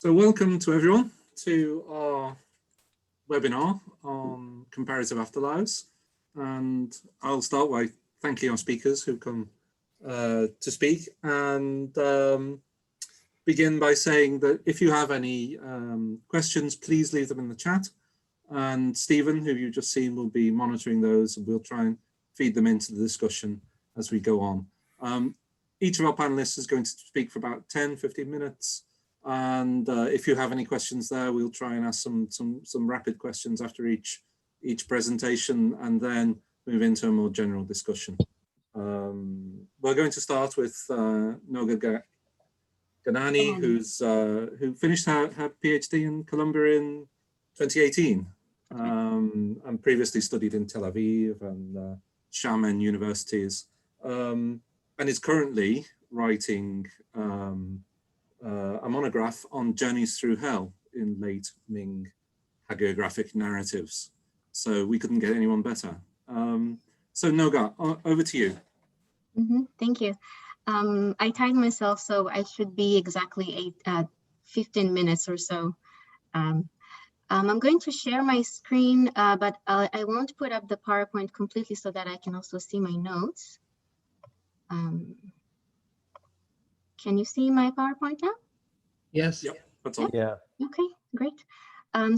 So welcome to everyone to our webinar on comparative afterlives. And I'll start by thanking our speakers who come to speak, and begin by saying that if you have any questions, please leave them in the chat. And Stephen, who you've just seen, will be monitoring those, and we'll try and feed them into the discussion as we go on. Each of our panelists is going to speak for about 10-15 minutes. And if you have any questions there, we'll try and ask some rapid questions after each presentation, and then move into a more general discussion. We're going to start with Noga Ganany, who finished her PhD in Columbia in 2018, and previously studied in Tel Aviv and Xiamen universities, and is currently writing a monograph on journeys through hell in late Ming hagiographic narratives. So we couldn't get anyone better. So Noga, over to you. Thank you. I timed myself, so I should be exactly 15 minutes or so. I'm going to share my screen, but I won't put up the PowerPoint completely so that I can also see my notes. Can you see my PowerPoint now? Yes. Yep, that's all. Yeah. Okay, great.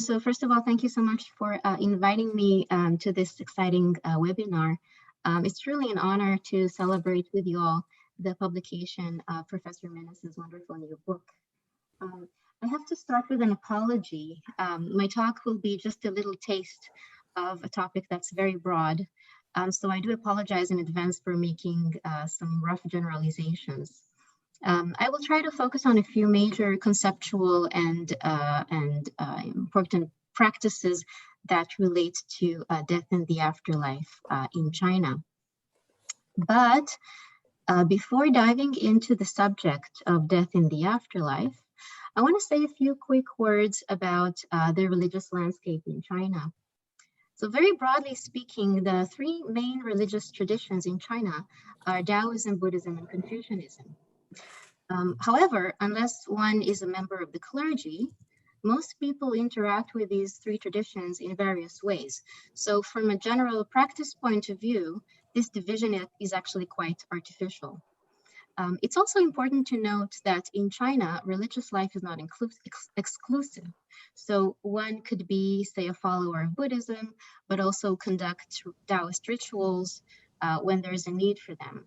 So first of all, thank you so much for inviting me to this exciting webinar. It's truly an honor to celebrate with you all the publication of Professor Minnis's wonderful new book. I have to start with an apology. My talk will be just a little taste of a topic that's very broad. So I do apologize in advance for making some rough generalizations. I will try to focus on a few major conceptual and important practices that relate to death and the afterlife in China. But before diving into the subject of death in the afterlife, I want to say a few quick words about the religious landscape in China. So very broadly speaking, the three main religious traditions in China are Taoism, Buddhism, and Confucianism. However, unless one is a member of the clergy, most people interact with these three traditions in various ways. So from a general practice point of view, this division is actually quite artificial. It's also important to note that in China, religious life is not exclusive. So one could be, say, a follower of Buddhism, but also conduct Taoist rituals when there's a need for them.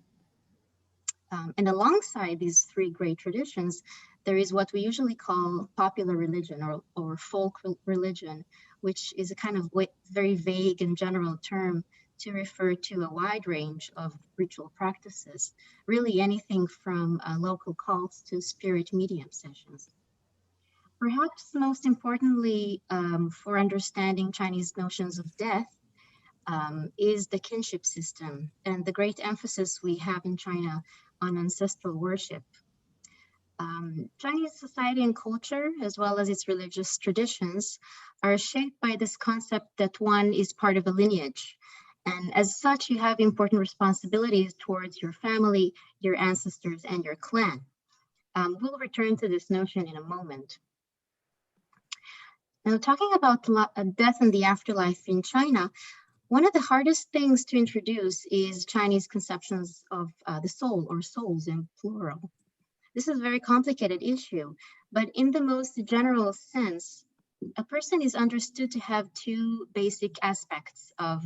And alongside these three great traditions, there is what we usually call popular religion or folk religion, which is a kind of very vague and general term to refer to a wide range of ritual practices, really anything from local cults to spirit medium sessions. Perhaps most importantly, for understanding Chinese notions of death, is the kinship system and the great emphasis we have in China on ancestral worship. Chinese society and culture, as well as its religious traditions, are shaped by this concept that one is part of a lineage. And as such, you have important responsibilities towards your family, your ancestors, and your clan. We'll return to this notion in a moment. Now, talking about death and the afterlife in China, one of the hardest things to introduce is Chinese conceptions of the soul, or souls in plural. This is a very complicated issue, but in the most general sense, a person is understood to have two basic aspects of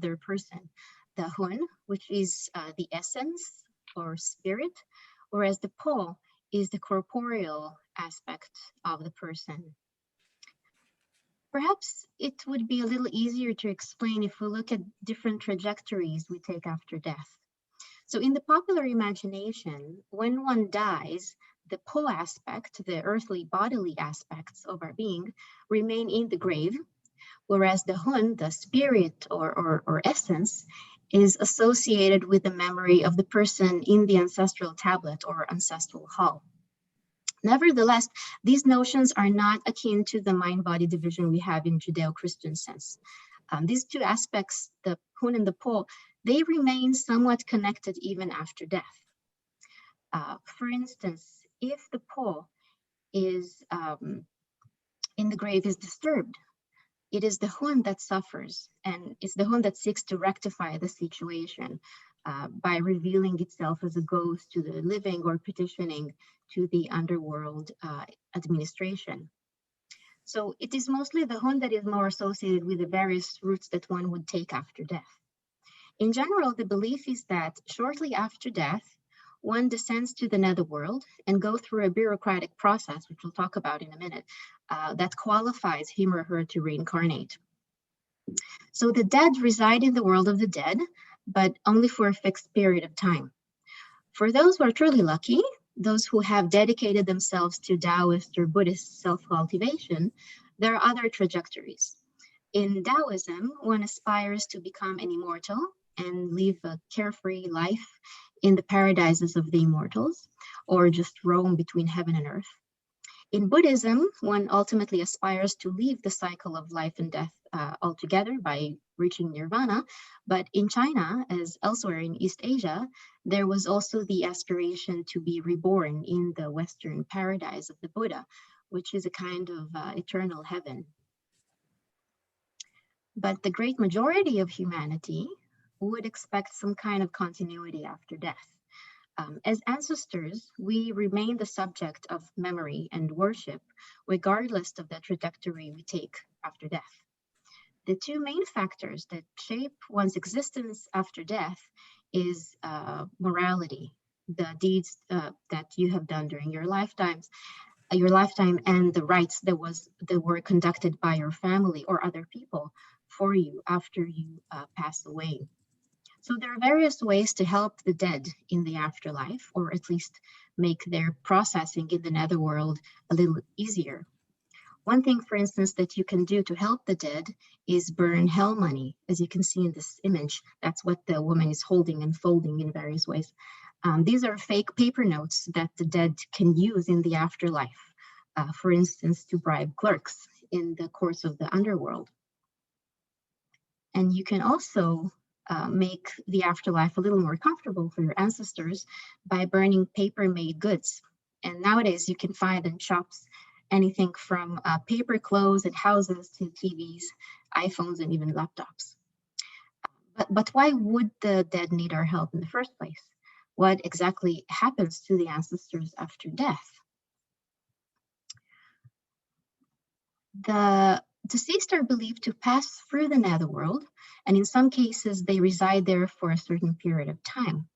their person. The hun, which is the essence or spirit, whereas the po is the corporeal aspect of the person. Perhaps it would be a little easier to explain if we look at different trajectories we take after death. So in the popular imagination, when one dies, the po aspect, the earthly bodily aspects of our being, remain in the grave, whereas the hun, the spirit or essence, is associated with the memory of the person in the ancestral tablet or ancestral hall. Nevertheless, these notions are not akin to the mind-body division we have in Judeo-Christian sense. These two aspects, the hun and the po, they remain somewhat connected even after death. For instance, if the po is in the grave is disturbed. It is the hund that suffers, and it's the hund that seeks to rectify the situation by revealing itself as a ghost to the living or petitioning to the underworld administration. So it is mostly the hund that is more associated with the various routes that one would take after death. In general, the belief is that shortly after death, one descends to the netherworld and go through a bureaucratic process, which we'll talk about in a minute, that qualifies him or her to reincarnate. So the dead reside in the world of the dead, but only for a fixed period of time. For those who are truly lucky, those who have dedicated themselves to Taoist or Buddhist self-cultivation, there are other trajectories. In Taoism, one aspires to become an immortal and live a carefree life in the paradises of the immortals, or just roam between heaven and earth. In Buddhism, one ultimately aspires to leave the cycle of life and death altogether by reaching nirvana. But in China, as elsewhere in East Asia, there was also the aspiration to be reborn in the Western paradise of the Buddha, which is a kind of eternal heaven. But the great majority of humanity would expect some kind of continuity after death. As ancestors, we remain the subject of memory and worship, regardless of the trajectory we take after death. The two main factors that shape one's existence after death is morality, the deeds that you have done during your lifetime, and the rites that were conducted by your family or other people for you after you pass away. So there are various ways to help the dead in the afterlife, or at least make their processing in the netherworld a little easier. One thing, for instance, that you can do to help the dead is burn hell money. As you can see in this image, that's what the woman is holding and folding in various ways. These are fake paper notes that the dead can use in the afterlife, for instance, to bribe clerks in the courts of the underworld. And you can also make the afterlife a little more comfortable for your ancestors by burning paper-made goods. And nowadays you can find in shops anything from paper clothes and houses to TVs, iPhones, and even laptops. But why would the dead need our help in the first place? What exactly happens to the ancestors after death? The deceased are believed to pass through the netherworld, and in some cases they reside there for a certain period of time.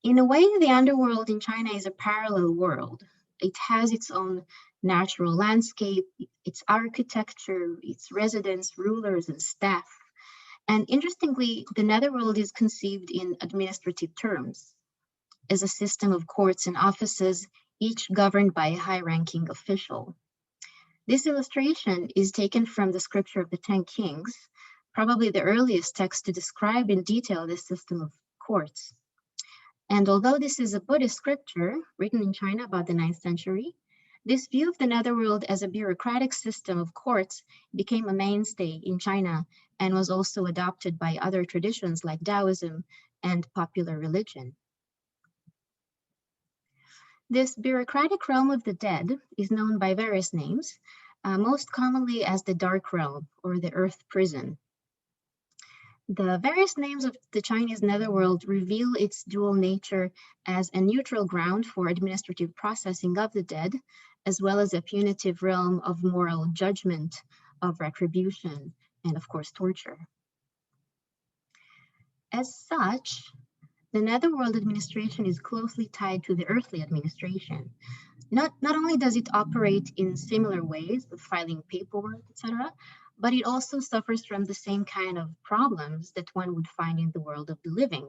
In a way, the underworld in China is a parallel world. It has its own natural landscape, its architecture, its residents, rulers, and staff. And interestingly, the netherworld is conceived in administrative terms as a system of courts and offices, each governed by a high-ranking official. This illustration is taken from the scripture of the 10 Kings, probably the earliest text to describe in detail this system of courts. And although this is a Buddhist scripture written in China about the 9th century, this view of the netherworld as a bureaucratic system of courts became a mainstay in China and was also adopted by other traditions like Taoism and popular religion. This bureaucratic realm of the dead is known by various names, most commonly as the Dark Realm or the Earth Prison. The various names of the Chinese netherworld reveal its dual nature as a neutral ground for administrative processing of the dead, as well as a punitive realm of moral judgment, of retribution, and of course, torture. As such, the netherworld administration is closely tied to the earthly administration. Not only does it operate in similar ways with filing paperwork, etc., but it also suffers from the same kind of problems that one would find in the world of the living.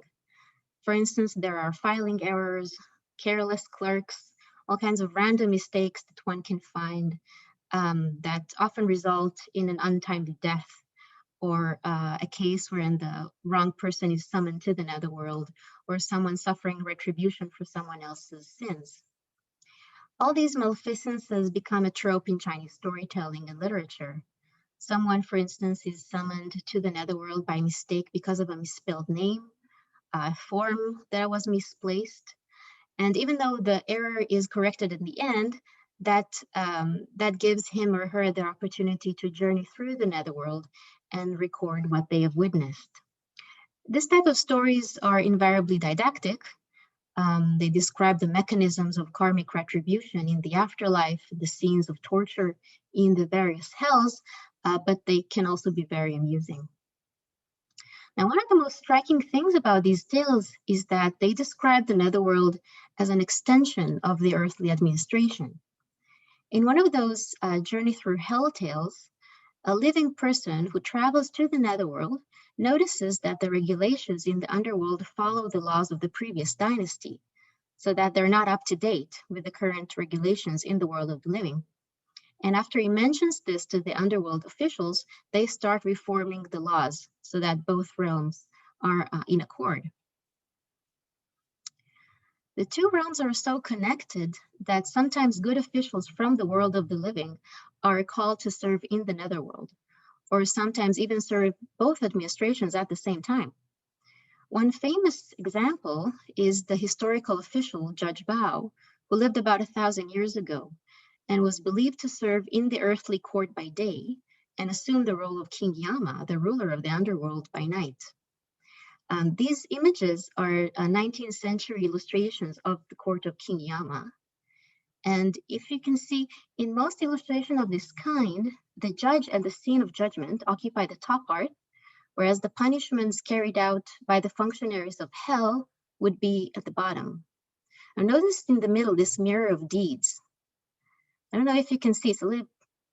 For instance, there are filing errors, careless clerks, all kinds of random mistakes that one can find that often result in an untimely death, or a case wherein the wrong person is summoned to the netherworld, or someone suffering retribution for someone else's sins. All these maleficences become a trope in Chinese storytelling and literature. Someone, for instance, is summoned to the netherworld by mistake because of a misspelled name, a form that was misplaced. And even though the error is corrected in the end, that gives him or her the opportunity to journey through the netherworld and record what they have witnessed. This type of stories are invariably didactic. They describe the mechanisms of karmic retribution in the afterlife, the scenes of torture in the various hells, but they can also be very amusing. Now, one of the most striking things about these tales is that they describe the netherworld as an extension of the earthly administration. In one of those Journey Through Hell tales, a living person who travels to the netherworld notices that the regulations in the underworld follow the laws of the previous dynasty, so that they're not up to date with the current regulations in the world of the living. And after he mentions this to the underworld officials, they start reforming the laws so that both realms are in accord. The two realms are so connected that sometimes good officials from the world of the living are called to serve in the netherworld, or sometimes even serve both administrations at the same time. One famous example is the historical official Judge Bao, who lived about 1,000 years ago and was believed to serve in the earthly court by day and assume the role of King Yama, the ruler of the underworld, by night. These images are 19th century illustrations of the court of King Yama. And if you can see, in most illustrations of this kind, the judge and the scene of judgment occupy the top part, whereas the punishments carried out by the functionaries of hell would be at the bottom. Now notice in the middle this mirror of deeds. I don't know if you can see, it's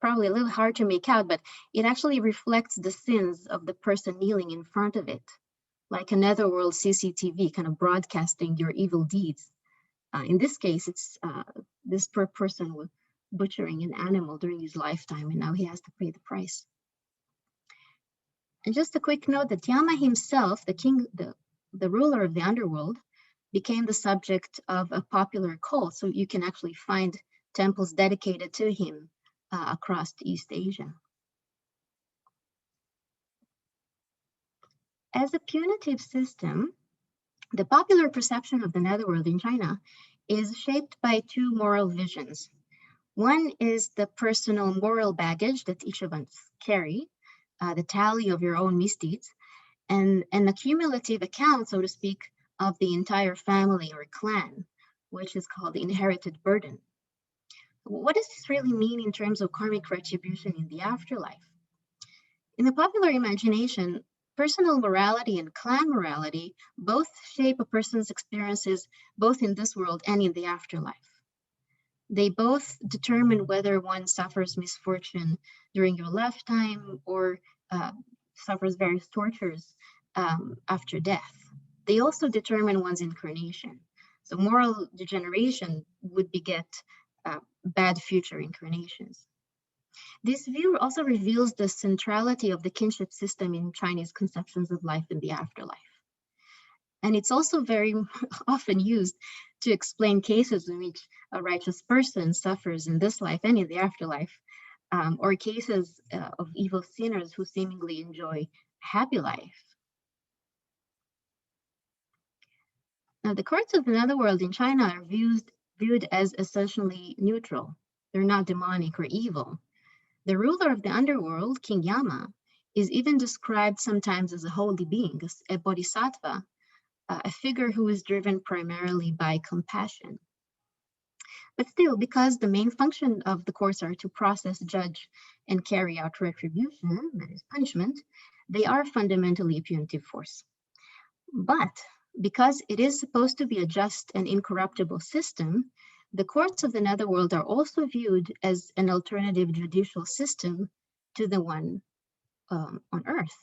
probably a little hard to make out, but it actually reflects the sins of the person kneeling in front of it, like a netherworld CCTV kind of broadcasting your evil deeds. In this case, it's this poor person was butchering an animal during his lifetime, and now he has to pay the price. And just a quick note that Yama himself, the king, the ruler of the underworld, became the subject of a popular cult. So you can actually find temples dedicated to him across East Asia. As a punitive system, the popular perception of the netherworld in China is shaped by two moral visions. One is the personal moral baggage that each of us carry, the tally of your own misdeeds, and an accumulative account, so to speak, of the entire family or clan, which is called the inherited burden. What does this really mean in terms of karmic retribution in the afterlife? In the popular imagination, personal morality and clan morality both shape a person's experiences both in this world and in the afterlife. They both determine whether one suffers misfortune during your lifetime or suffers various tortures after death. They also determine one's incarnation. So moral degeneration would beget bad future incarnations. This view also reveals the centrality of the kinship system in Chinese conceptions of life in the afterlife. And it's also very often used to explain cases in which a righteous person suffers in this life and in the afterlife, or cases of evil sinners who seemingly enjoy happy life. Now, the courts of the netherworld in China are viewed as essentially neutral. They're not demonic or evil. The ruler of the underworld, King Yama, is even described sometimes as a holy being, a bodhisattva, a figure who is driven primarily by compassion. But still, because the main function of the courts are to process, judge, and carry out retribution, that is punishment, they are fundamentally a punitive force. But because it is supposed to be a just and incorruptible system, the courts of the netherworld are also viewed as an alternative judicial system to the one on Earth.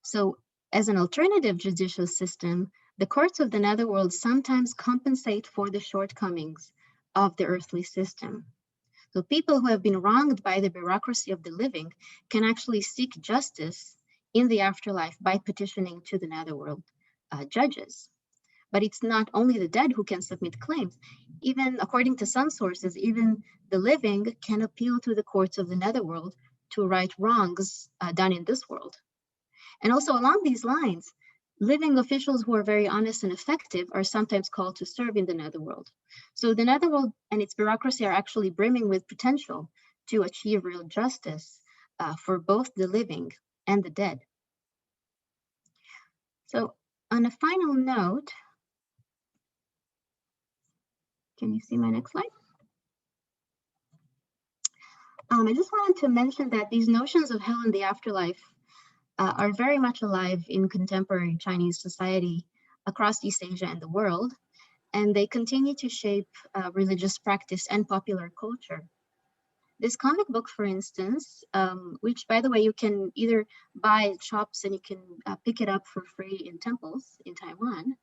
So, as an alternative judicial system, the courts of the netherworld sometimes compensate for the shortcomings of the earthly system. So people who have been wronged by the bureaucracy of the living can actually seek justice in the afterlife by petitioning to the netherworld judges. But it's not only the dead who can submit claims. Even according to some sources, even the living can appeal to the courts of the netherworld to right wrongs done in this world. And also along these lines, living officials who are very honest and effective are sometimes called to serve in the netherworld. So the netherworld and its bureaucracy are actually brimming with potential to achieve real justice for both the living and the dead. So on a final note, can you see my next slide? I just wanted to mention that these notions of hell and the afterlife are very much alive in contemporary Chinese society across East Asia and the world, and they continue to shape religious practice and popular culture. This comic book, for instance, which, by the way, you can either buy at shops and you can pick it up for free in temples in Taiwan,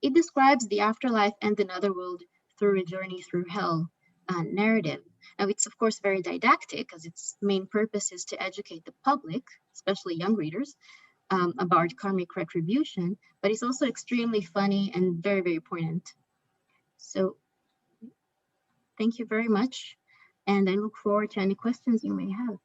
it describes the afterlife and the netherworld through a journey through hell narrative. Now, it's of course very didactic, because its main purpose is to educate the public, especially young readers, about karmic retribution, but it's also extremely funny and very, very poignant. So thank you very much, and I look forward to any questions you may have.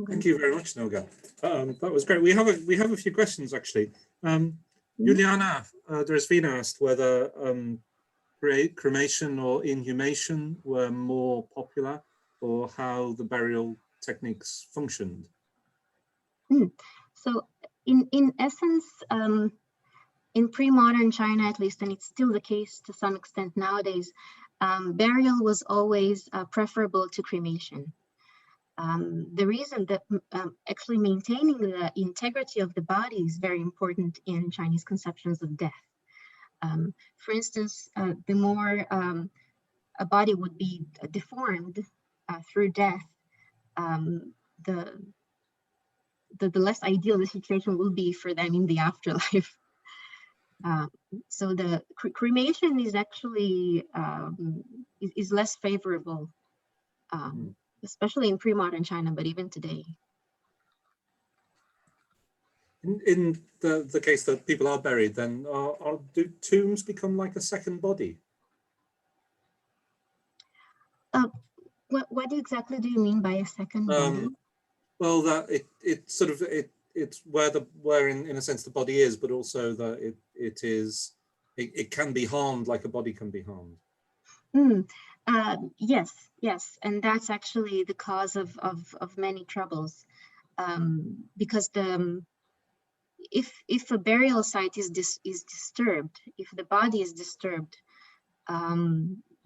Thank you very much, Noga. That was great. We have a few questions actually. Juliana Dresvina asked whether cremation or inhumation were more popular, or how the burial techniques functioned. So in essence, in pre-modern China at least, and it's still the case to some extent nowadays, burial was always preferable to cremation. The reason that actually maintaining the integrity of the body is very important in Chinese conceptions of death. For instance, the more a body would be deformed through death, the less ideal the situation will be for them in the afterlife. So the cremation is actually is less favorable, especially in pre-modern China, but even today. In the case that people are buried, then do tombs become like a second body? What exactly do you mean by a second body? Well, that it's where in a sense the body is, but also that it can be harmed like a body can be harmed. Yes, and that's actually the cause of many troubles, because if a burial site is disturbed, if the body is disturbed,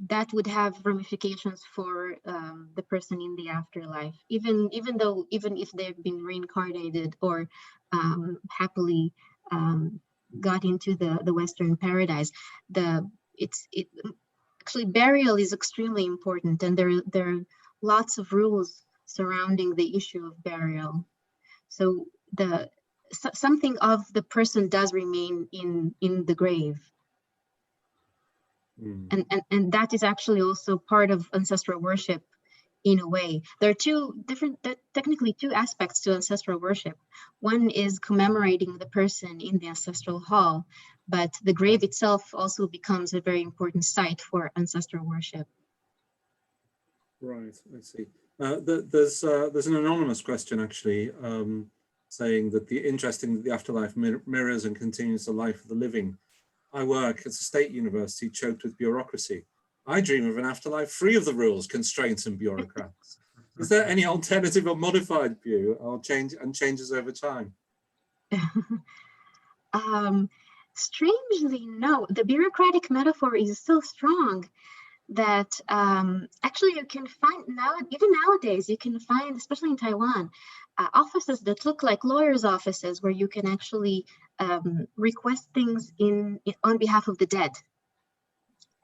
that would have ramifications for the person in the afterlife, even if they've been reincarnated or happily got into the Western paradise. Actually, burial is extremely important, and there are lots of rules surrounding the issue of burial. So something of the person does remain in the grave. And that is actually also part of ancestral worship in a way. There are technically two aspects to ancestral worship. One is commemorating the person in the ancestral hall, but the grave itself also becomes a very important site for ancestral worship. Right, I see. There's an anonymous question actually, saying that the afterlife mirrors and continues the life of the living. I work at a state university choked with bureaucracy. I dream of an afterlife free of the rules, constraints, and bureaucrats. Is there any alternative or modified view, or changes over time? Strangely, no. The bureaucratic metaphor is so strong that actually you can find even nowadays, you can find, especially in Taiwan, offices that look like lawyers' offices where you can actually request things on behalf of the dead.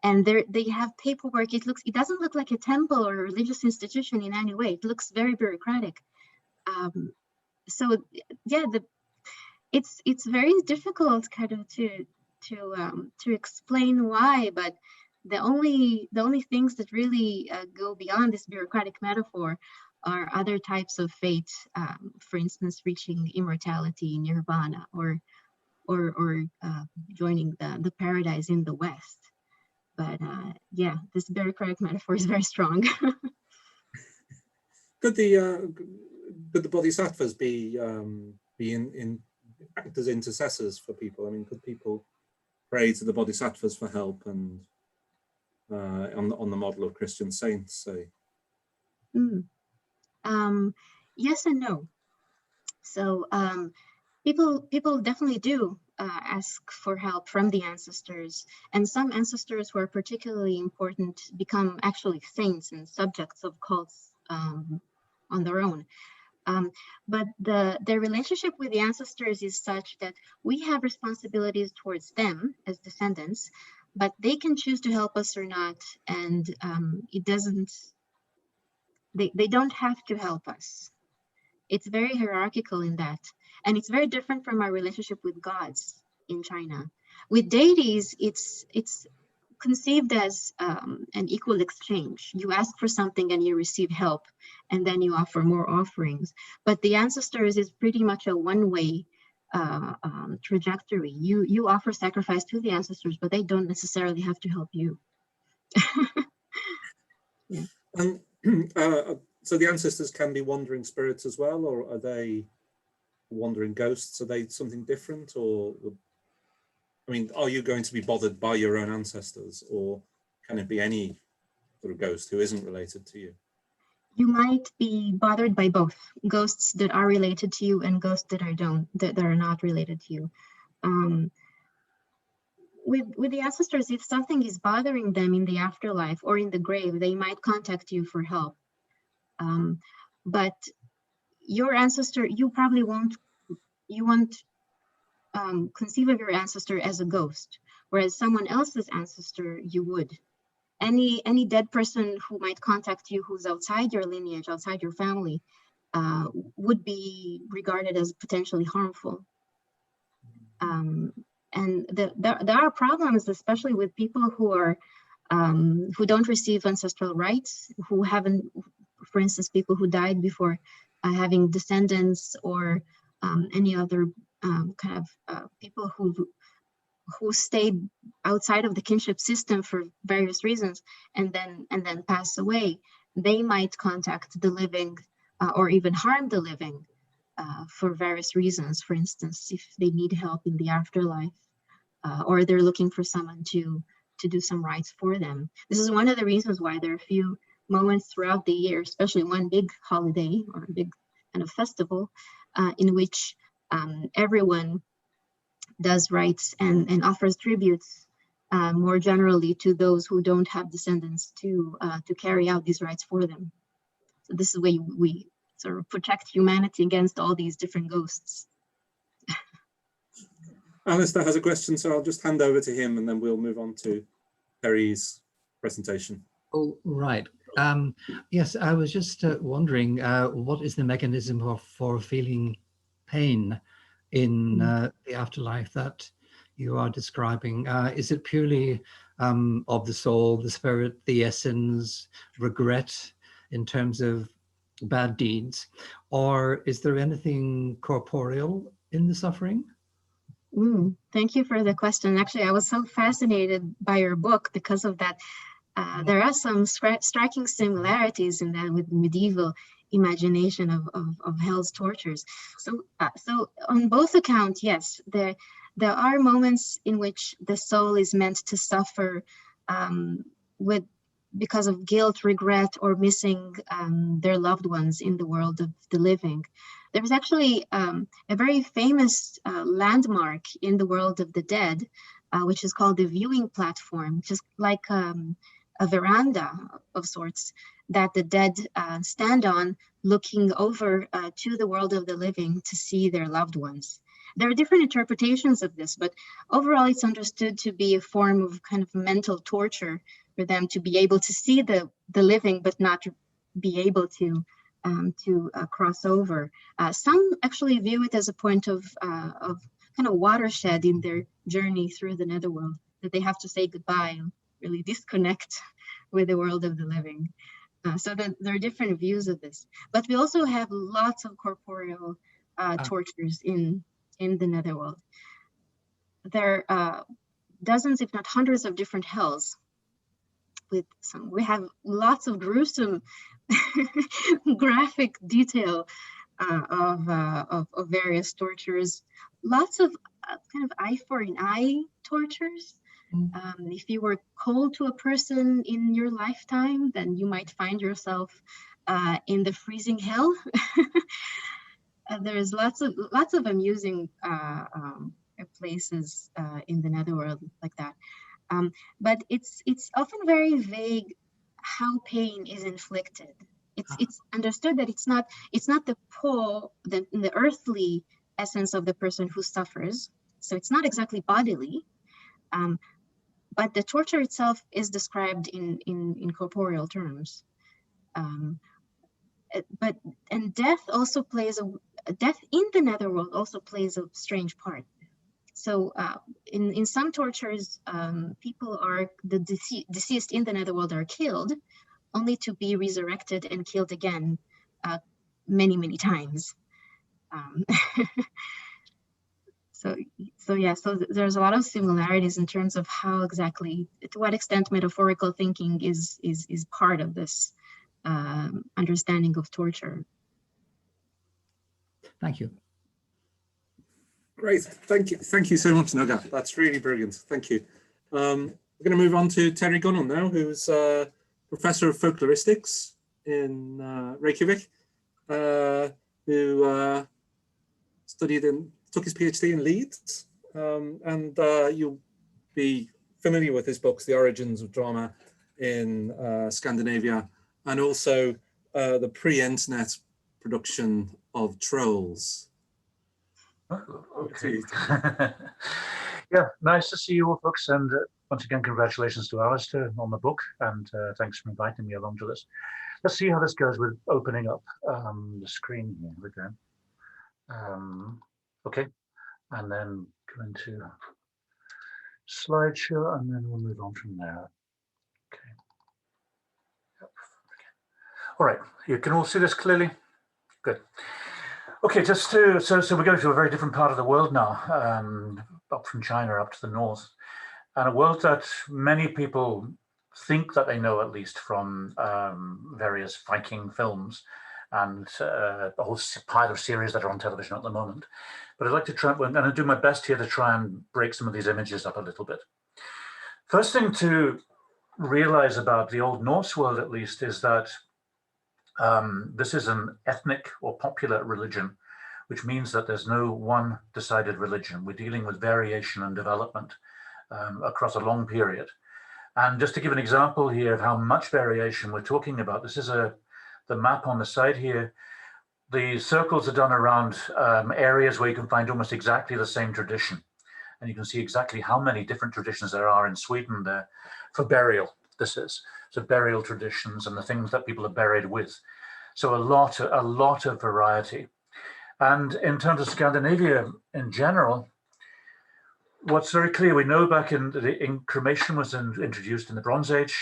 And they have paperwork. It doesn't look like a temple or a religious institution in any way. It looks very bureaucratic. So yeah, it's very difficult kind of to explain why, but the only things that really go beyond this bureaucratic metaphor are other types of fate, for instance, reaching immortality, nirvana, or joining the paradise in the West. But yeah, this bureaucratic metaphor is very strong. Could the bodhisattvas be act as intercessors for people? I mean, could people pray to the bodhisattvas for help, and on the model of Christian saints, say? Yes and no. So people definitely do ask for help from the ancestors, and some ancestors who are particularly important become actually saints and subjects of cults on their own. But the relationship with the ancestors is such that we have responsibilities towards them as descendants, but they can choose to help us or not, and they don't have to help us. It's very hierarchical in that. And it's very different from our relationship with gods in China. With deities, it's conceived as an equal exchange. You ask for something and you receive help, and then you offer more offerings. But the ancestors is pretty much a one-way trajectory. You offer sacrifice to the ancestors, but they don't necessarily have to help you. Yeah. And so the ancestors can be wandering spirits as well, or are they wandering ghosts? Are they something different, or I mean, are you going to be bothered by your own ancestors, or can it be any sort of ghost who isn't related to you? You might be bothered by both ghosts that are related to you and ghosts that are not related to you. With the ancestors, if something is bothering them in the afterlife or in the grave, they might contact you for help. But your ancestor, you probably won't conceive of your ancestor as a ghost, whereas someone else's ancestor, you would. Any dead person who might contact you who's outside your lineage, outside your family, would be regarded as potentially harmful. And there are problems, especially with people who don't receive ancestral rights, who haven't, for instance, people who died before having descendants, or any other kind of people who stayed outside of the kinship system for various reasons and then pass away. They might contact the living or even harm the living for various reasons. For instance, if they need help in the afterlife, or they're looking for someone to do some rites for them. This is one of the reasons why there are a few moments throughout the year, especially one big holiday or a big kind of festival, in which everyone does rites and offers tributes more generally to those who don't have descendants to carry out these rites for them. So this is where we sort of protect humanity against all these different ghosts. Alastair has a question, so I'll just hand over to him and then we'll move on to Terry's presentation. Oh, right. Yes, I was just wondering, what is the mechanism for feeling pain in the afterlife that you are describing? Is it purely of the soul, the spirit, the essence, regret in terms of bad deeds? Or is there anything corporeal in the suffering? Thank you for the question. Actually, I was so fascinated by your book because of that. There are some striking similarities in that with medieval imagination of hell's tortures. So on both accounts, yes, there are moments in which the soul is meant to suffer because of guilt, regret, or missing their loved ones in the world of the living. There's actually a very famous landmark in the world of the dead, which is called the viewing platform, just like a veranda of sorts that the dead stand on, looking over to the world of the living to see their loved ones. There are different interpretations of this, but overall it's understood to be a form of kind of mental torture for them to be able to see the living, but not be able to cross over. Some actually view it as a point of kind of watershed in their journey through the netherworld, that they have to say goodbye and really disconnect with the world of the living. So there are different views of this. But we also have lots of corporeal tortures in the netherworld. There are dozens, if not hundreds, of different hells. We have lots of gruesome graphic detail of various tortures. lots of kind of eye for an eye tortures. If you were cold to a person in your lifetime, then you might find yourself in the freezing hell. There's lots of amusing places in the netherworld like that. But it's often very vague how pain is inflicted. It's understood that it's not the earthly essence of the person who suffers. So it's not exactly bodily, but the torture itself is described in corporeal terms. And death also plays death in the netherworld also plays a strange part. So in some tortures, people are the deceased in the netherworld are killed, only to be resurrected and killed again many times. So there's a lot of similarities in terms of how exactly, to what extent metaphorical thinking is part of this understanding of torture. Thank you. Great, thank you so much, Noga. That's really brilliant. Thank you. We're going to move on to Terry Gunnell now, who's Professor of Folkloristics in Reykjavik, who took his PhD in Leeds, and you'll be familiar with his books, The Origins of Drama in Scandinavia, and also the pre-internet production of Trolls. Oh, okay. Yeah, nice to see you all, folks, and once again, congratulations to Alastair on the book, and thanks for inviting me along to this. Let's see how this goes with opening up the screen here. We go. Okay, and then go into slideshow, and then we'll move on from there. Okay. Yep. Okay. All right, you can all see this clearly? Good. Okay, so we're going to a very different part of the world now, up from China up to the north, and a world that many people think that they know, at least from various Viking films and a whole pile of series that are on television at the moment. But I'd like to try, and I'll do my best here to try and break some of these images up a little bit. First thing to realize about the Old Norse world, at least, is that this is an ethnic or popular religion, which means that there's no one decided religion. We're dealing with variation and development across a long period. And just to give an example here of how much variation we're talking about, this is the map on the side here. The circles are done around areas where you can find almost exactly the same tradition. And you can see exactly how many different traditions there are in Sweden there for burial, this is. So burial traditions and the things that people are buried with. So a lot of variety. And in terms of Scandinavia in general, what's very clear, we know back in cremation was introduced in the Bronze Age,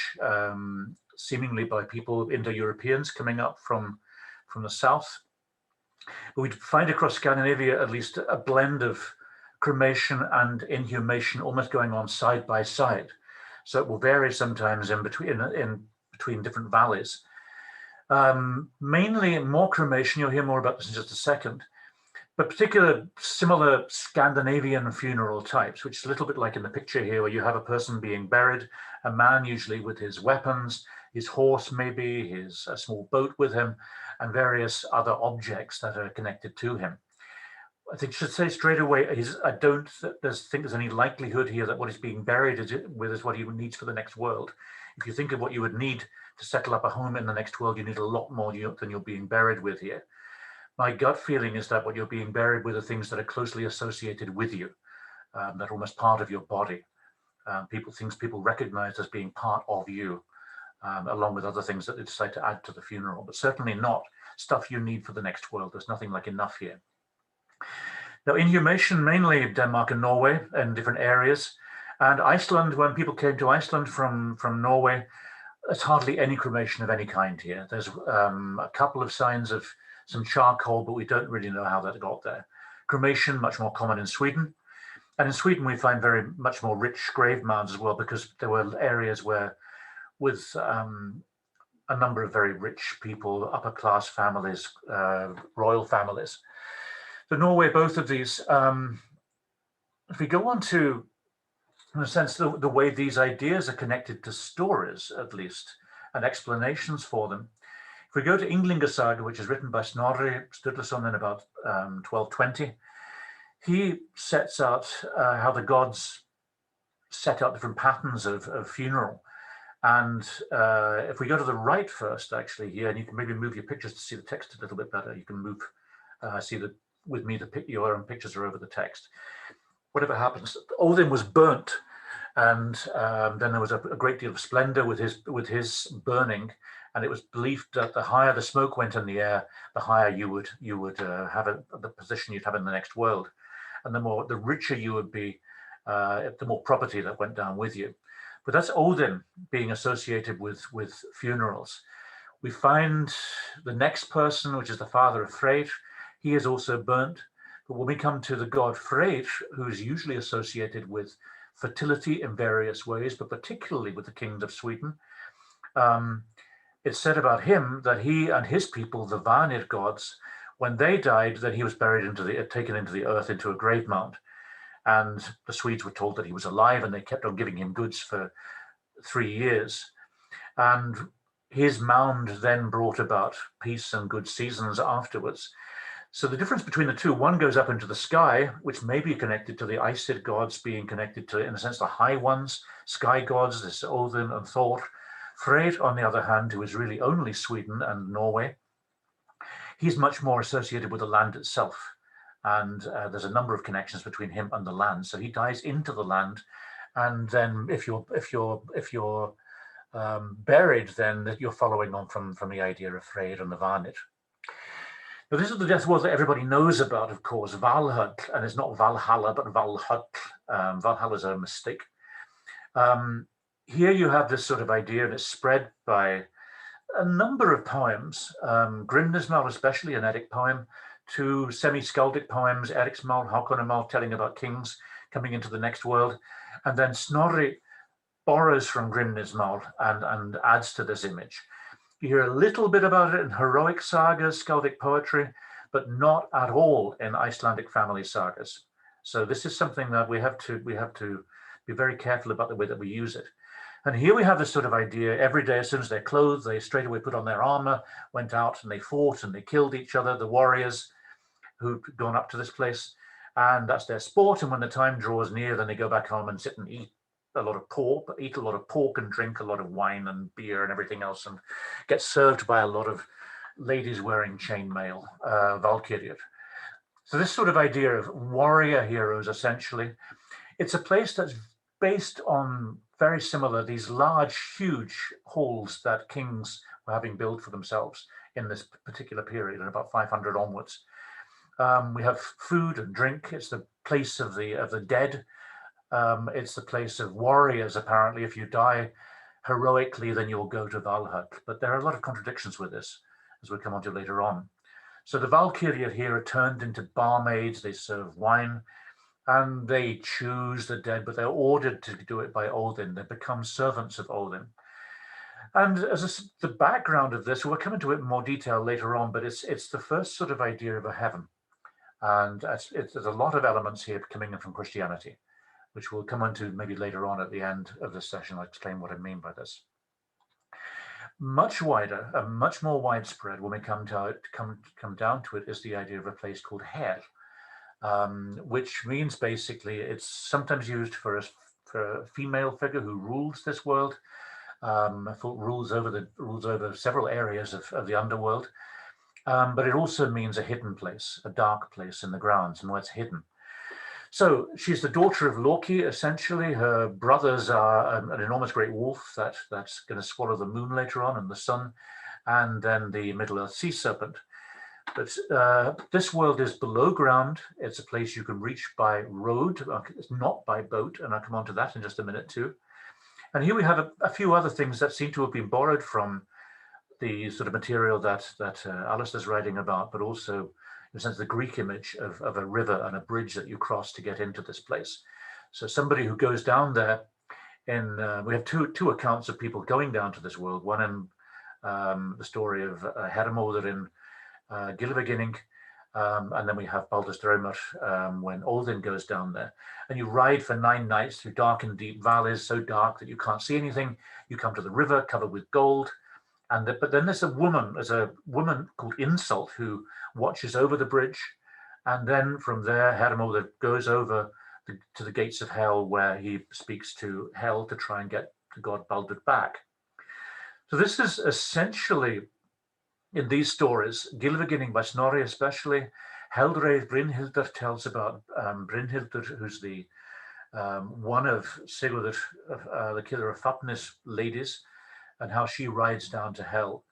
seemingly by people, Indo-Europeans coming up from the south. But we find across Scandinavia at least a blend of cremation and inhumation almost going on side by side. So it will vary sometimes in between different valleys. Mainly more cremation, you'll hear more about this in just a second, but particular similar Scandinavian funeral types, which is a little bit like in the picture here, where you have a person being buried, a man usually with his weapons, his horse maybe, a small boat with him, and various other objects that are connected to him. I think I should say straight away, I don't think there's any likelihood here that what he's being buried with is what he needs for the next world. If you think of what you would need to settle up a home in the next world, you need a lot more than you're being buried with here. My gut feeling is that what you're being buried with are things that are closely associated with you, that are almost part of your body. Things people recognize as being part of you, along with other things that they decide to add to the funeral, but certainly not stuff you need for the next world. There's nothing like enough here. Now, inhumation, mainly Denmark and Norway and different areas. And Iceland, when people came to Iceland from Norway, there's hardly any cremation of any kind here. There's a couple of signs of some charcoal, but we don't really know how that got there. Cremation, much more common in Sweden. And in Sweden, we find very much more rich grave mounds as well, because there were areas where with a number of very rich people, upper class families, royal families. So Norway, both of these, if we go on to, in a sense, the way these ideas are connected to stories, at least, and explanations for them. If we go to Ynglinga Saga, which is written by Snorri Sturluson in about 1220, he sets out how the gods set out different patterns of funeral. And if we go to the right first, actually, here, and you can maybe move your pictures to see the text a little bit better. You can move, see that with me, your own pictures are over the text. Whatever happens, Odin was burnt, and then there was a great deal of splendor with his burning. And it was believed that the higher the smoke went in the air, the higher you would have the position you'd have in the next world, and the richer you would be, the more property that went down with you. But that's Odin being associated with funerals. We find the next person, which is the father of Freyr. He is also burnt. But when we come to the god Freyr, who is usually associated with fertility in various ways, but particularly with the kings of Sweden, it's said about him that he and his people, the Vanir gods, when they died, then he was buried taken into the earth, into a grave mound. And the Swedes were told that he was alive, and they kept on giving him goods for 3 years. And his mound then brought about peace and good seasons afterwards. So the difference between the two, one goes up into the sky, which may be connected to the Aesir gods being connected to, in a sense, the high ones, sky gods, this Odin and Thor. Freyr, on the other hand, who is really only Sweden and Norway, he's much more associated with the land itself. And there's a number of connections between him and the land. So he dies into the land, and then if you're buried, then you're following on from the idea of Freyr and the Vanir. Now, this is the death world that everybody knows about, of course, Valhalla, and it's not Valhalla, but Valhalla. Valhalla is a mistake. Here you have this sort of idea, and it's spread by a number of poems, Grimnismal, especially an Eddic poem, 2 semi-skaldic poems, Eriksmal, Hákonarmal, telling about kings coming into the next world. And then Snorri borrows from Grimnismal and adds to this image. You hear a little bit about it in heroic sagas, skaldic poetry, but not at all in Icelandic family sagas. So this is something that we have to be very careful about the way that we use it. And here we have this sort of idea, every day as soon as they're clothed, they straight away put on their armor, went out and they fought and they killed each other, the warriors who'd gone up to this place. And that's their sport. And when the time draws near, then they go back home and sit and eat a lot of pork and drink a lot of wine and beer and everything else, and get served by a lot of ladies wearing chainmail, Valkyriur. So this sort of idea of warrior heroes, essentially, it's a place that's based on very similar, these large, huge halls that kings were having built for themselves in this particular period, in about 500 onwards. We have food and drink. It's the place of the dead. It's the place of warriors, apparently. If you die heroically, then you'll go to Valhalla. But there are a lot of contradictions with this, as we'll come on to later on. So the Valkyriur here are turned into barmaids. They serve wine, and they choose the dead, but they're ordered to do it by Odin. They become servants of Odin. And as the background of this, we'll come into it in more detail later on, but it's the first sort of idea of a heaven. And there's a lot of elements here coming in from Christianity, which we'll come on to maybe later on at the end of this session. I'll explain what I mean by this. Much wider and much more widespread when we come down to it is the idea of a place called Hel, which means basically it's sometimes used for a female figure who rules this world, rules over several areas of the underworld, but it also means a hidden place, a dark place in the grounds, and where it's hidden. So she's the daughter of Loki, essentially. Her brothers are an enormous great wolf that's going to swallow the moon later on, and the sun, and then the Middle-earth sea serpent. But this world is below ground. It's a place you can reach by road. It's not by boat, and I'll come on to that in just a minute too. And here we have a few other things that seem to have been borrowed from the sort of material that Alastair's writing about, but also in a sense the Greek image of a river and a bridge that you cross to get into this place. So somebody who goes down there, we have two accounts of people going down to this world. One in the story of Hermóður in Gylfaginning, And then we have Baldur's when Odin goes down there. And you ride for 9 nights through dark and deep valleys, so dark that you can't see anything. You come to the river covered with gold. But then there's a woman called Insult who watches over the bridge. And then from there, Hermod goes over to the gates of hell, where he speaks to hell to try and get the god Baldur back. So this is essentially, in these stories, Gylfaginning by Snorri especially, Heldraith Brynhildr tells about Brynhildr, who's the one of Sigurður, the killer of Fafnir's ladies, and how she rides down to hell.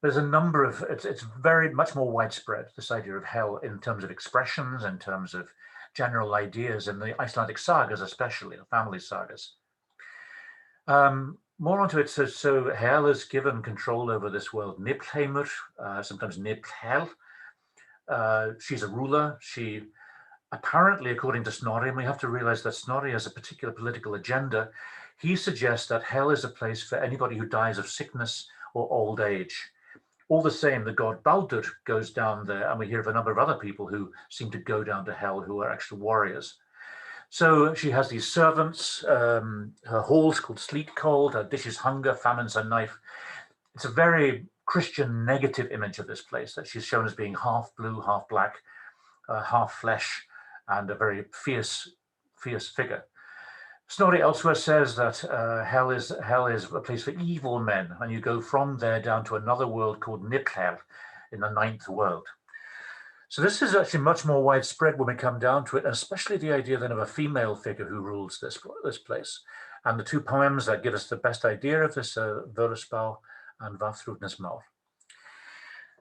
There's a number of, it's very much more widespread, this idea of hell, in terms of expressions, in terms of general ideas, in the Icelandic sagas especially, the family sagas. More onto it, so Hel is given control over this world, Niflheimur, sometimes Niflhel. She's a ruler. She, apparently, according to Snorri, and we have to realize that Snorri has a particular political agenda, he suggests that hell is a place for anybody who dies of sickness or old age. All the same, the god Baldur goes down there, and we hear of a number of other people who seem to go down to hell who are actual warriors. So she has these servants, her hall's called Sleet Cold, her dishes hunger, famines her knife. It's a very Christian negative image of this place, that she's shown as being half blue, half black, half flesh, and a very fierce figure. Snorri elsewhere says that hell is a place for evil men, and you go from there down to another world called Niflhel in the 9th world. So this is actually much more widespread when we come down to it, and especially the idea then of a female figure who rules this place. And the 2 poems that give us the best idea of this are Völuspá and Vafthrudnismál.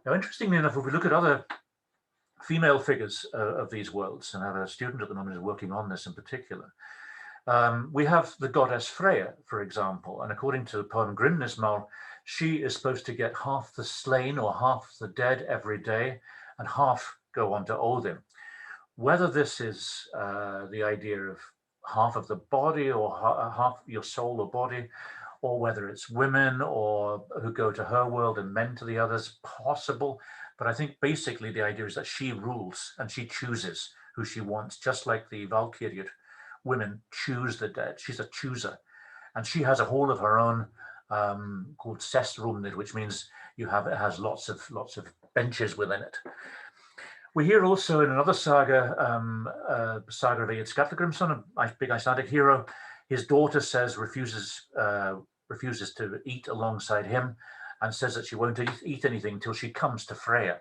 Now, interestingly enough, if we look at other female figures of these worlds, and I have a student at the moment who's working on this in particular, we have the goddess Freyja, for example, and according to the poem Grimnismál, she is supposed to get half the slain or half the dead every day, and half go on to Odin. Whether this is the idea of half of the body or half your soul or body, or whether it's women or who go to her world and men to the others, possible. But I think basically the idea is that she rules and she chooses who she wants, just like the Valkyriur women choose the dead. She's a chooser, and she has a hall of her own called Sestrumnir, which means it has lots of benches within it. We hear also in another saga, saga of Egill Skallagrimsson, a big Icelandic hero, his daughter refuses to eat alongside him, and says that she won't eat anything until she comes to Freyja.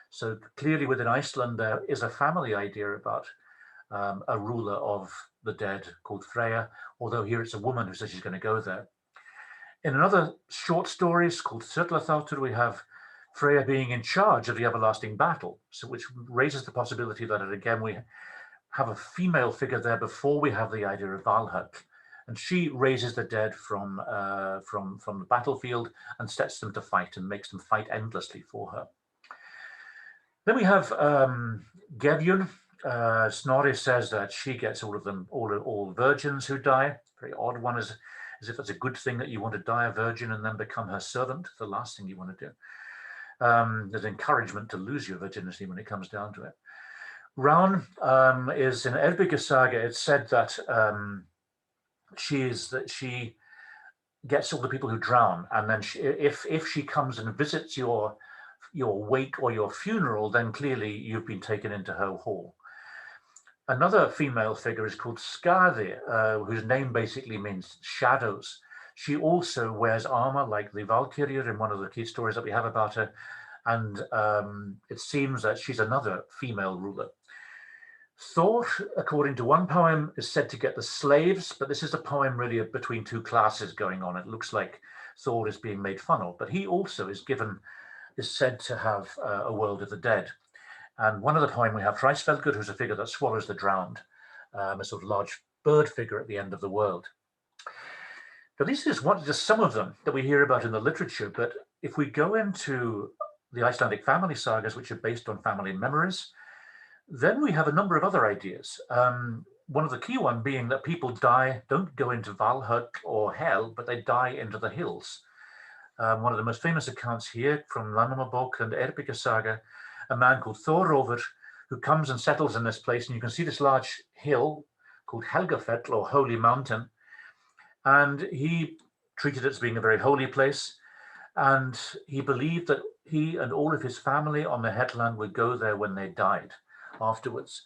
So clearly within Iceland there is a family idea about a ruler of the dead called Freyja, although here it's a woman who says she's going to go there. In another short stories called Sturlathoutur, we have Freyja being in charge of the everlasting battle, so which raises the possibility that again we have a female figure there before we have the idea of Valhall, and she raises the dead from the battlefield and sets them to fight and makes them fight endlessly for her. Then we have Gefjun. Snorri says that she gets all of them, all virgins who die. Very odd one, as if it's a good thing that you want to die a virgin and then become her servant. The last thing you want to do. There's encouragement to lose your virginity when it comes down to it. Rán is in Eyrbyggja saga. It's said that she gets all the people who drown, and then if she comes and visits your wake or your funeral, then clearly you've been taken into her hall. Another female figure is called Skadi, whose name basically means shadows. She also wears armor like the Valkyriur in one of the key stories that we have about her, and it seems that she's another female ruler. Thor, according to one poem, is said to get the slaves, but this is a poem really between 2 classes going on. It looks like Thor is being made fun of, but he also is said to have a world of the dead. And one of the poem we have Hreisvelgur, who's a figure that swallows the drowned, a sort of large bird figure at the end of the world. Now, these are just some of them that we hear about in the literature, but if we go into the Icelandic family sagas, which are based on family memories, then we have a number of other ideas. One of the key one being that people don't go into Valhall or hell, but they die into the hills. One of the most famous accounts here from Landnámabók and Eyrbyggja saga, a man called Thorolfr, who comes and settles in this place. And you can see this large hill called Helgafell, or Holy Mountain. And he treated it as being a very holy place. And he believed that he and all of his family on the headland would go there when they died afterwards.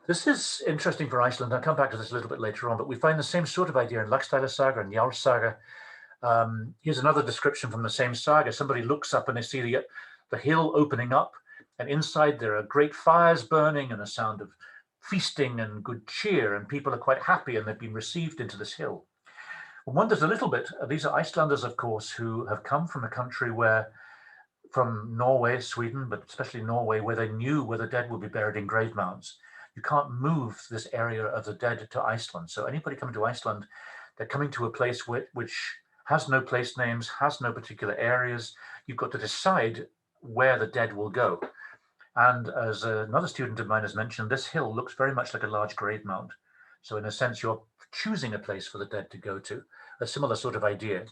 This is interesting for Iceland. I'll come back to this a little bit later on, but we find the same sort of idea in Laxdæla Saga and Jarl Saga. Here's another description from the same saga. Somebody looks up and they see the hill opening up, and inside there are great fires burning and a sound of feasting and good cheer, and people are quite happy and they've been received into this hill. One wonders a little bit, these are Icelanders, of course, who have come from a country from Norway, Sweden, but especially Norway, where they knew where the dead would be buried in grave mounds. You can't move this area of the dead to Iceland. So anybody coming to Iceland, they're coming to a place which has no place names, has no particular areas. You've got to decide where the dead will go. And as another student of mine has mentioned, this hill looks very much like a large grave mound. So in a sense, you're choosing a place for the dead to go to, a similar sort of idea.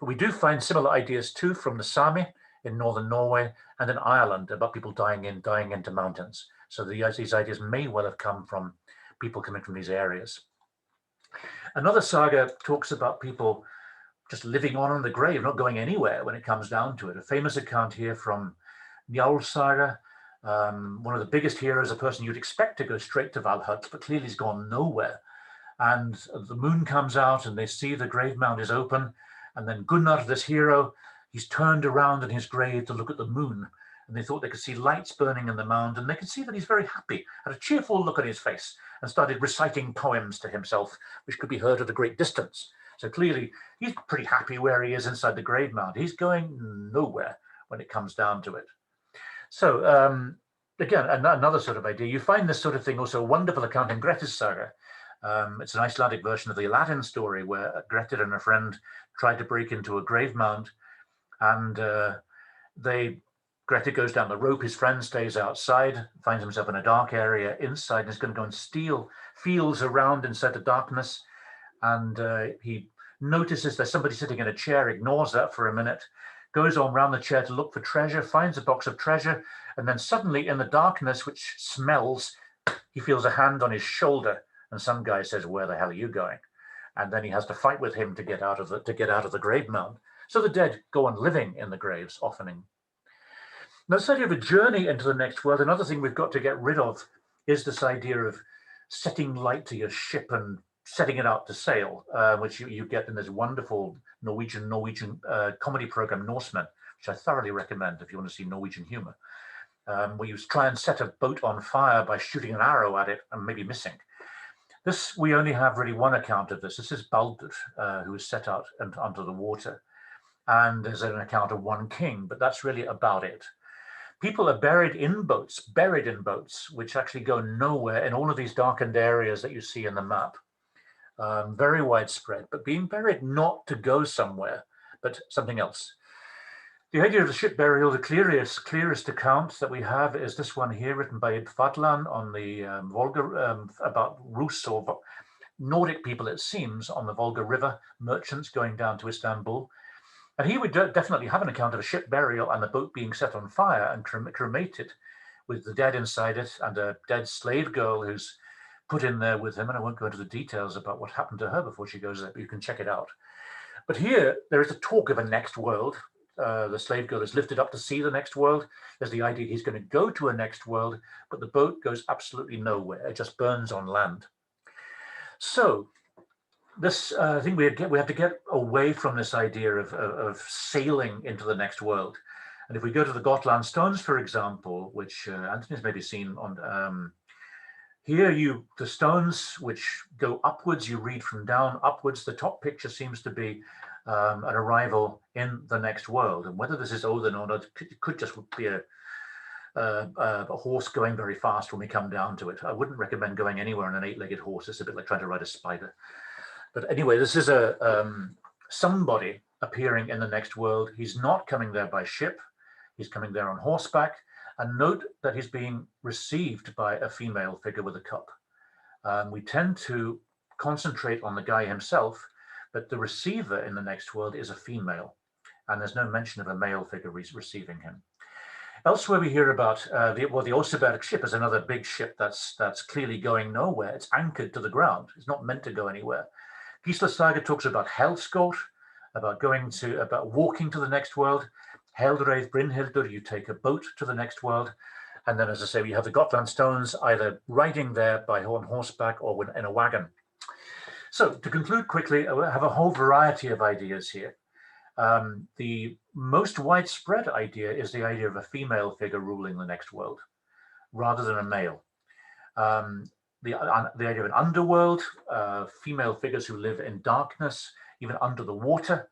But we do find similar ideas too from the Sami in northern Norway and in Ireland about people dying into mountains. So these ideas may well have come from people coming from these areas. Another saga talks about people just living on in the grave, not going anywhere when it comes down to it. A famous account here from Njál Saga. One of the biggest heroes, a person you'd expect to go straight to Valhalla, but clearly he's gone nowhere. And the moon comes out and they see the grave mound is open. And then Gunnar, this hero, he's turned around in his grave to look at the moon. And they thought they could see lights burning in the mound, and they could see that he's very happy, had a cheerful look on his face, and started reciting poems to himself, which could be heard at a great distance. So clearly, he's pretty happy where he is inside the grave mound. He's going nowhere when it comes down to it. So again, another sort of idea. You find this sort of thing also a wonderful account in Grettir's Saga. It's an Icelandic version of the Aladdin story where Grettir and a friend tried to break into a grave mound, and Grettir goes down the rope, his friend stays outside, finds himself in a dark area inside, and is going to go and steal, feels around inside the darkness, and he notices there's somebody sitting in a chair, ignores that for a minute, goes on round the chair to look for treasure, finds a box of treasure, and then suddenly in the darkness, which smells, he feels a hand on his shoulder, and some guy says, "Where the hell are you going?" And then he has to fight with him to get out of the grave mound. So the dead go on living in the graves, often. Now, this idea of a journey into the next world, another thing we've got to get rid of is this idea of setting light to your ship and setting it out to sail, which you get in this wonderful Norwegian comedy program, Norsemen, which I thoroughly recommend if you want to see Norwegian humor, where you try and set a boat on fire by shooting an arrow at it and maybe missing. This, we only have really one account of this. This is Baldur, who was set out onto the water. And there's an account of one king, but that's really about it. People are buried in boats, which actually go nowhere in all of these darkened areas that you see in the map. Very widespread, but being buried not to go somewhere, but something else. The idea of the ship burial, the clearest account that we have is this one here, written by Ibn Fadlan on the Volga, about Rus or Nordic people, it seems, on the Volga River, merchants going down to Istanbul. And he would definitely have an account of a ship burial and the boat being set on fire and cremated with the dead inside it, and a dead slave girl who's put in there with him. And I won't go into the details about what happened to her before she goes there, but you can check it out. But here, there is a talk of a next world. The slave girl is lifted up to see the next world. There's the idea he's going to go to a next world, but the boat goes absolutely nowhere. It just burns on land. So this, I think we have to get away from this idea of sailing into the next world. And if we go to the Gotland stones, for example, which Anthony's maybe seen on here, the stones which go upwards, you read from down upwards. The top picture seems to be an arrival in the next world. And whether this is Odin or not, it could just be a horse going very fast when we come down to it. I wouldn't recommend going anywhere on an 8-legged horse. It's a bit like trying to ride a spider. But anyway, this is somebody appearing in the next world. He's not coming there by ship. He's coming there on horseback. And note that he's being received by a female figure with a cup. We tend to concentrate on the guy himself, but the receiver in the next world is a female. And there's no mention of a male figure receiving him. Elsewhere, we hear about the Oseberg ship is another big ship that's clearly going nowhere. It's anchored to the ground. It's not meant to go anywhere. Gisla Saga talks about Helskot, about walking to the next world. Heldraith Brynhildur, you take a boat to the next world. And then, as I say, we have the Gotland stones, either riding there on horseback or in a wagon. So to conclude quickly, I have a whole variety of ideas here. The most widespread idea is the idea of a female figure ruling the next world, rather than a male. The idea of an underworld, female figures who live in darkness, even under the water.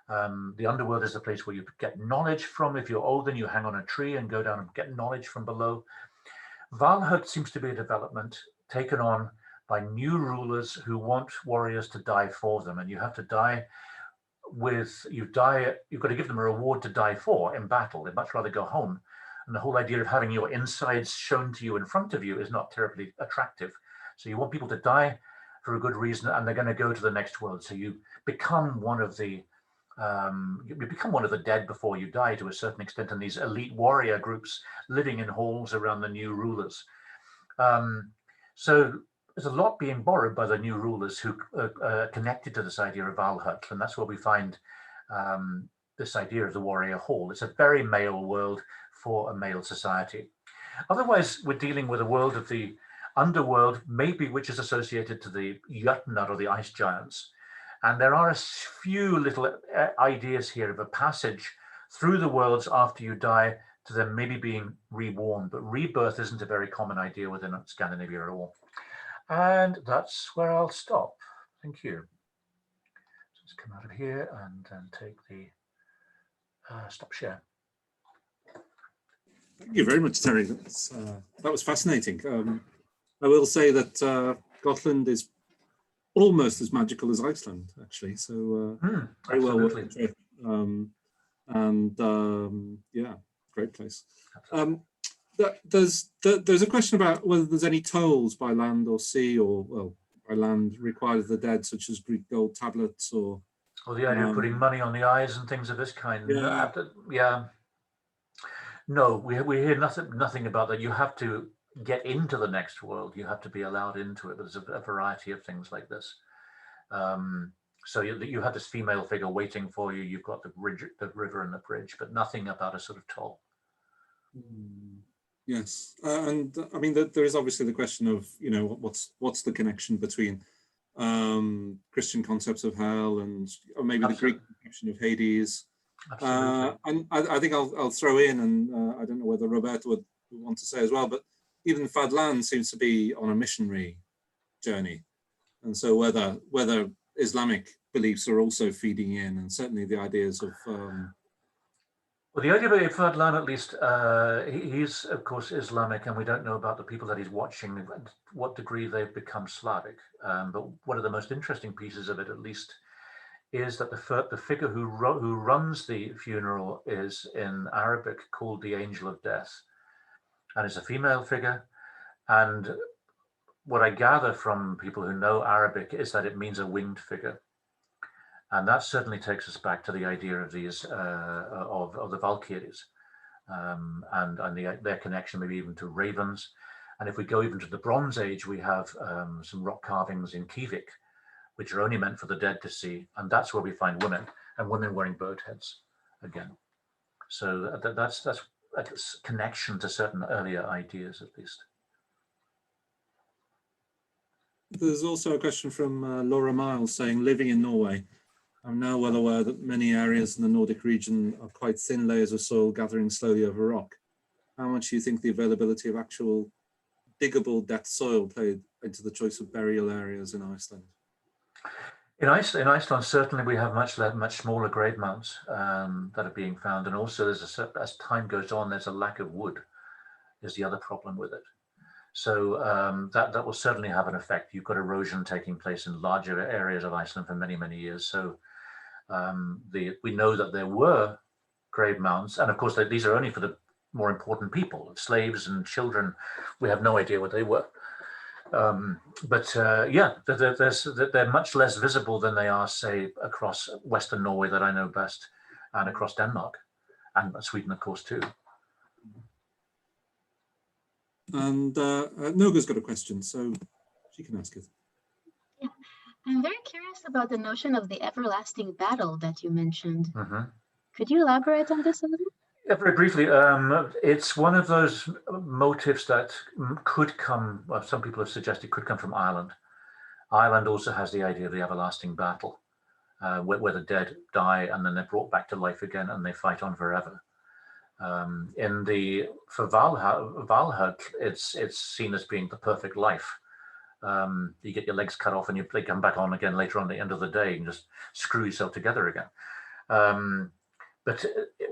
The underworld is the place where you get knowledge from. If you're old, then you hang on a tree and go down and get knowledge from below. Valhut seems to be a development taken on by new rulers who want warriors to die for them, and you have to die you've got to give them a reward to die for in battle. They'd much rather go home. And the whole idea of having your insides shown to you in front of you is not terribly attractive. So you want people to die for a good reason, and they're going to go to the next world. So you become one of the dead before you die to a certain extent, in these elite warrior groups living in halls around the new rulers. So there's a lot being borrowed by the new rulers who are connected to this idea of Valhut, and that's where we find this idea of the warrior hall. It's a very male world for a male society. Otherwise, we're dealing with a world of the underworld, maybe which is associated to the Jötnar or the ice giants. And there are a few little ideas here of a passage through the worlds after you die to them maybe being reborn, but rebirth isn't a very common idea within Scandinavia at all. And that's where I'll stop. Thank you. Let's come out of here and then take the stop share. Thank you very much, Terry. That was fascinating. I will say that Gotland is almost as magical as Iceland, actually. So very well worth the trip. Yeah, great place. There's a question about whether there's any tolls by land or sea, or well, by land required of the dead, such as Greek gold tablets, or the idea of putting money on the eyes and things of this kind. Yeah. Yeah. No, we hear nothing about that. You have to get into the next world. You have to be allowed into it. There's a variety of things like this. So you have this female figure waiting for you. You've got the river and the bridge, but nothing about a sort of toll. Yes, and I mean there is obviously the question of, you know, what's the connection between Christian concepts of hell and or maybe Absolutely. the Greek conception of Hades. Absolutely. And I think I'll throw in, and I don't know whether Roberto would want to say as well, but even Fadlan seems to be on a missionary journey, and so whether Islamic beliefs are also feeding in, and certainly the ideas of well, the idea of Fadlan, at least, he's of course Islamic, and we don't know about the people that he's watching, what degree they've become Slavic. But one of the most interesting pieces of it, at least, is that the figure who runs the funeral is in Arabic called the Angel of Death, and it's a female figure. And what I gather from people who know Arabic is that it means a winged figure. And that certainly takes us back to the idea of these of the Valkyries and their connection maybe even to ravens. And if we go even to the Bronze Age, we have some rock carvings in Kivik, which are only meant for the dead to see. And that's where we find women, and women wearing bird heads again. So that's a connection to certain earlier ideas, at least. There's also a question from Laura Miles saying, living in Norway, I'm now well aware that many areas in the Nordic region are quite thin layers of soil gathering slowly over rock. How much do you think the availability of actual diggable depth soil played into the choice of burial areas in Iceland? In Iceland, certainly we have much smaller grave mounds that are being found, and also as time goes on, there's a lack of wood. Is the other problem with it. So that will certainly have an effect. You've got erosion taking place in larger areas of Iceland for many years. So we know that there were grave mounds, and of course these are only for the more important people, slaves and children. We have no idea what they were. Yeah, they're much less visible than they are, say, across Western Norway that I know best, and across Denmark, and Sweden, of course, too. And Noga's got a question, so she can ask it. Yeah. I'm very curious about the notion of the everlasting battle that you mentioned. Could you elaborate on this a little? Yeah, very briefly, it's one of those motifs that could come, well, some people have suggested could come from Ireland. Ireland also has the idea of the everlasting battle, where the dead die and then they're brought back to life again and they fight on forever. For Valhalla, it's seen as being the perfect life. You get your legs cut off and you come back on again later on at the end of the day and just screw yourself together again. But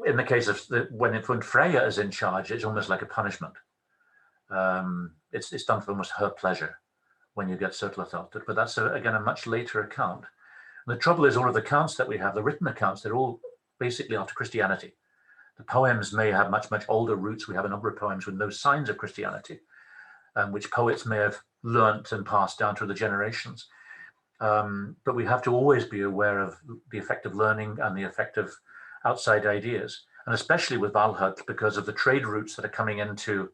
in the case of when Freya is in charge, it's almost like a punishment. It's done for almost her pleasure when you get Surtlathotted, but that's again a much later account. And the trouble is, all of the accounts that we have, the written accounts, they're all basically after Christianity. The poems may have much older roots. We have a number of poems with no signs of Christianity, which poets may have learnt and passed down through the generations. But we have to always be aware of the effect of learning and the effect of outside ideas, and especially with Valhalla, because of the trade routes that are coming into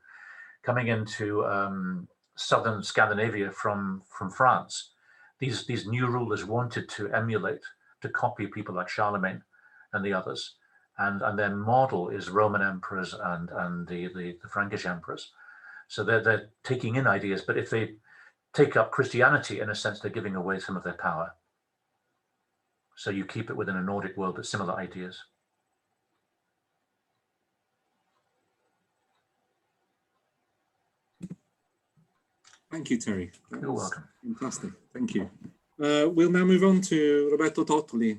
southern Scandinavia from France. These new rulers wanted to emulate, to copy people like Charlemagne and the others, and their model is Roman emperors and the Frankish emperors. So they're taking in ideas, but if they take up Christianity, in a sense, they're giving away some of their power. So you keep it within a Nordic world, but similar ideas. Thank you, Terry. You're welcome. Fantastic. Thank you. We'll now move on to Roberto Tottoli,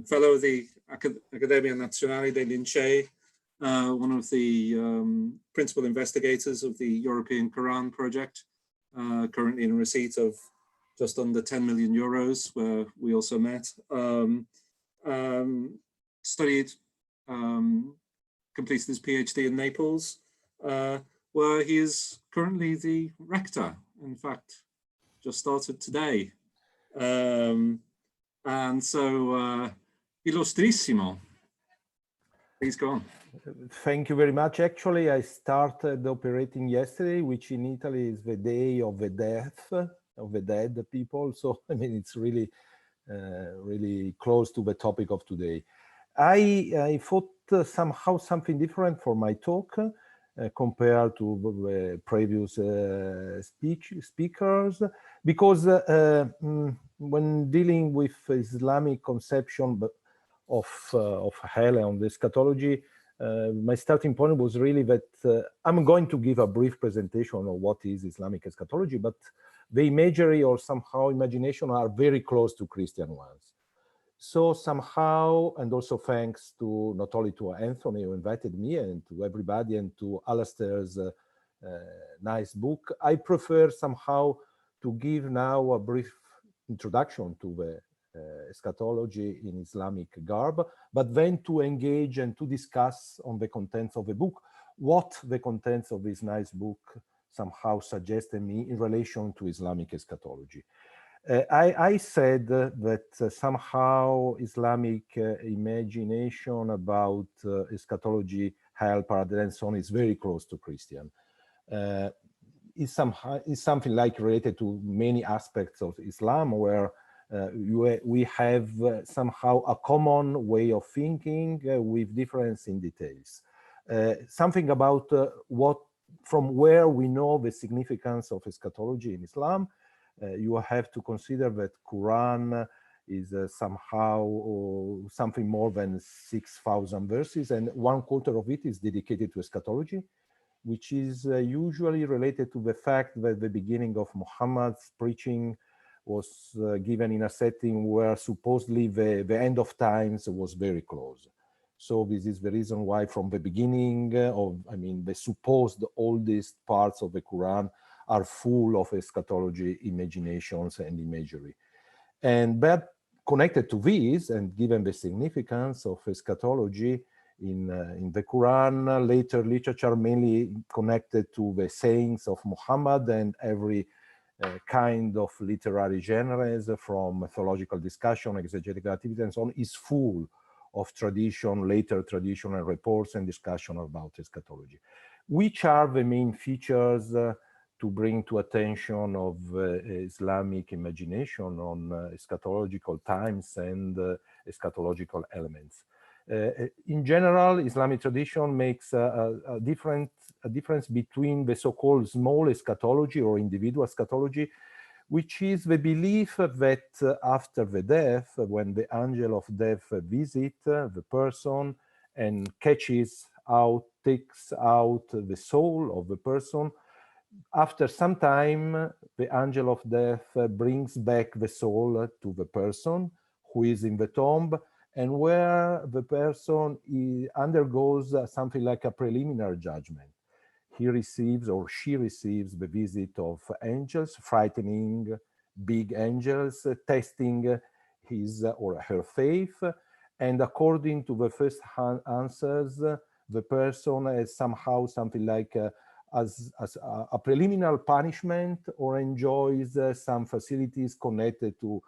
fellow of the Accademia Nazionale dei Lincei, one of the principal investigators of the European Quran project, currently in receipt of just under 10 million euros, where we also met. Studied, completed his PhD in Naples, where he is currently the rector. In fact, just started today. And so, illustrissimo, please go on. Thank you very much. Actually, I started operating yesterday, which in Italy is the day of the death of the dead people. So, I mean, it's really, really close to the topic of today. I thought somehow something different for my talk compared to the previous speakers, because when dealing with Islamic conception of hell and eschatology, my starting point was really that I'm going to give a brief presentation of what is Islamic eschatology, but the imagery or somehow imagination are very close to Christian ones. So somehow, and also thanks to not only to Anthony who invited me and to everybody and to Alastair's nice book, I prefer somehow to give now a brief introduction to the eschatology in Islamic garb, but then to engage and to discuss on the contents of the book, what the contents of this nice book somehow suggested me in relation to Islamic eschatology. I said that somehow Islamic imagination about eschatology, hell, paradise, and so on is very close to Christian. Is something like related to many aspects of Islam, where we have somehow a common way of thinking with difference in details. Something about from where we know the significance of eschatology in Islam. You have to consider that Quran is somehow something more than 6,000 verses, and 1/4 of it is dedicated to eschatology, which is usually related to the fact that the beginning of Muhammad's preaching was given in a setting where supposedly the end of times was very close. So this is the reason why from the beginning of, the supposed oldest parts of the Quran are full of eschatology imaginations and imagery. And that connected to this, and given the significance of eschatology in the Quran, later literature mainly connected to the sayings of Muhammad and every kind of literary genres, from mythological discussion, exegetical activity, and so on, is full of tradition, later traditional reports and discussion about eschatology. Which are the main features to bring to attention of Islamic imagination on eschatological times and eschatological elements? In general, Islamic tradition makes a difference between the so-called small eschatology or individual eschatology, which is the belief that after the death, when the angel of death visits the person and takes out the soul of the person, after some time, the angel of death brings back the soul to the person who is in the tomb, and where the person undergoes something like a preliminary judgment. He receives or she receives the visit of angels, frightening big angels, testing his or her faith. And according to the first answers, the person has somehow something like as a preliminary punishment or enjoys some facilities connected to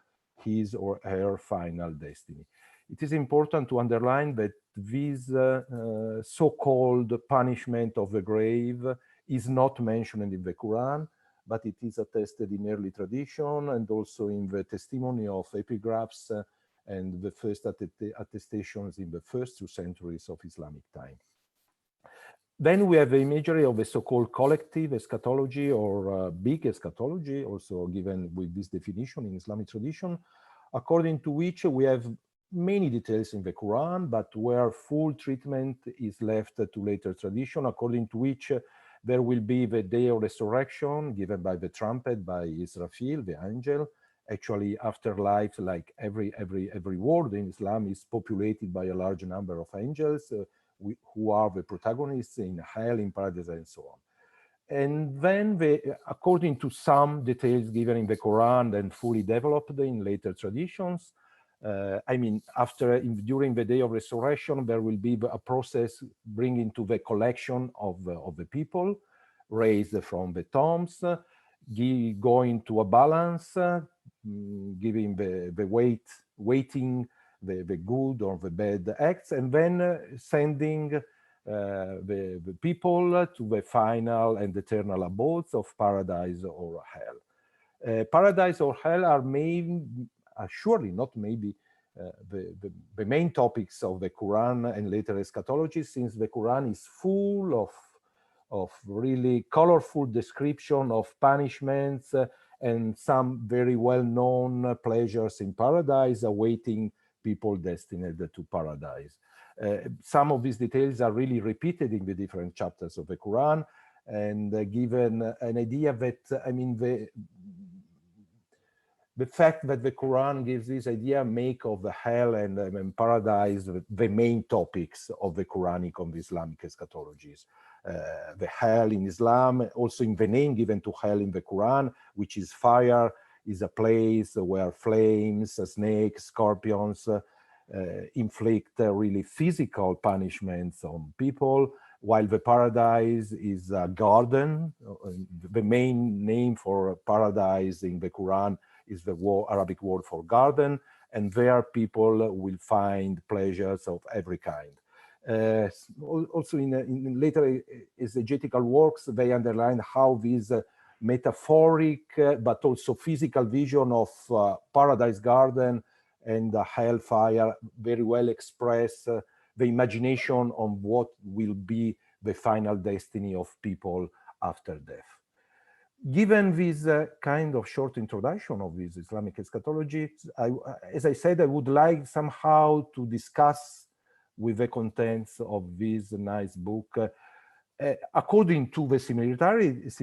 his or her final destiny. It is important to underline that this so-called punishment of the grave is not mentioned in the Quran, but it is attested in early tradition and also in the testimony of epigraphs and the first attestations in the first 2 centuries of Islamic time. Then we have the imagery of the so-called collective eschatology or big eschatology, also given with this definition in Islamic tradition, according to which we have many details in the Quran, but where full treatment is left to later tradition, according to which there will be the day of resurrection given by the trumpet by Israfil, the angel. Actually, afterlife, like every world in Islam, is populated by a large number of angels who are the protagonists in hell, in paradise, and so on. And then, according to some details given in the Quran and fully developed in later traditions, during the day of resurrection, there will be a process bringing to the collection of the people raised from the tombs, going to a balance, giving the weighting the good or the bad acts, and then sending the people to the final and eternal abodes of paradise or hell. Paradise or hell are surely not maybe the main topics of the Quran and later eschatology, since the Quran is full of really colorful description of punishments and some very well-known pleasures in paradise awaiting people destined to paradise. Some of these details are really repeated in the different chapters of the Quran and given an idea that, the fact that the Quran gives this idea make of the hell and paradise the main topics of the Quranic and the Islamic eschatologies. The hell in Islam, also in the name given to hell in the Quran, which is fire, is a place where flames, snakes, scorpions inflict really physical punishments on people, while the paradise is a garden. The main name for paradise in the Quran is the Arabic word for garden, and there people will find pleasures of every kind. Also in later exegetical works, they underline how this metaphoric but also physical vision of paradise garden and the hellfire very well express the imagination on what will be the final destiny of people after death. Given this kind of short introduction of this Islamic eschatology, as I said, I would like somehow to discuss with the contents of this nice book, according to the similarities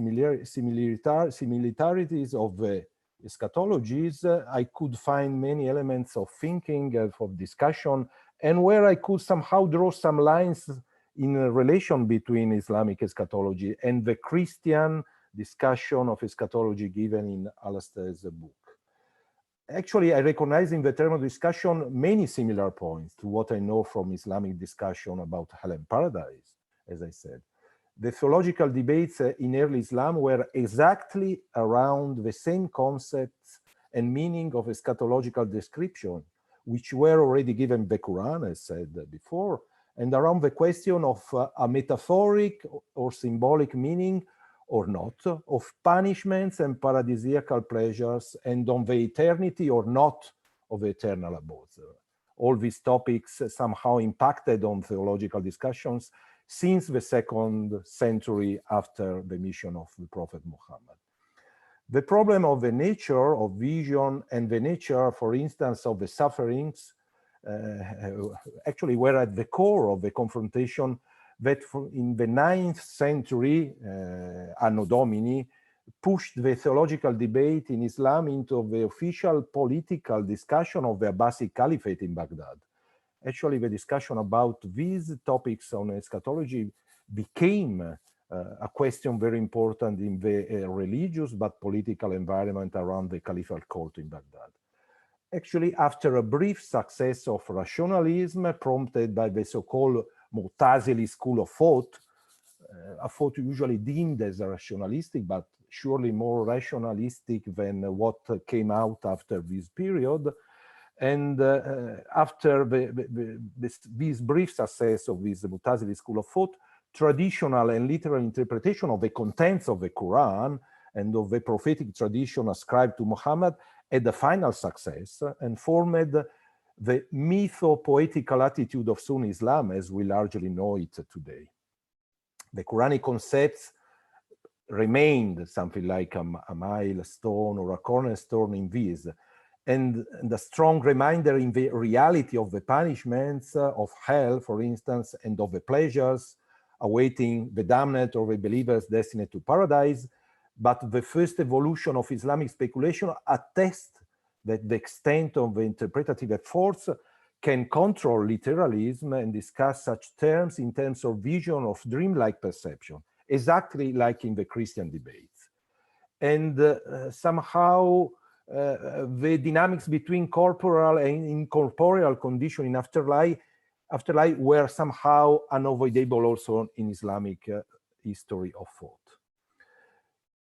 of the eschatologies, I could find many elements of thinking, of discussion, and where I could somehow draw some lines in a relation between Islamic eschatology and the Christian discussion of eschatology given in Alastair's book. Actually, I recognize in the term of discussion many similar points to what I know from Islamic discussion about hell and paradise, as I said. The theological debates in early Islam were exactly around the same concepts and meaning of eschatological description, which were already given by Quran, as said before, and around the question of a metaphoric or symbolic meaning or not, of punishments and paradisiacal pleasures, and on the eternity or not of eternal abodes. All these topics somehow impacted on theological discussions since the 2nd century after the mission of the Prophet Muhammad. The problem of the nature of vision and the nature, for instance, of the sufferings actually were at the core of the confrontation that in the 9th century, Anno Domini, pushed the theological debate in Islam into the official political discussion of the Abbasid Caliphate in Baghdad. Actually, the discussion about these topics on eschatology became a question very important in the religious but political environment around the Caliphal court in Baghdad. Actually, after a brief success of rationalism prompted by the so-called Mu'tazili school of thought, a thought usually deemed as rationalistic, but surely more rationalistic than what came out after this period. And after this brief success of this Mu'tazili school of thought, traditional and literal interpretation of the contents of the Quran and of the prophetic tradition ascribed to Muhammad had a final success and formed the mytho-poetical attitude of Sunni Islam as we largely know it today. The Quranic concepts remained something like a milestone or a cornerstone in this, and a strong reminder in the reality of the punishments of hell, for instance, and of the pleasures awaiting the damned or the believers destined to paradise. But the first evolution of Islamic speculation attests that the extent of the interpretative efforts can control literalism and discuss such terms in terms of vision of dreamlike perception, exactly like in the Christian debates. And somehow the dynamics between corporal and incorporeal condition in afterlife were somehow unavoidable also in Islamic history of thought.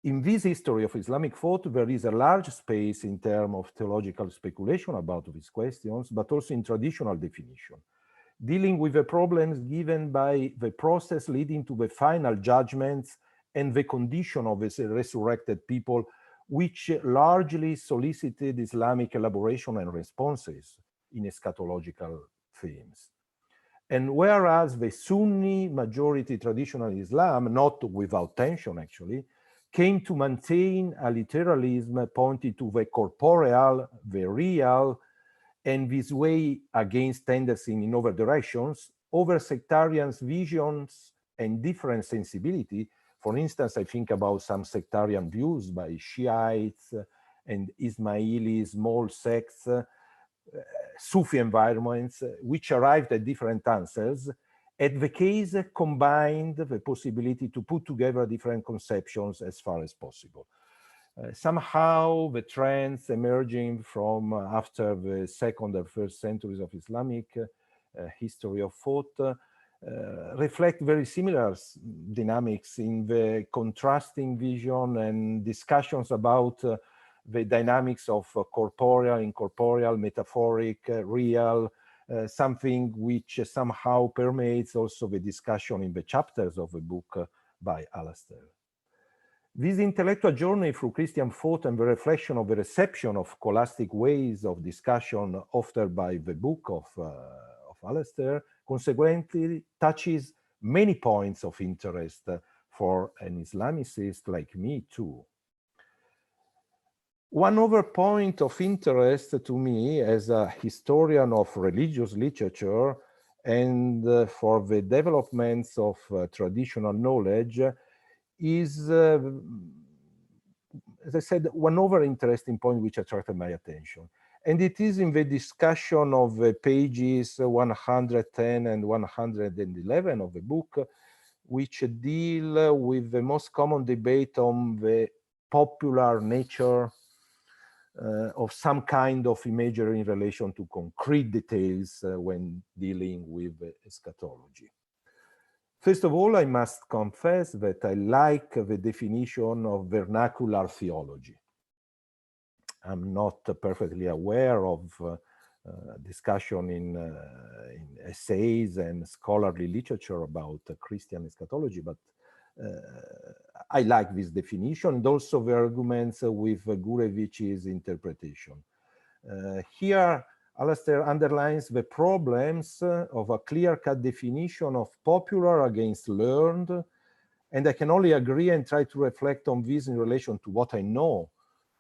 In this history of Islamic thought, there is a large space in terms of theological speculation about these questions, but also in traditional definition, dealing with the problems given by the process leading to the final judgments and the condition of the resurrected people, which largely solicited Islamic elaboration and responses in eschatological themes. And whereas the Sunni majority traditional Islam, not without tension actually, came to maintain a literalism pointed to the corporeal, the real, and this way against tendency in other directions, over sectarian visions and different sensibility. For instance, I think about some sectarian views by Shiites and Ismaili small sects, Sufi environments, which arrived at different answers. At the case combined the possibility to put together different conceptions as far as possible. Somehow the trends emerging from after the 2nd and 1st centuries of Islamic history of thought reflect very similar dynamics in the contrasting vision and discussions about the dynamics of corporeal, incorporeal, metaphoric, real, something which somehow permeates also the discussion in the chapters of the book by Alastair. This intellectual journey through Christian thought and the reflection of the reception of scholastic ways of discussion offered by the book of Alastair consequently touches many points of interest for an Islamicist like me too. One other point of interest to me as a historian of religious literature and for the developments of traditional knowledge is, as I said, one other interesting point which attracted my attention. And it is in the discussion of pages 110 and 111 of the book, which deal with the most common debate on the popular nature of some kind of imagery in relation to concrete details when dealing with eschatology. First of all, I must confess that I like the definition of vernacular theology. I'm not perfectly aware of discussion in essays and scholarly literature about Christian eschatology, but I like this definition, and also the arguments with Gurevich's interpretation. Here, Alastair underlines the problems of a clear-cut definition of popular against learned, and I can only agree and try to reflect on this in relation to what I know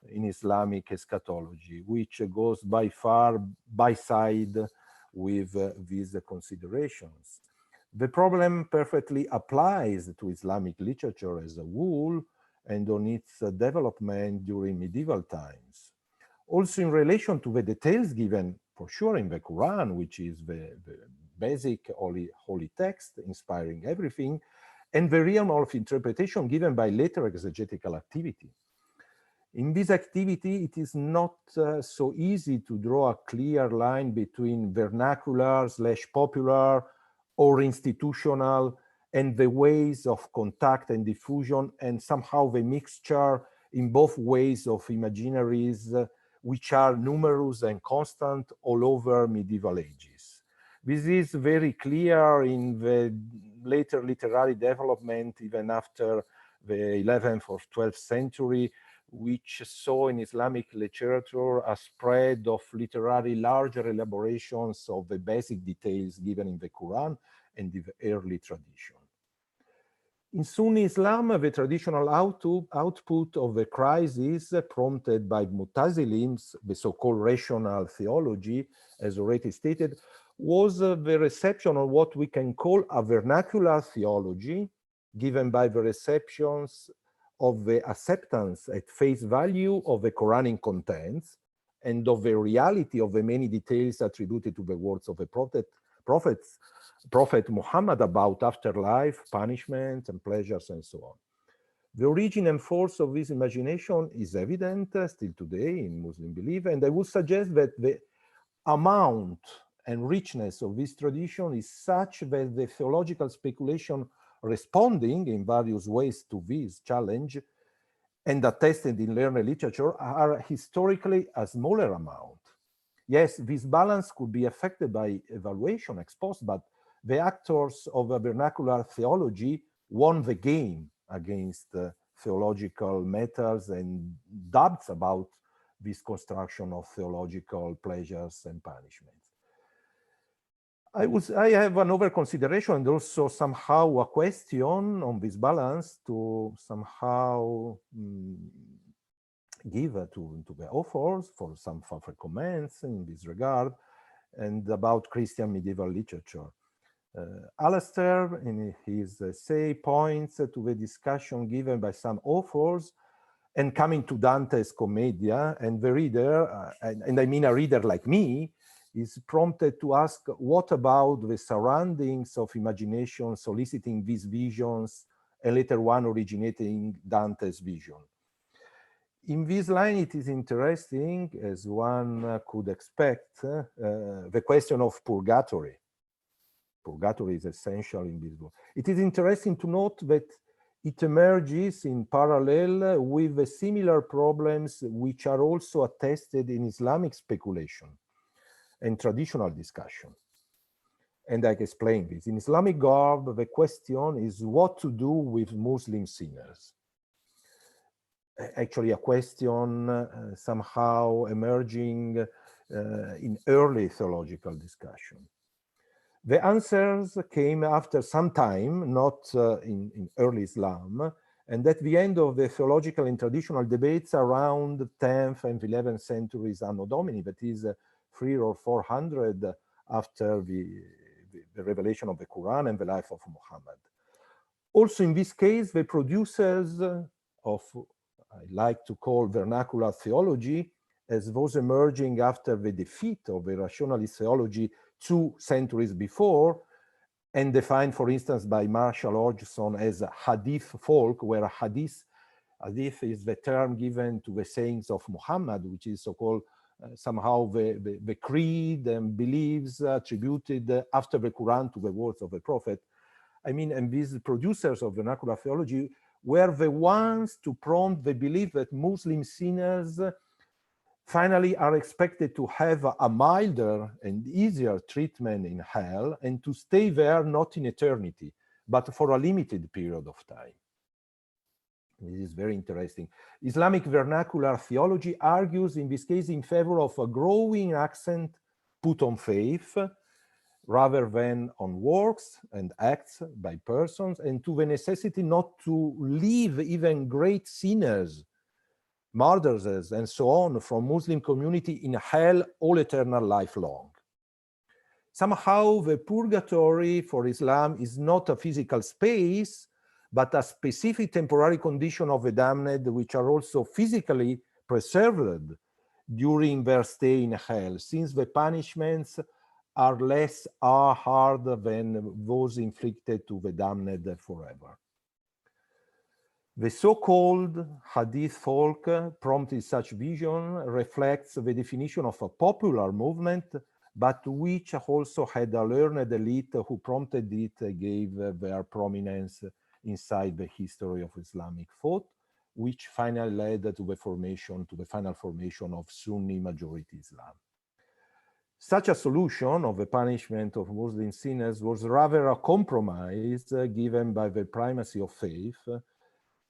in Islamic eschatology, which goes by far by side with these considerations. The problem perfectly applies to Islamic literature as a whole and on its development during medieval times. Also in relation to the details given, for sure, in the Quran, which is the basic holy text inspiring everything, and the realm of interpretation given by later exegetical activity. In this activity, it is not so easy to draw a clear line between vernacular/popular or institutional and the ways of contact and diffusion, and somehow the mixture in both ways of imaginaries, which are numerous and constant all over medieval ages. This is very clear in the later literary development, even after the 11th or 12th century, which saw in Islamic literature a spread of literary larger elaborations of the basic details given in the Quran and the early tradition. In Sunni Islam, the traditional output of the crisis prompted by Mutazilim, the so-called rational theology, as already stated, was the reception of what we can call a vernacular theology, given by the receptions of the acceptance at face value of the Quranic contents and of the reality of the many details attributed to the words of the Prophet Muhammad about afterlife, punishment, and pleasures, and so on. The origin and force of this imagination is evident still today in Muslim belief, and I would suggest that the amount and richness of this tradition is such that the theological speculation responding in various ways to this challenge and attested in learned literature are historically a smaller amount. Yes, this balance could be affected by evaluation ex post, but the actors of a vernacular theology won the game against theological matters and doubts about this construction of theological pleasures and punishments. I have another consideration and also somehow a question on this balance to somehow give to the authors for some further comments in this regard and about Christian medieval literature. Alastair, in his essay, points to the discussion given by some authors and coming to Dante's Commedia, and the reader, and I mean a reader like me, is prompted to ask, what about the surroundings of imagination soliciting these visions and later one originating Dante's vision? In this line, it is interesting, as one could expect, the question of purgatory. Purgatory is essential in this book. It is interesting to note that it emerges in parallel with the similar problems which are also attested in Islamic speculation and traditional discussion. And I explain this. In Islamic garb, the question is what to do with Muslim sinners. Actually, a question somehow emerging in early theological discussion. The answers came after some time, not in early Islam, and at the end of the theological and traditional debates around the 10th and 11th centuries Anno Domini, that is 300 or 400 after the revelation of the Quran and the life of Muhammad. Also in this case, the producers of, I like to call vernacular theology, as those emerging after the defeat of the rationalist theology 2 centuries before, and defined, for instance, by Marshall Hodgson as a hadith folk, where a hadith is the term given to the sayings of Muhammad, which is so-called somehow the creed and beliefs attributed after the Quran to the words of the Prophet. I mean, and these producers of vernacular theology were the ones to prompt the belief that Muslim sinners finally are expected to have a milder and easier treatment in hell and to stay there not in eternity, but for a limited period of time. This is very interesting. Islamic vernacular theology argues in this case in favor of a growing accent put on faith rather than on works and acts by persons, and to the necessity not to leave even great sinners, martyrs, and so on from Muslim community in hell all eternal life long. Somehow the purgatory for Islam is not a physical space, but a specific temporary condition of the damned, which are also physically preserved during their stay in hell, since the punishments are less hard than those inflicted to the damned forever. The so-called Hadith folk prompted such vision reflects the definition of a popular movement, but which also had a learned elite who prompted it, gave their prominence inside the history of Islamic thought, which finally led to the final formation of Sunni majority Islam. Such a solution of the punishment of Muslim sinners was rather a compromise given by the primacy of faith,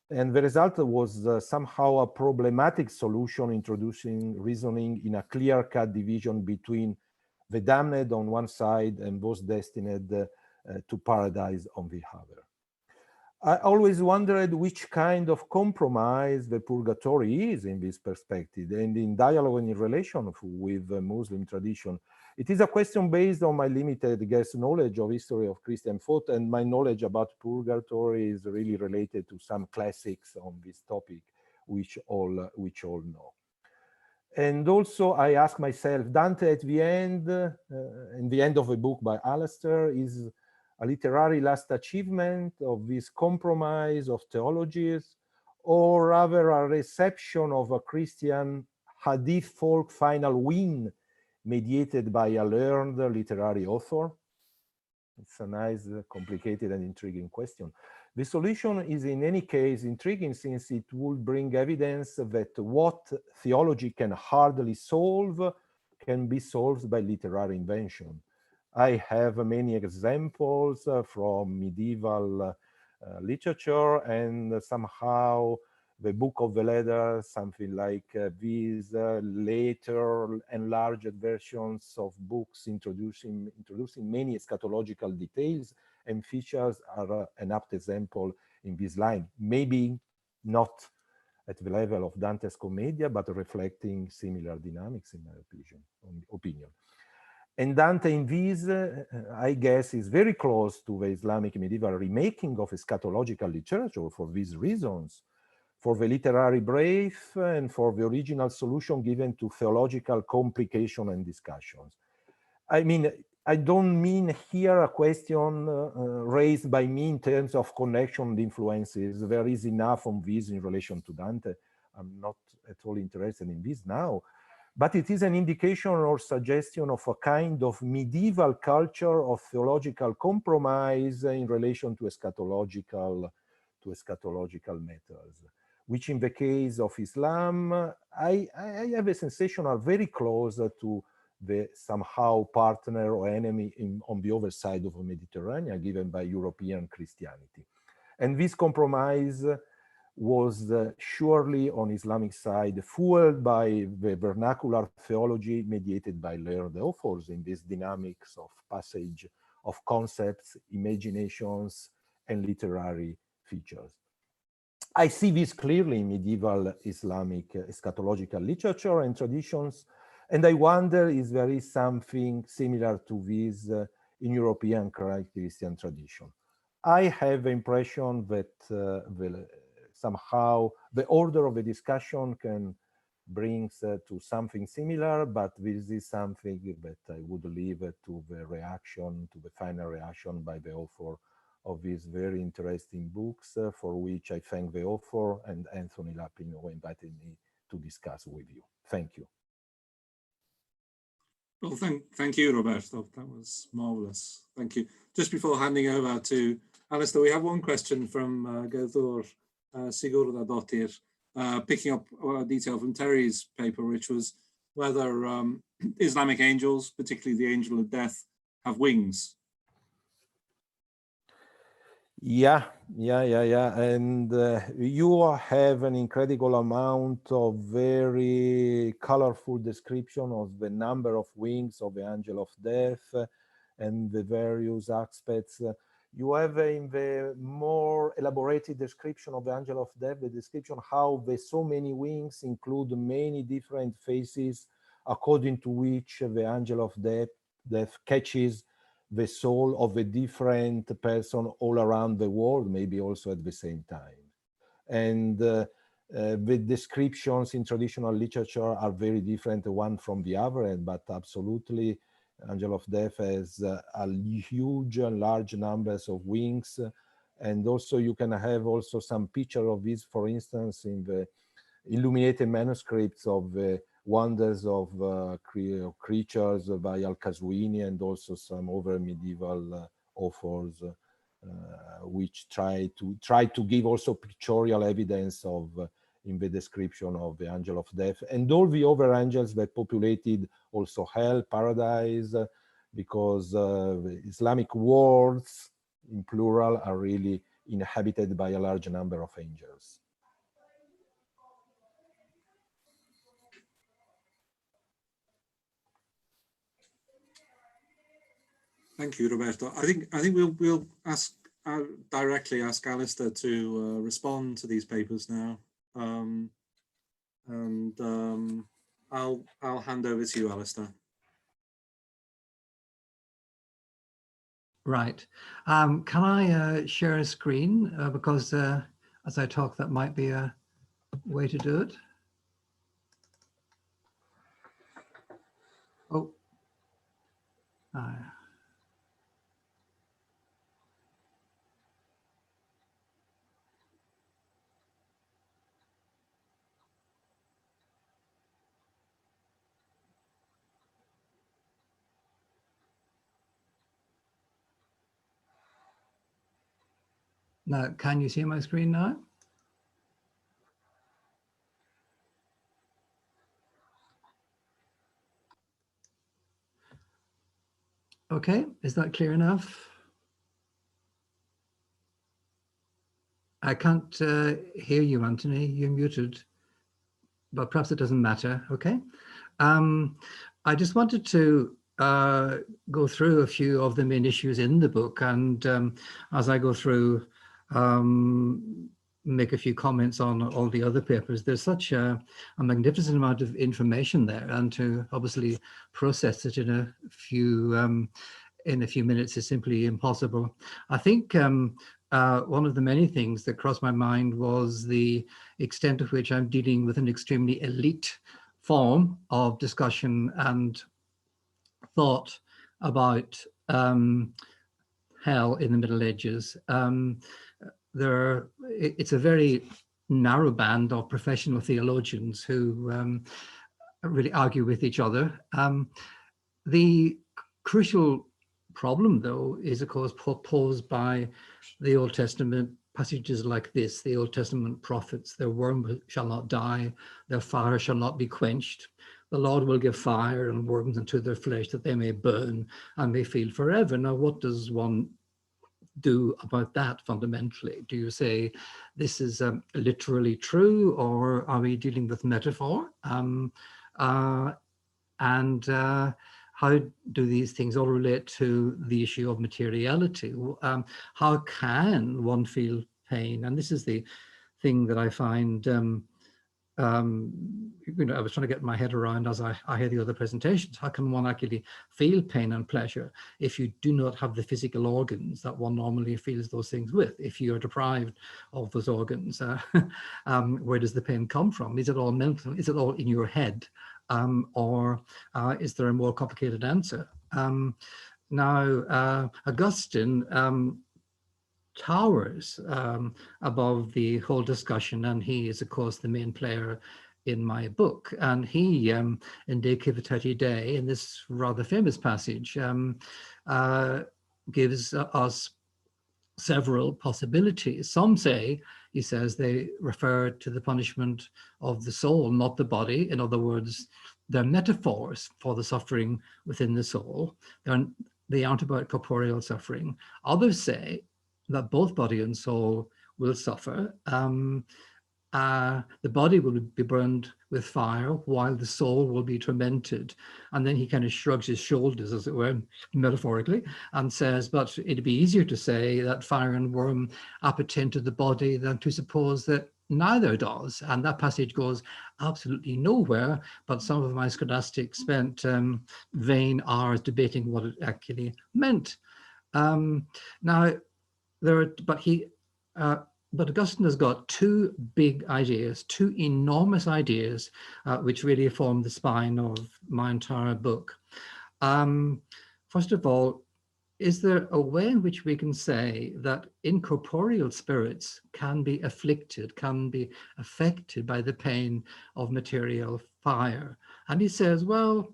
and the result was somehow a problematic solution, introducing reasoning in a clear-cut division between the damned on one side and those destined to paradise on the other. I always wondered which kind of compromise the purgatory is in this perspective, and in dialogue and in relation with the Muslim tradition. It is a question based on my limited guess knowledge of history of Christian thought, and my knowledge about purgatory is really related to some classics on this topic, which all know. And also I ask myself, Dante at the end, in the end of the book by Alastair, is a literary last achievement of this compromise of theologies, or rather a reception of a Christian Hadith folk final win mediated by a learned literary author? It's a nice, complicated and intriguing question. The solution is in any case intriguing, since it would bring evidence that what theology can hardly solve can be solved by literary invention. I have many examples from medieval literature, and somehow the Book of the Letters, something like these later enlarged versions of books introducing many eschatological details and features are an apt example in this line. Maybe not at the level of Dante's Commedia, but reflecting similar dynamics in my opinion. And Dante in this, I guess, is very close to the Islamic medieval remaking of eschatological literature for these reasons, for the literary breadth and for the original solution given to theological complication and discussions. I mean, I don't mean here a question raised by me in terms of connection and influences. There is enough on this in relation to Dante. I'm not at all interested in this now. But it is an indication or suggestion of a kind of medieval culture of theological compromise in relation to eschatological matters, which in the case of Islam, I have a sensation are very close to the somehow partner or enemy on the other side of the Mediterranean given by European Christianity. And this compromise was surely on Islamic side fueled by the vernacular theology mediated by learned authors in these dynamics of passage of concepts, imaginations, and literary features. I see this clearly in medieval Islamic eschatological literature and traditions, and I wonder if there is something similar to this in European Christian tradition. I have the impression that somehow the order of the discussion can bring to something similar, but this is something that I would leave to the reaction, to the final reaction by the author of these very interesting books, for which I thank the author and Anthony Lappin who invited me to discuss with you. Thank you. Well, thank you, Roberto. That was marvelous. Thank you. Just before handing over to Alastair, we have one question from Gerður Sigurðardóttir, picking up a detail from Terry's paper, which was whether Islamic angels, particularly the angel of death, have wings. Yeah. And you have an incredible amount of very colorful description of the number of wings of the angel of death and the various aspects. You have in the more elaborated description of the angel of death, the description how the so many wings include many different faces according to which the angel of death catches the soul of a different person all around the world, maybe also at the same time. And the descriptions in traditional literature are very different one from the other, but absolutely angel of death has a huge and large numbers of wings. And also you can have also some picture of this, for instance, in the illuminated manuscripts of the Wonders of Creatures by Al-Qazwini, and also some other medieval authors which try to give also pictorial evidence of in the description of the angel of death and all the other angels that populated also hell, paradise, because Islamic worlds in plural are really inhabited by a large number of angels. Thank you, Roberto. I think we'll ask directly ask Alastair to respond to these papers now, I'll hand over to you, Alastair. Right. Can I share a screen because as I talk, that might be a way to do it. Oh. Now, can you see my screen now? Okay, is that clear enough? I can't hear you, Anthony. You're muted, but perhaps it doesn't matter. Okay. I just wanted to go through a few of the main issues in the book, and as I go through, make a few comments on all the other papers. There's such a magnificent amount of information there, and to obviously process it in a few minutes is simply impossible. I think one of the many things that crossed my mind was the extent to which I'm dealing with an extremely elite form of discussion and thought about hell in the Middle Ages. It's a very narrow band of professional theologians who really argue with each other. The crucial problem, though, is of course posed by the Old Testament passages like this. The Old Testament prophets: their worm shall not die, their fire shall not be quenched. The Lord will give fire and worms into their flesh that they may burn and may feel forever. Now, what does one do about that fundamentally? Do you say this is literally true, or are we dealing with metaphor? How do these things all relate to the issue of materiality? How can one feel pain? And this is the thing that I find, I was trying to get my head around as I hear the other presentations. How can one actually feel pain and pleasure if you do not have the physical organs that one normally feels those things with? If you are deprived of those organs, where does the pain come from? Is it all mental? Is it all in your head? Or is there a more complicated answer? Now, Augustine towers above the whole discussion, and he is, of course, the main player in my book. And he, in De Civitate Dei, in this rather famous passage, gives us several possibilities. Some say, he says, they refer to the punishment of the soul, not the body. In other words, they're metaphors for the suffering within the soul. They aren't about corporeal suffering. Others say that both body and soul will suffer. The body will be burned with fire while the soul will be tormented. And then he kind of shrugs his shoulders, as it were, metaphorically, and says, but it'd be easier to say that fire and worm appertain to the body than to suppose that neither does. And that passage goes absolutely nowhere, but some of my scholastics spent vain hours debating what it actually meant. Now, but Augustine has got two big ideas, two enormous ideas, which really form the spine of my entire book. First of all, is there a way in which we can say that incorporeal spirits can be afflicted, can be affected by the pain of material fire? And he says, well,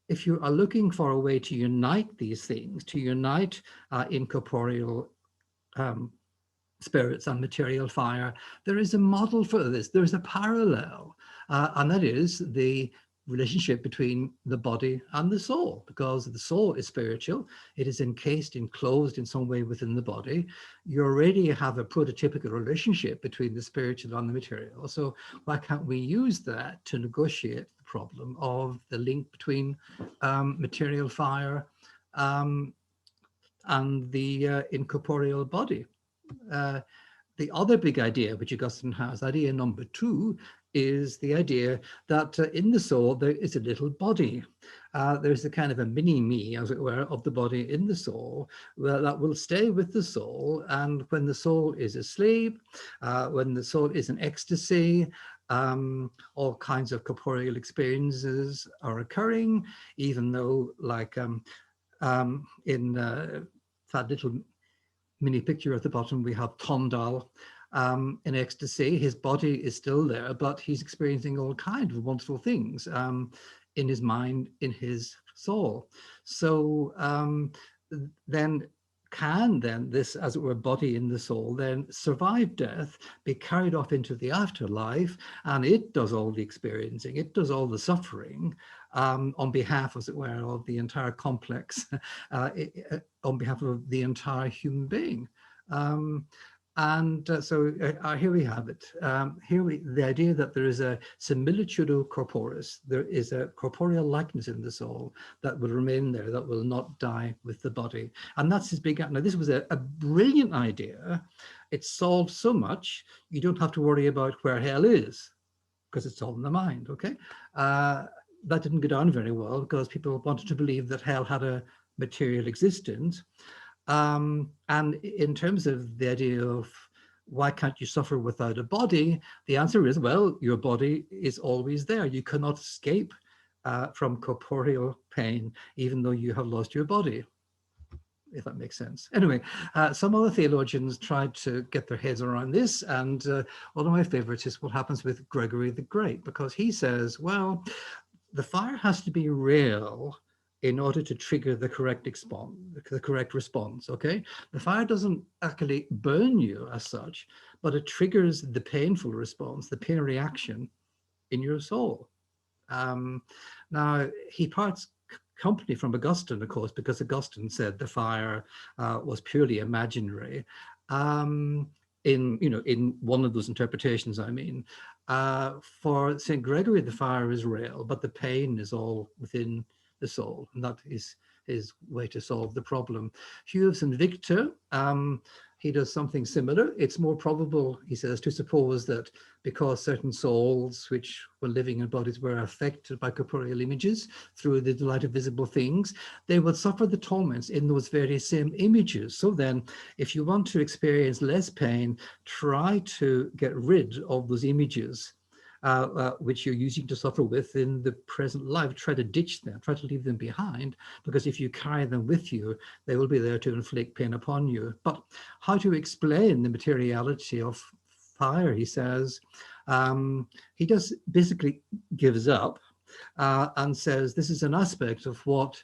if you are looking for a way to unite these things, to unite incorporeal spirits and material fire, there is a model for this. There is a parallel, and that is the relationship between the body and the soul, because the soul is spiritual. It is encased, enclosed in some way within the body. You already have a prototypical relationship between the spiritual and the material. So why can't we use that to negotiate the problem of the link between material fire and the incorporeal body? The other big idea which Augustine has, idea number 2, is the idea that in the soul there is a little body. There's a kind of a mini-me, as it were, of the body in the soul that will stay with the soul. And when the soul is asleep, when the soul is in ecstasy, all kinds of corporeal experiences are occurring, even though, like in that little mini picture at the bottom, we have Tondal in ecstasy. His body is still there, but he's experiencing all kinds of wonderful things in his mind, in his soul. So then this, as it were, body in the soul then survive death, be carried off into the afterlife, and it does all the experiencing, it does all the suffering on behalf, as it were, of the entire complex, on behalf of the entire human being. So here we have it. The idea that there is a similitudo corporis, there is a corporeal likeness in the soul that will remain there, that will not die with the body. And that's his big, now this was a brilliant idea. It solved so much, you don't have to worry about where hell is, because it's all in the mind, okay? That didn't go down very well, because people wanted to believe that hell had a material existence. And in terms of the idea of why can't you suffer without a body, the answer is, well, your body is always there. You cannot escape from corporeal pain, even though you have lost your body, if that makes sense. Anyway, some other theologians tried to get their heads around this, and one of my favorites is what happens with Gregory the Great, because he says, well, the fire has to be real in order to trigger the correct response, okay? The fire doesn't actually burn you as such, but it triggers the painful response, the pain reaction in your soul. Now, he parts company from Augustine, of course, because Augustine said the fire was purely imaginary. In one of those interpretations, I mean. For St. Gregory, the fire is real, but the pain is all within the soul, and that is his way to solve the problem. Hugh of St. Victor, he does something similar. It's more probable, he says, to suppose that because certain souls which were living in bodies were affected by corporeal images through the delight of visible things, they would suffer the torments in those very same images. So then, if you want to experience less pain, try to get rid of those images which you're using to suffer with in the present life. Try to ditch them, try to leave them behind, because if you carry them with you, they will be there to inflict pain upon you. But how to explain the materiality of fire, he says, he just basically gives up and says this is an aspect of what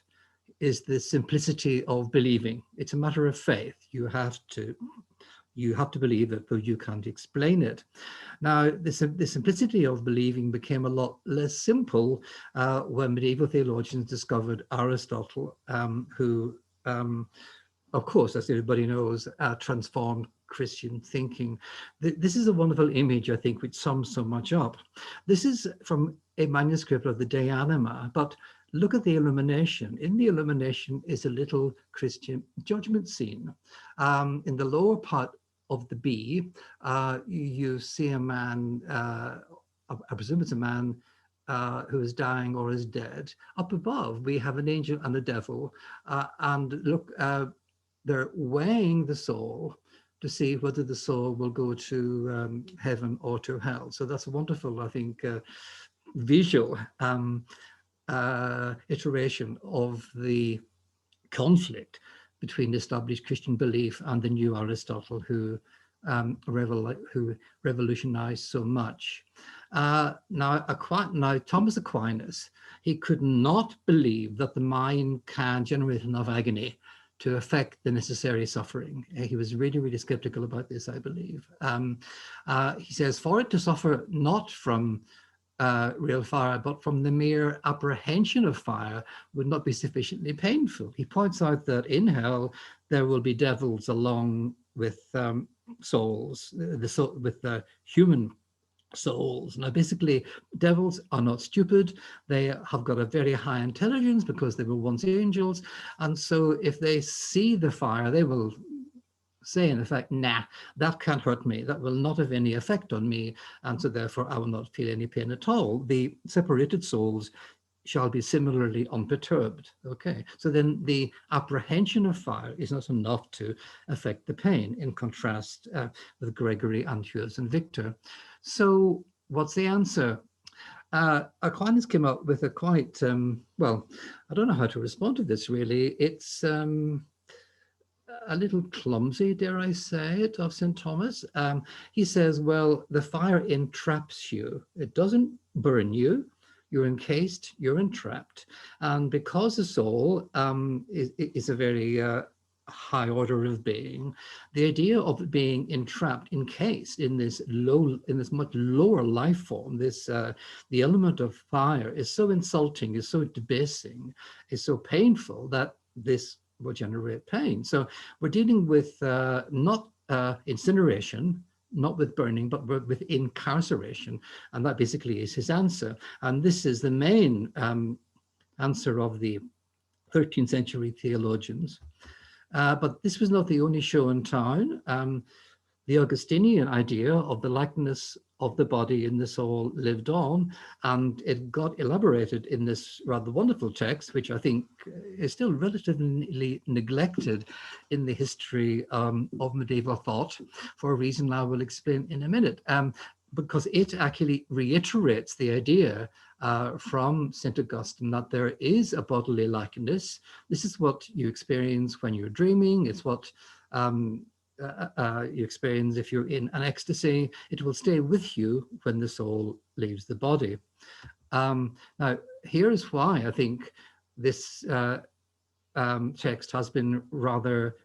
is the simplicity of believing. It's a matter of faith. You have to you have to believe it, but you can't explain it. Now, the simplicity of believing became a lot less simple when medieval theologians discovered Aristotle, who, of course, as everybody knows, transformed Christian thinking. This is a wonderful image, I think, which sums so much up. This is from a manuscript of the De Anima, but look at the illumination. In the illumination is a little Christian judgment scene. In the lower part of the B, you see a man, I presume it's a man who is dying or is dead. Up above, we have an angel and a devil. And look, they're weighing the soul to see whether the soul will go to heaven or to hell. So that's a wonderful, I think, visual iteration of the conflict between established Christian belief and the new Aristotle, who revolutionized so much. Now, Thomas Aquinas, he could not believe that the mind can generate enough agony to affect the necessary suffering. He was really, really skeptical about this, I believe. He says, for it to suffer not from real fire, but from the mere apprehension of fire would not be sufficiently painful. He points out that in hell, there will be devils along with souls, with the human souls. Now, basically, devils are not stupid. They have got a very high intelligence because they were once angels. And so if they see the fire, they will say, in effect, nah, that can't hurt me. That will not have any effect on me. And so therefore, I will not feel any pain at all. The separated souls shall be similarly unperturbed. Okay, so then the apprehension of fire is not enough to affect the pain, in contrast with Gregory, Antius, and Victor. So what's the answer? Aquinas came up with a quite, well, I don't know how to respond to this really. It's a little clumsy, dare I say it, of St. Thomas. He says, well, the fire entraps you. It doesn't burn you. You're encased, you're entrapped. And because the soul is a very high order of being, the idea of being entrapped, encased in this much lower life form, the element of fire is so insulting, is so debasing, is so painful that this will generate pain. So we're dealing with not incineration, not with burning, but with incarceration. And that basically is his answer. And this is the main answer of the 13th century theologians. But this was not the only show in town. The Augustinian idea of the likeness of the body in the soul lived on, and it got elaborated in this rather wonderful text, which I think is still relatively neglected in the history of medieval thought, for a reason I will explain in a minute, because it actually reiterates the idea from St. Augustine that there is a bodily likeness. This is what you experience when you're dreaming. It's what you experience if you're in an ecstasy. It will stay with you when the soul leaves the body. Now, here's why I think this text has been rather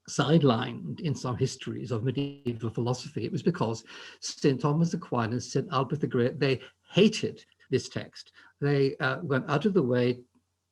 sidelined in some histories of medieval philosophy. It was because St. Thomas Aquinas, St. Albert the Great, they hated this text. They went out of the way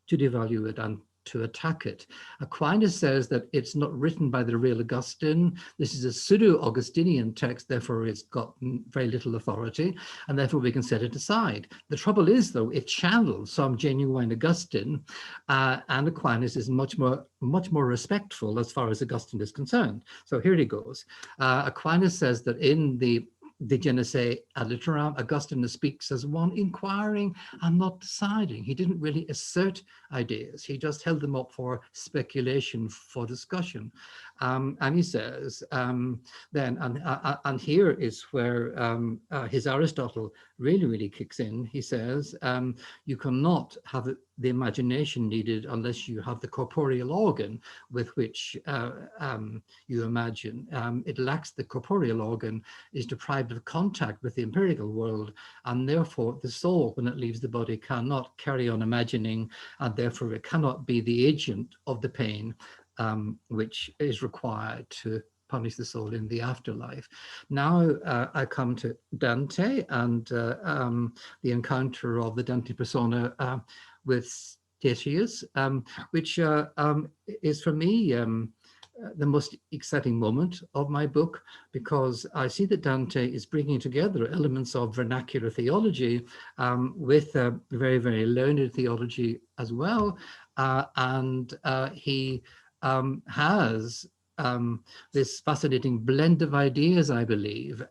to devalue it and to attack it. Aquinas says that it's not written by the real Augustine. This is a pseudo-Augustinian text, therefore it's got very little authority, and therefore we can set it aside. The trouble is, though, it channels some genuine Augustine, and Aquinas is much more respectful as far as Augustine is concerned. So here he goes. Aquinas says that in the De Genese ad Litteram, Augustine speaks as one inquiring and not deciding. He didn't really assert ideas. He just held them up for speculation, for discussion. And he says, and here is where his Aristotle really kicks in. He says, you cannot have the imagination needed unless you have the corporeal organ with which you imagine. It lacks the corporeal organ, is deprived of contact with the empirical world, and therefore the soul, when it leaves the body, cannot carry on imagining, and therefore it cannot be the agent of the pain which is required to punish the soul in the afterlife. Now I come to Dante and the encounter of the Dante persona with Titius, which is for me the most exciting moment of my book, because I see that Dante is bringing together elements of vernacular theology with very, very learned theology as well. And he has this fascinating blend of ideas, I believe,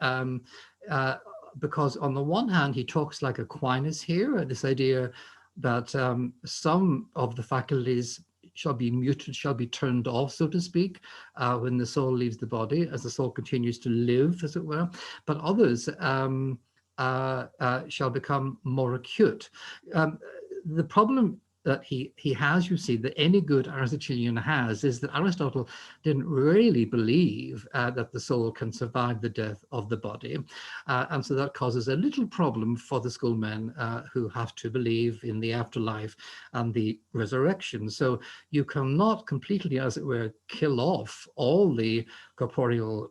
because on the one hand, he talks like Aquinas here, this idea that some of the faculties shall be muted, shall be turned off, so to speak, when the soul leaves the body, as the soul continues to live, as it were, but others shall become more acute. The problem that he has, you see, that any good Aristotelian has, is that Aristotle didn't really believe that the soul can survive the death of the body. And so that causes a little problem for the schoolmen who have to believe in the afterlife and the resurrection. So you cannot completely, as it were, kill off all the corporeal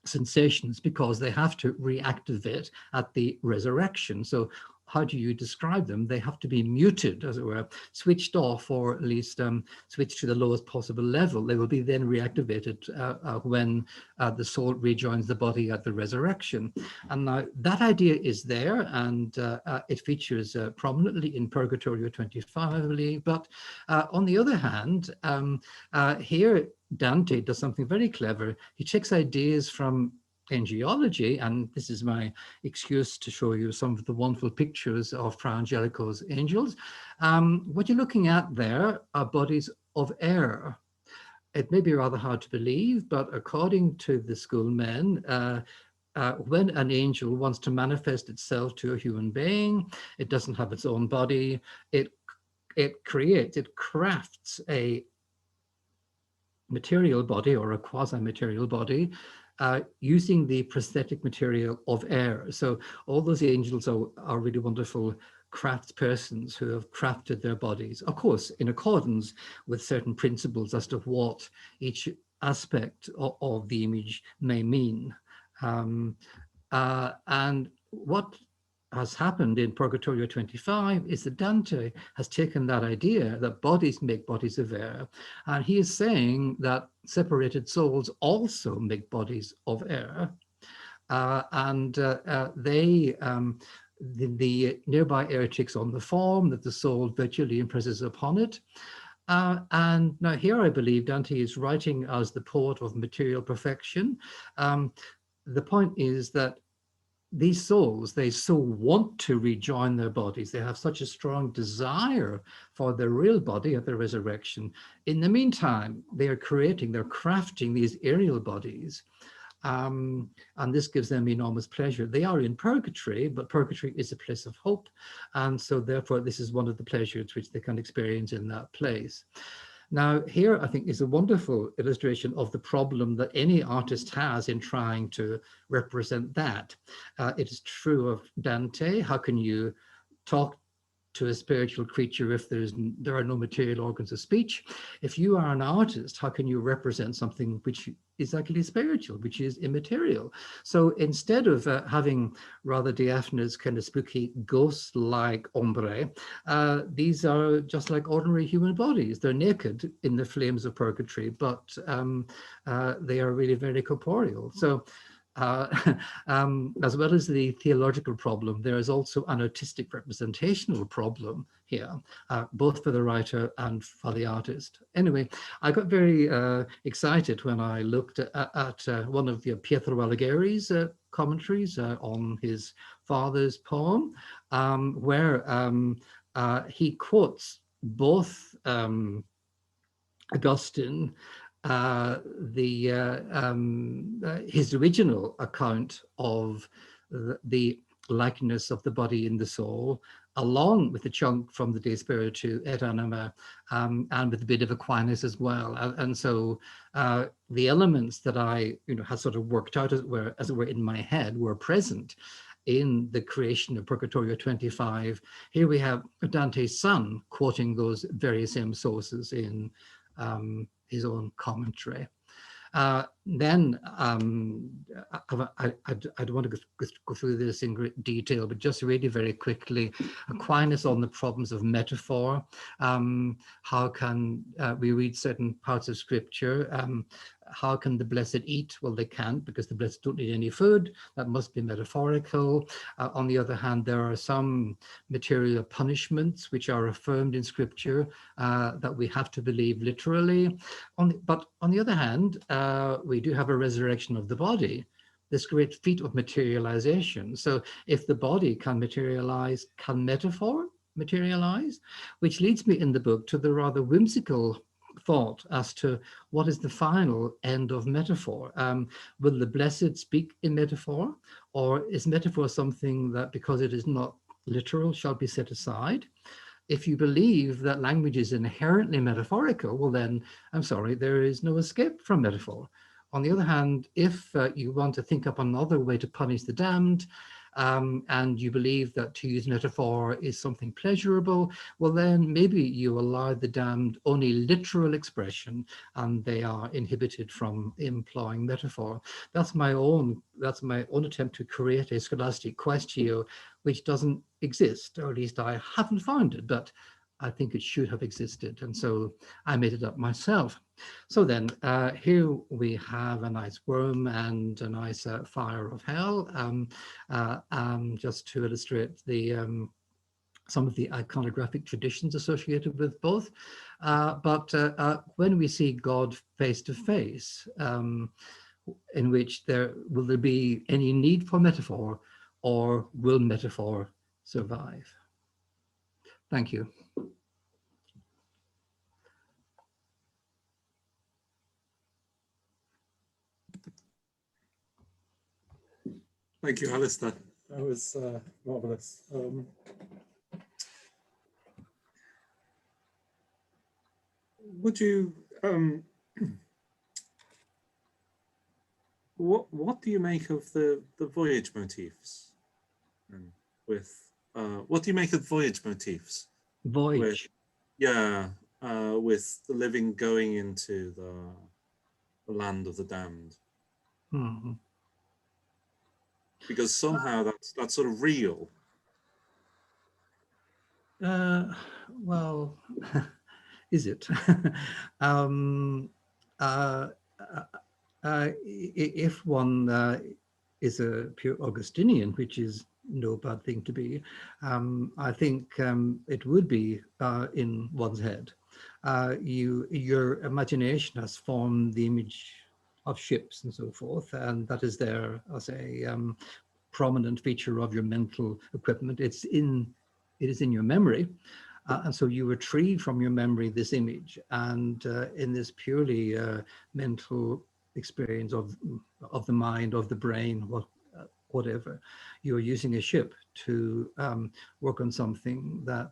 sensations, because they have to reactivate at the resurrection. So how do you describe them? They have to be muted, as it were, switched off, or at least switched to the lowest possible level. They will be then reactivated when the soul rejoins the body at the resurrection. And now that idea is there, and it features prominently in Purgatorio 25, I believe. But on the other hand, here Dante does something very clever. He takes ideas from angelology, and this is my excuse to show you some of the wonderful pictures of Fra Angelico's angels. What you're looking at there are bodies of air. It may be rather hard to believe, but according to the schoolmen, when an angel wants to manifest itself to a human being, it doesn't have its own body. It crafts a material body, or a quasi-material body, using the prosthetic material of air. So all those angels are really wonderful craftspersons who have crafted their bodies, of course, in accordance with certain principles as to what each aspect of the image may mean. And what has happened in Purgatorio 25 is that Dante has taken that idea that bodies make bodies of air, and he is saying that separated souls also make bodies of air, the nearby air takes on the form that the soul virtually impresses upon it. And now here I believe Dante is writing as the poet of material perfection. The point is that these souls, they so want to rejoin their bodies. They have such a strong desire for their real body at the resurrection. In the meantime, they're crafting these aerial bodies. And this gives them enormous pleasure. They are in purgatory, but purgatory is a place of hope. And so therefore, this is one of the pleasures which they can experience in that place. Now, here, I think, is a wonderful illustration of the problem that any artist has in trying to represent that. It is true of Dante. How can you talk to a spiritual creature if there are no material organs of speech? If you are an artist, how can you represent something which is actually spiritual, which is immaterial? So instead of having rather diaphanous, kind of spooky ghost-like ombre, these are just like ordinary human bodies. They're naked in the flames of purgatory, but they are really very corporeal. So as well as the theological problem, there is also an artistic representational problem here, both for the writer and for the artist. Anyway, I got very excited when I looked at one of Pietro Allegri's commentaries on his father's poem, where he quotes both Augustine, his original account of the likeness of the body in the soul, along with the chunk from the De Spiritu et Anima, and with a bit of Aquinas as well. And so the elements that I had sort of worked out, as it were, in my head were present in the creation of Purgatorio 25. Here we have Dante's son quoting those very same sources in his own commentary. Then I don't want to go through this in great detail, but just really very quickly, Aquinas on the problems of metaphor. How can we read certain parts of scripture? How can the blessed eat? Well, they can't, because the blessed don't need any food. That must be metaphorical. On the other hand, there are some material punishments which are affirmed in scripture that we have to believe literally. But on the other hand, we do have a resurrection of the body, this great feat of materialization. So if the body can materialize, can metaphor materialize? Which leads me in the book to the rather whimsical thought as to what is the final end of metaphor. Will the blessed speak in metaphor, or is metaphor something that, because it is not literal, shall be set aside? If you believe that language is inherently metaphorical, well then, I'm sorry, there is no escape from metaphor. On the other hand, if you want to think up another way to punish the damned, and you believe that to use metaphor is something pleasurable, well then maybe you allow the damned only literal expression and they are inhibited from employing metaphor. That's my own attempt to create a scholastic quaestio which doesn't exist, or at least I haven't found it, but I think it should have existed, and so I made it up myself. So then here we have a nice worm and a nice fire of hell, just to illustrate the some of the iconographic traditions associated with both. But when we see God face to face, in which will there be any need for metaphor, or will metaphor survive? Thank you. Thank you, Alastair. That was marvelous. Would you what do you make of the voyage motifs? With what do you make of voyage motifs? Voyage. With the living going into the land of the damned. Mm-hmm. Because somehow that's sort of real. Well, is it? If one is a pure Augustinian, which is no bad thing to be, I think it would be in one's head. Your imagination has formed the image of ships and so forth, and that is there as a prominent feature of your mental equipment. It is in your memory, and so you retrieve from your memory this image, and in this purely mental experience of the mind, of the brain, whatever, you are using a ship to work on something that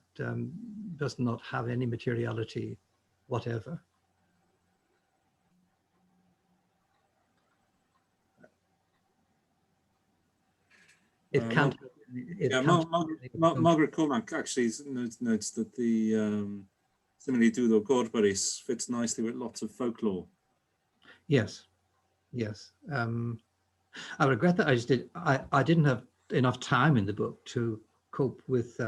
does not have any materiality whatever. It can't. Margaret Cormack actually notes that the simile Dudo Gordbaris fits nicely with lots of folklore. Yes. I regret that I didn't have enough time in the book to cope with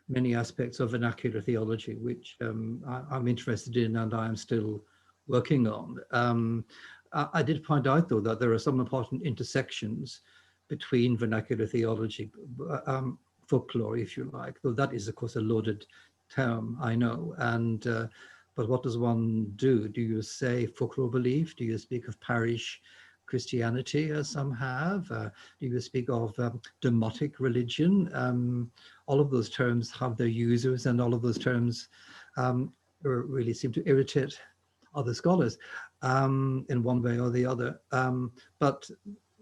many aspects of vernacular theology, which I'm interested in and I am still working on. I did point out, though, that there are some important intersections between vernacular theology, folklore, if you like, though that is, of course, a loaded term, I know. And but what does one do? Do you say folklore belief? Do you speak of parish Christianity, as some have? Do you speak of demotic religion? All of those terms have their users, and all of those terms really seem to irritate other scholars in one way or the other. But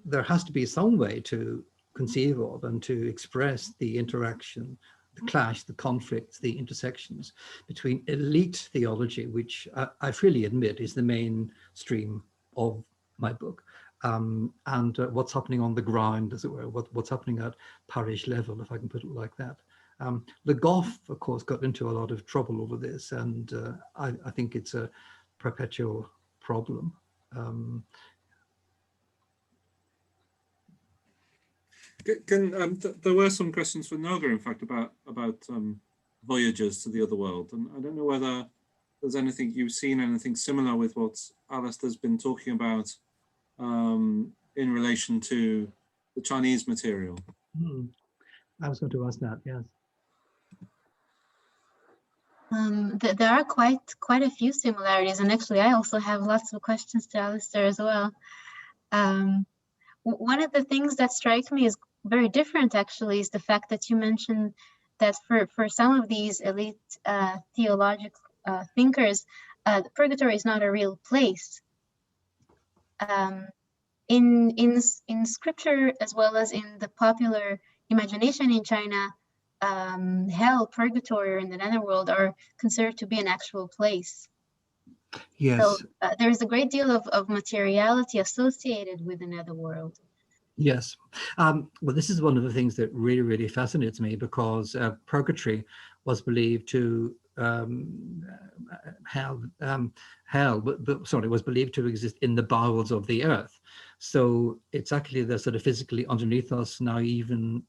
there has to be some way to conceive of and to express the interaction, the clash, the conflicts, the intersections between elite theology, which I freely admit is the mainstream of my book, and what's happening on the ground, as it were, what's happening at parish level, if I can put it like that. The Goff, of course, got into a lot of trouble over this, and I think it's a perpetual problem. There were some questions for Noga, in fact, about voyages to the other world, and I don't know whether there's anything you've seen, anything similar with what Alastair's been talking about in relation to the Chinese material. I was going to ask that, yes. There are quite a few similarities, and actually I also have lots of questions to Alastair as well. One of the things that strikes me as very different actually is the fact that you mentioned that for some of these elite theological thinkers, purgatory is not a real place. In scripture, as well as in the popular imagination in China, hell, purgatory, and the netherworld are considered to be an actual place. Yes. So there's a great deal of materiality associated with the netherworld. Yes. Well, this is one of the things that really, really fascinates me, because purgatory was believed to was believed to exist in the bowels of the earth. So it's actually they're sort of physically underneath us now, even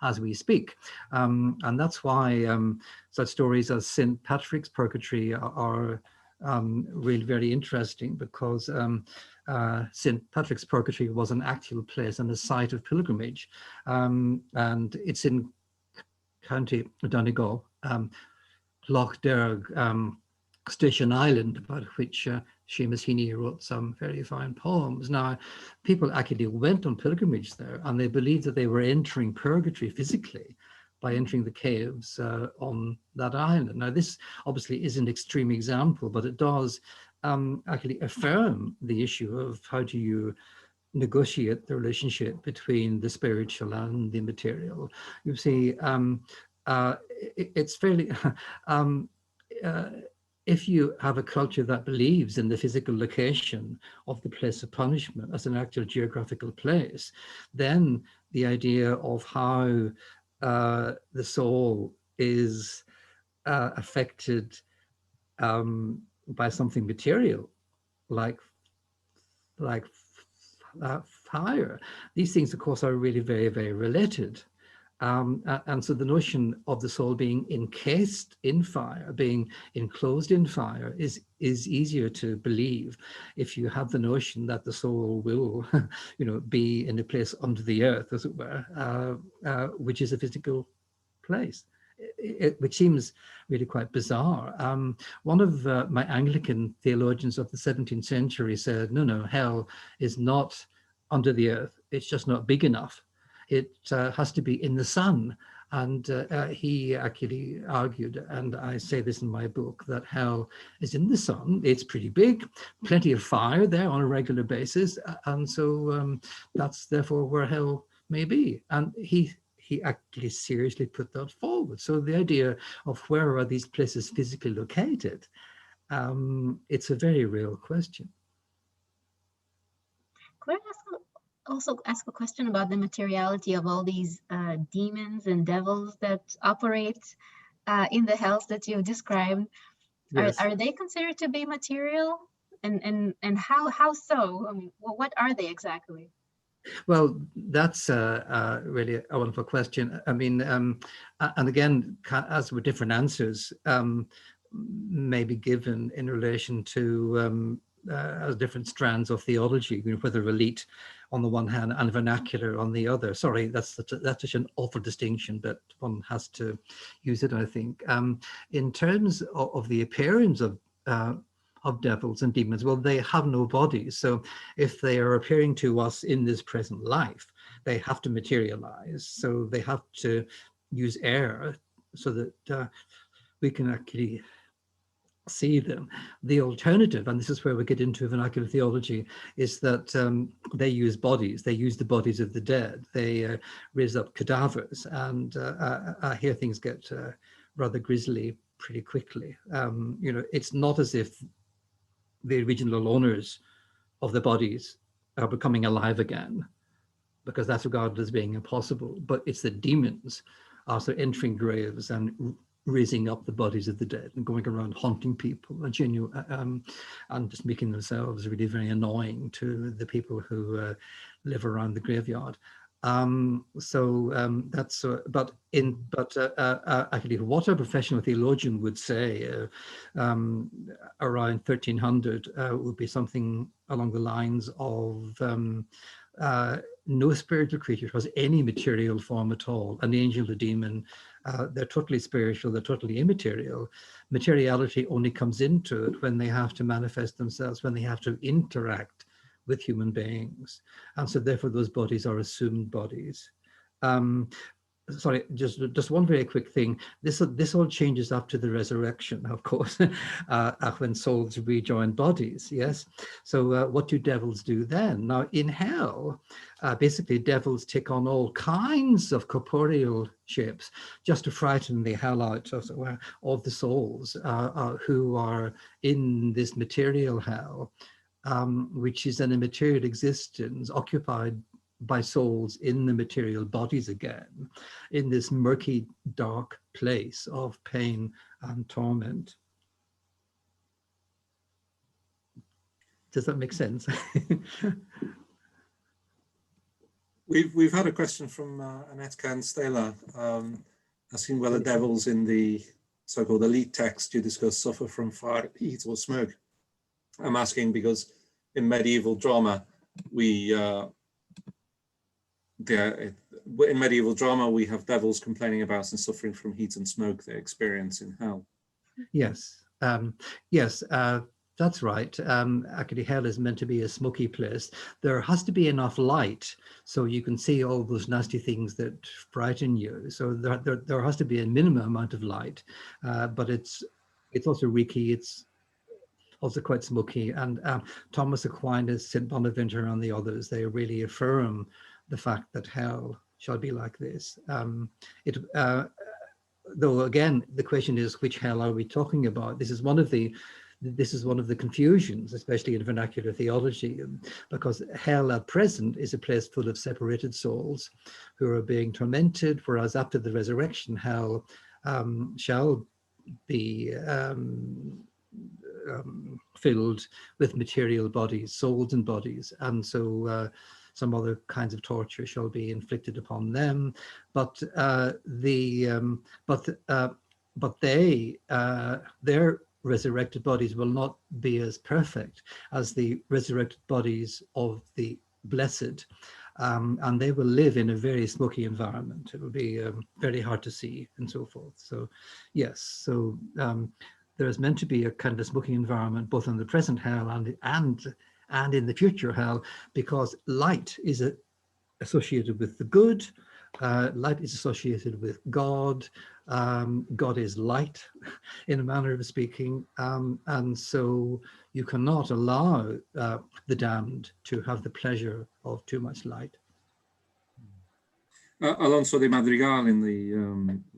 as we speak. And that's why such stories as St. Patrick's purgatory are really very interesting, because St. Patrick's purgatory was an actual place and a site of pilgrimage. And it's in County Donegal, Loch Derg, Station Island, about which Seamus Heaney wrote some very fine poems. Now, people actually went on pilgrimage there, and they believed that they were entering purgatory physically by entering the caves on that island. Now, this obviously is an extreme example, but it does actually affirm the issue of how do you negotiate the relationship between the spiritual and the material. You see, it's fairly, if you have a culture that believes in the physical location of the place of punishment as an actual geographical place, then the idea of how the soul is affected by something material, like fire. These things, of course, are really very, very related. And so the notion of the soul being encased in fire, being enclosed in fire, is easier to believe if you have the notion that the soul will, be in a place under the earth, as it were, which is a physical place. Which seems really quite bizarre. One of my Anglican theologians of the 17th century said, no, hell is not under the earth. It's just not big enough. It has to be in the sun. And he actually argued, and I say this in my book, that hell is in the sun. It's pretty big, plenty of fire there on a regular basis. And so that's therefore where hell may be. And he actually seriously put that forward. So the idea of where are these places physically located, it's a very real question. Could I also ask a question about the materiality of all these demons and devils that operate in the hells that you've described? Yes. Are they considered to be material? And how so? I mean, well, what are they exactly? Well, that's really a wonderful question. I mean, and again, as with different answers, may be given in relation to different strands of theology, whether elite on the one hand and vernacular on the other. Sorry, that's such an awful distinction, but one has to use it, I think. In terms of the appearance of devils and demons, well, they have no bodies. So if they are appearing to us in this present life, they have to materialize. So they have to use air so that we can actually see them. The alternative, and this is where we get into vernacular theology, is that they use bodies. They use the bodies of the dead. They raise up cadavers, and here things get rather grisly pretty quickly. It's not as if the original owners of the bodies are becoming alive again, because that's regarded as being impossible. But it's the demons also entering graves and raising up the bodies of the dead and going around haunting people and just making themselves really very annoying to the people who live around the graveyard. That's actually what a professional theologian would say around 1300 would be something along the lines of no spiritual creature has any material form at all. An angel, a demon, they're totally spiritual, they're totally immaterial. Materiality only comes into it when they have to manifest themselves, when they have to interact with human beings. And so therefore those bodies are assumed bodies. Sorry, just one very quick thing. This all changes after the resurrection, of course, when souls rejoin bodies, yes? So what do devils do then? Now in hell, basically devils take on all kinds of corporeal shapes just to frighten the hell out of the souls who are in this material hell. Which is an immaterial existence occupied by souls in the material bodies again, in this murky, dark place of pain and torment. Does that make sense? We've had a question from Anetka and Stella asking whether devils in the so-called elite text you discuss suffer from fire, heat, or smoke. I'm asking because in medieval drama, in medieval drama, we have devils complaining about and suffering from heat and smoke they experience in hell. Yes, that's right. Actually, hell is meant to be a smoky place. There has to be enough light so you can see all those nasty things that frighten you. So there has to be a minimum amount of light, but it's also reeky. It's also quite smoky, and Thomas Aquinas, St. Bonaventure and the others, they really affirm the fact that hell shall be like this. Though again, the question is, which hell are we talking about? This is one of the confusions, especially in vernacular theology, because hell at present is a place full of separated souls who are being tormented, whereas after the resurrection, hell shall be filled with material bodies, souls and bodies, and so some other kinds of torture shall be inflicted upon them. But their resurrected bodies will not be as perfect as the resurrected bodies of the blessed, and they will live in a very smoky environment. It will be very hard to see and so forth. So yes, so there is meant to be a kind of smoky environment both in the present hell and in the future hell, because light is associated with the good. Light is associated with God. God is light, in a manner of speaking, and so you cannot allow the damned to have the pleasure of too much light. Alonso de Madrigal in the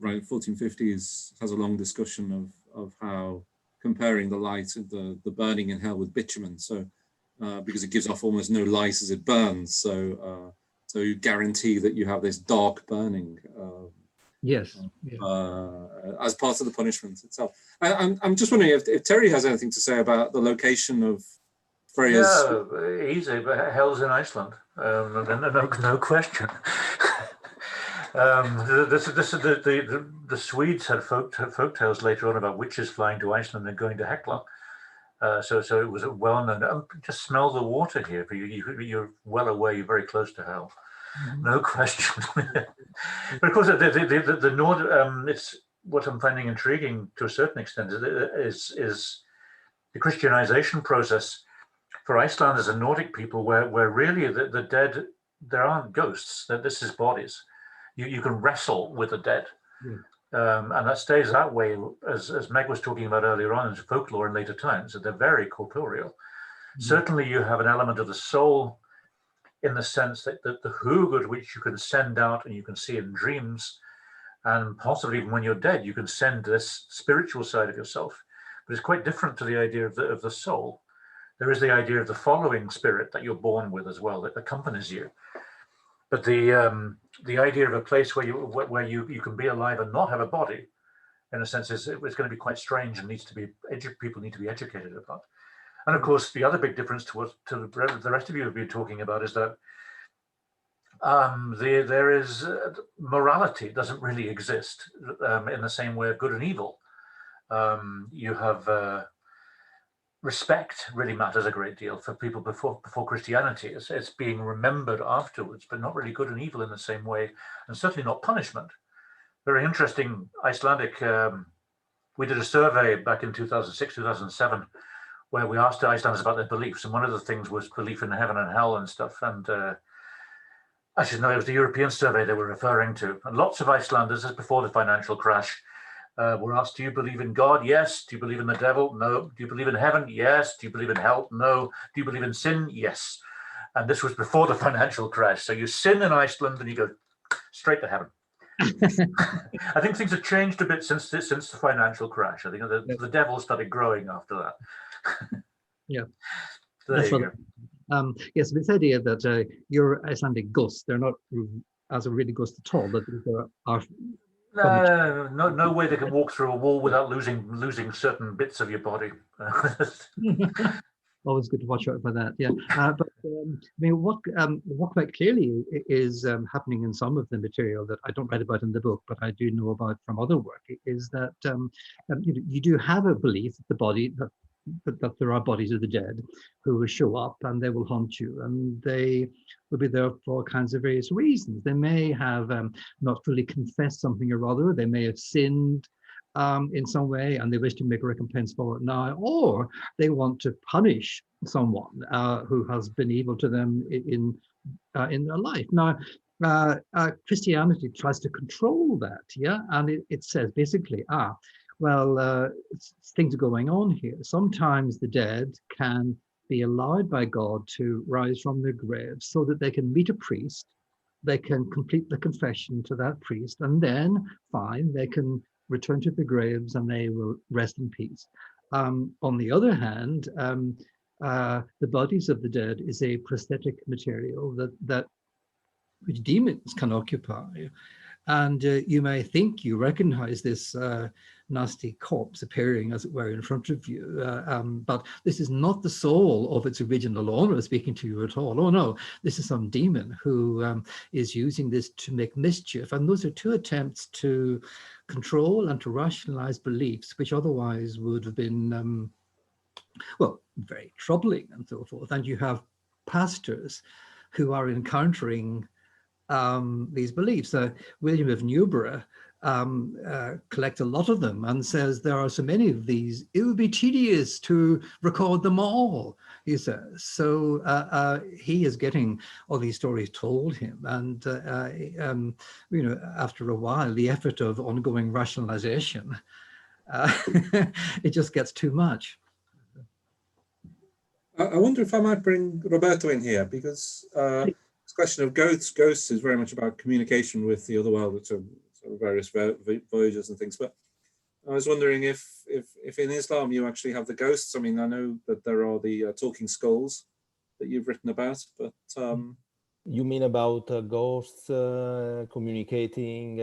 1450s has a long discussion of how comparing the light of the burning in hell with bitumen. So because it gives off almost no light as it burns, so you guarantee that you have this dark burning. Yes. As part of the punishment itself. I'm just wondering if Terry has anything to say about the location of Freya's. Yeah, easy, but hell's in Iceland. No question. The Swedes had folk tales later on about witches flying to Iceland and going to Hekla. So it was well known. Just smell the water here, but you're well away. You're very close to hell. Mm-hmm. No question. But of course, the Nord. It's what I'm finding intriguing to a certain extent is the Christianization process for Iceland as a Nordic people, where really the dead, there aren't ghosts. That this is bodies. You can wrestle with the dead. Yeah. And that stays that way, as Meg was talking about earlier on, in folklore in later times, that they're very corporeal. Mm-hmm. Certainly you have an element of the soul in the sense that the hugad, which you can send out and you can see in dreams, and possibly even when you're dead, you can send this spiritual side of yourself. But it's quite different to the idea of the soul. There is the idea of the following spirit that you're born with as well, that accompanies you. But the idea of a place where you can be alive and not have a body in a sense, it's going to be quite strange and needs to be people need to be educated about. And of course, the other big difference to what the rest of you have been talking about is that there is morality doesn't really exist in the same way of good and evil. You have respect really matters a great deal for people before Christianity. It's being remembered afterwards, but not really good and evil in the same way, and certainly not punishment. Very interesting Icelandic. We did a survey back in 2006, 2007, where we asked Icelanders about their beliefs, and one of the things was belief in heaven and hell and stuff. And actually, no, it was the European survey they were referring to. And lots of Icelanders, as before the financial crash, were asked, do you believe in God? Yes. Do you believe in the devil? No. Do you believe in heaven? Yes. Do you believe in hell? No. Do you believe in sin? Yes. And this was before the financial crash. So you sin in Iceland and you go straight to heaven. I think things have changed a bit since the financial crash. I think the devil started growing after that. Yeah. So there you go. Yes, this idea that your Icelandic ghosts, they're not as a really ghost at all, but there are no way they can walk through a wall without losing certain bits of your body. Always good to watch out for that. Yeah, but I mean, what quite clearly is happening in some of the material that I don't write about in the book, but I do know about from other work, is that you do have a belief that the body that there are bodies of the dead who will show up and they will haunt you, and they will be there for all kinds of various reasons. They may have not fully confessed something or other. They may have sinned in some way and they wish to make a recompense for it now, or they want to punish someone who has been evil to them in their life. Now, Christianity tries to control that, yeah, and it says basically, well, things are going on here. Sometimes the dead can be allowed by God to rise from their graves so that they can meet a priest, they can complete the confession to that priest, and then, fine, they can return to the graves and they will rest in peace. On the other hand, the bodies of the dead is a prosthetic material which demons can occupy. And you may think you recognize this nasty corpse appearing, as it were, in front of you. But this is not the soul of its original owner speaking to you at all. Oh, no, this is some demon who is using this to make mischief. And those are two attempts to control and to rationalize beliefs, which otherwise would have been, well, very troubling and so forth. And you have pastors who are encountering these beliefs. William of Newborough collects a lot of them and says there are so many of these, it would be tedious to record them all, he says. So he is getting all these stories told him, and you know, after a while, the effort of ongoing rationalization, it just gets too much. I wonder if I might bring Roberto in here, because this question of ghosts is very much about communication with the other world, which are sort of various voyages and things. But I was wondering if in Islam you actually have the ghosts. I mean, I know that there are the talking skulls that you've written about, but you mean about ghosts communicating?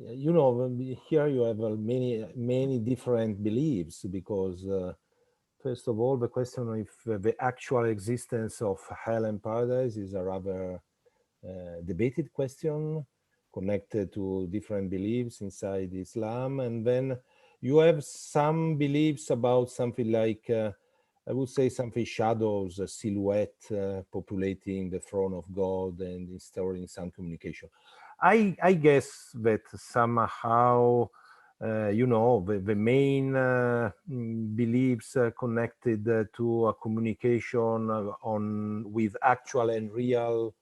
You know, here you have many different beliefs, because first of all, the question if the actual existence of hell and paradise is a rather debated question connected to different beliefs inside Islam. And then you have some beliefs about something like, I would say something shadows, a silhouette populating the throne of God and installing some communication. I guess that somehow, you know, the main beliefs connected to a communication with actual and real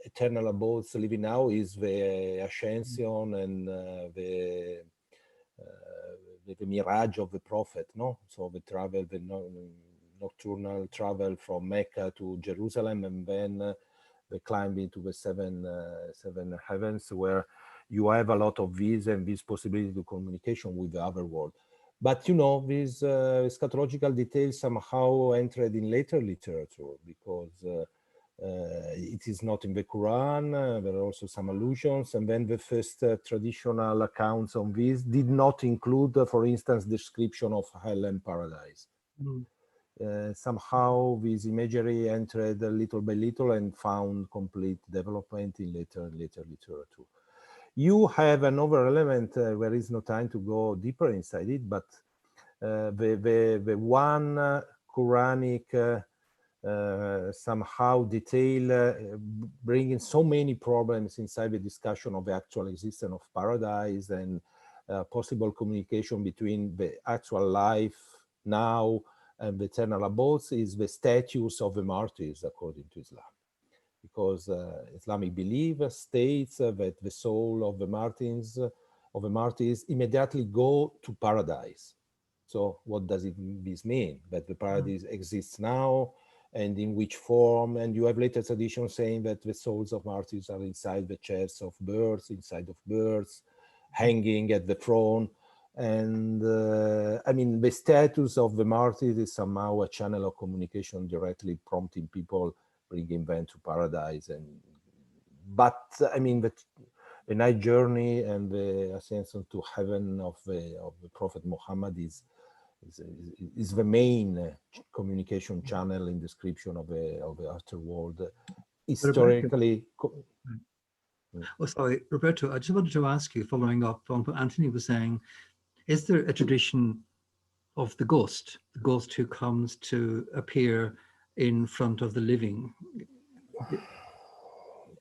eternal abodes living now is the ascension and the mirage of the prophet, no? So the travel, the nocturnal travel from Mecca to Jerusalem, and then the climb into the seven heavens, where you have a lot of this and this possibility to communication with the other world. But you know, these eschatological details somehow entered in later literature, because It is not in the Quran. There are also some allusions. And then the first traditional accounts on this did not include, for instance, description of hell and paradise. Somehow this imagery entered little by little and found complete development in later literature. You have another element, there is no time to go deeper inside it, but the one Quranic somehow detail bringing so many problems inside the discussion of the actual existence of paradise and possible communication between the actual life now and the eternal abodes is the status of the martyrs according to Islam. Because Islamic belief states that the soul of the martyrs immediately go to paradise. So what does this mean? That the paradise exists now, and in which form? And you have later traditions saying that the souls of martyrs are inside the chests of birds, hanging at the throne. And I mean, the status of the martyrs is somehow a channel of communication directly prompting people, bringing them to paradise. But I mean, the night journey and the ascension to heaven of the Prophet Muhammad is the main communication channel in description of the afterworld. Historically. Oh, sorry, Roberto, I just wanted to ask you, following up on what Anthony was saying, is there a tradition of the ghost who comes to appear in front of the living?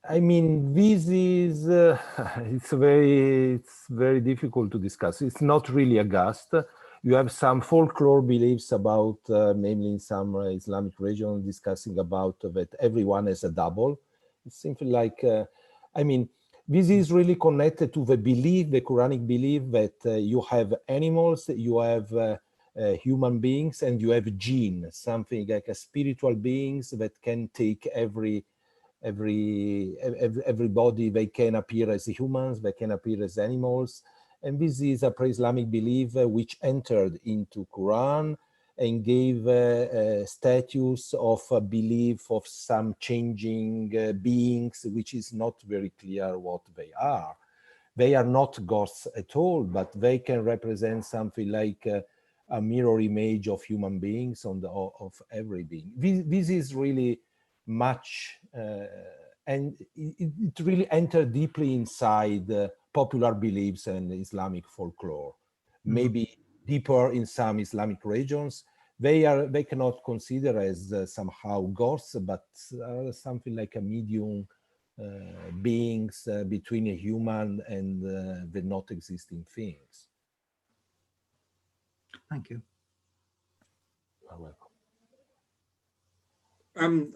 I mean, this is it's very difficult to discuss. It's not really a ghost. You have some folklore beliefs about, mainly in some Islamic regions, discussing about that everyone has a double. It's simply like, I mean, this is really connected to the belief, the Quranic belief that you have animals, you have human beings, and you have jinn, something like a spiritual beings that can take everybody. They can appear as humans, they can appear as animals. And this is a pre-Islamic belief which entered into Quran and gave a status of a belief of some changing beings, which is not very clear what they are. They are not ghosts at all, but they can represent something like a mirror image of human beings of every being. This is really much, and it really entered deeply inside popular beliefs and Islamic folklore. Maybe deeper in some Islamic regions, they cannot consider as somehow ghosts, but something like a medium beings between a human and the not existing things. Thank you. You're welcome.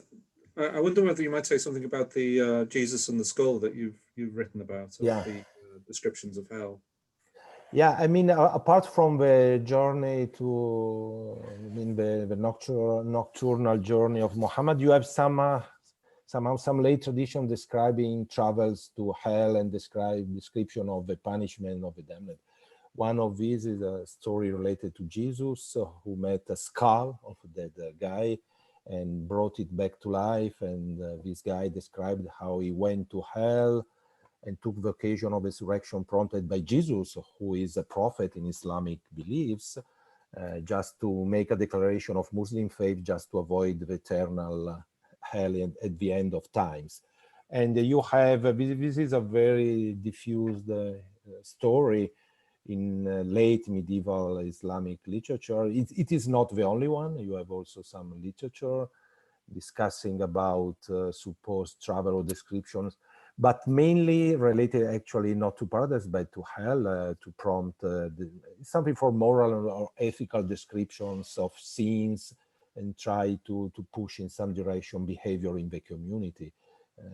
I wonder whether you might say something about the Jesus and the skull that you've written about, the descriptions of hell. Yeah, I mean, apart from the journey to, the nocturnal journey of Muhammad, you have somehow some late tradition describing travels to hell and description of the punishment of the damned. One of these is a story related to Jesus, who met a skull of a dead guy and brought it back to life. And this guy described how he went to hell and took the occasion of resurrection prompted by Jesus, who is a prophet in Islamic beliefs, just to make a declaration of Muslim faith, just to avoid the eternal hell at the end of times. And you have, this is a very diffused story in late medieval Islamic literature. It is not the only one. You have also some literature discussing about supposed travel or descriptions, but mainly related actually not to paradise, but to hell, to prompt something for moral or ethical descriptions of scenes and try to push in some direction behavior in the community.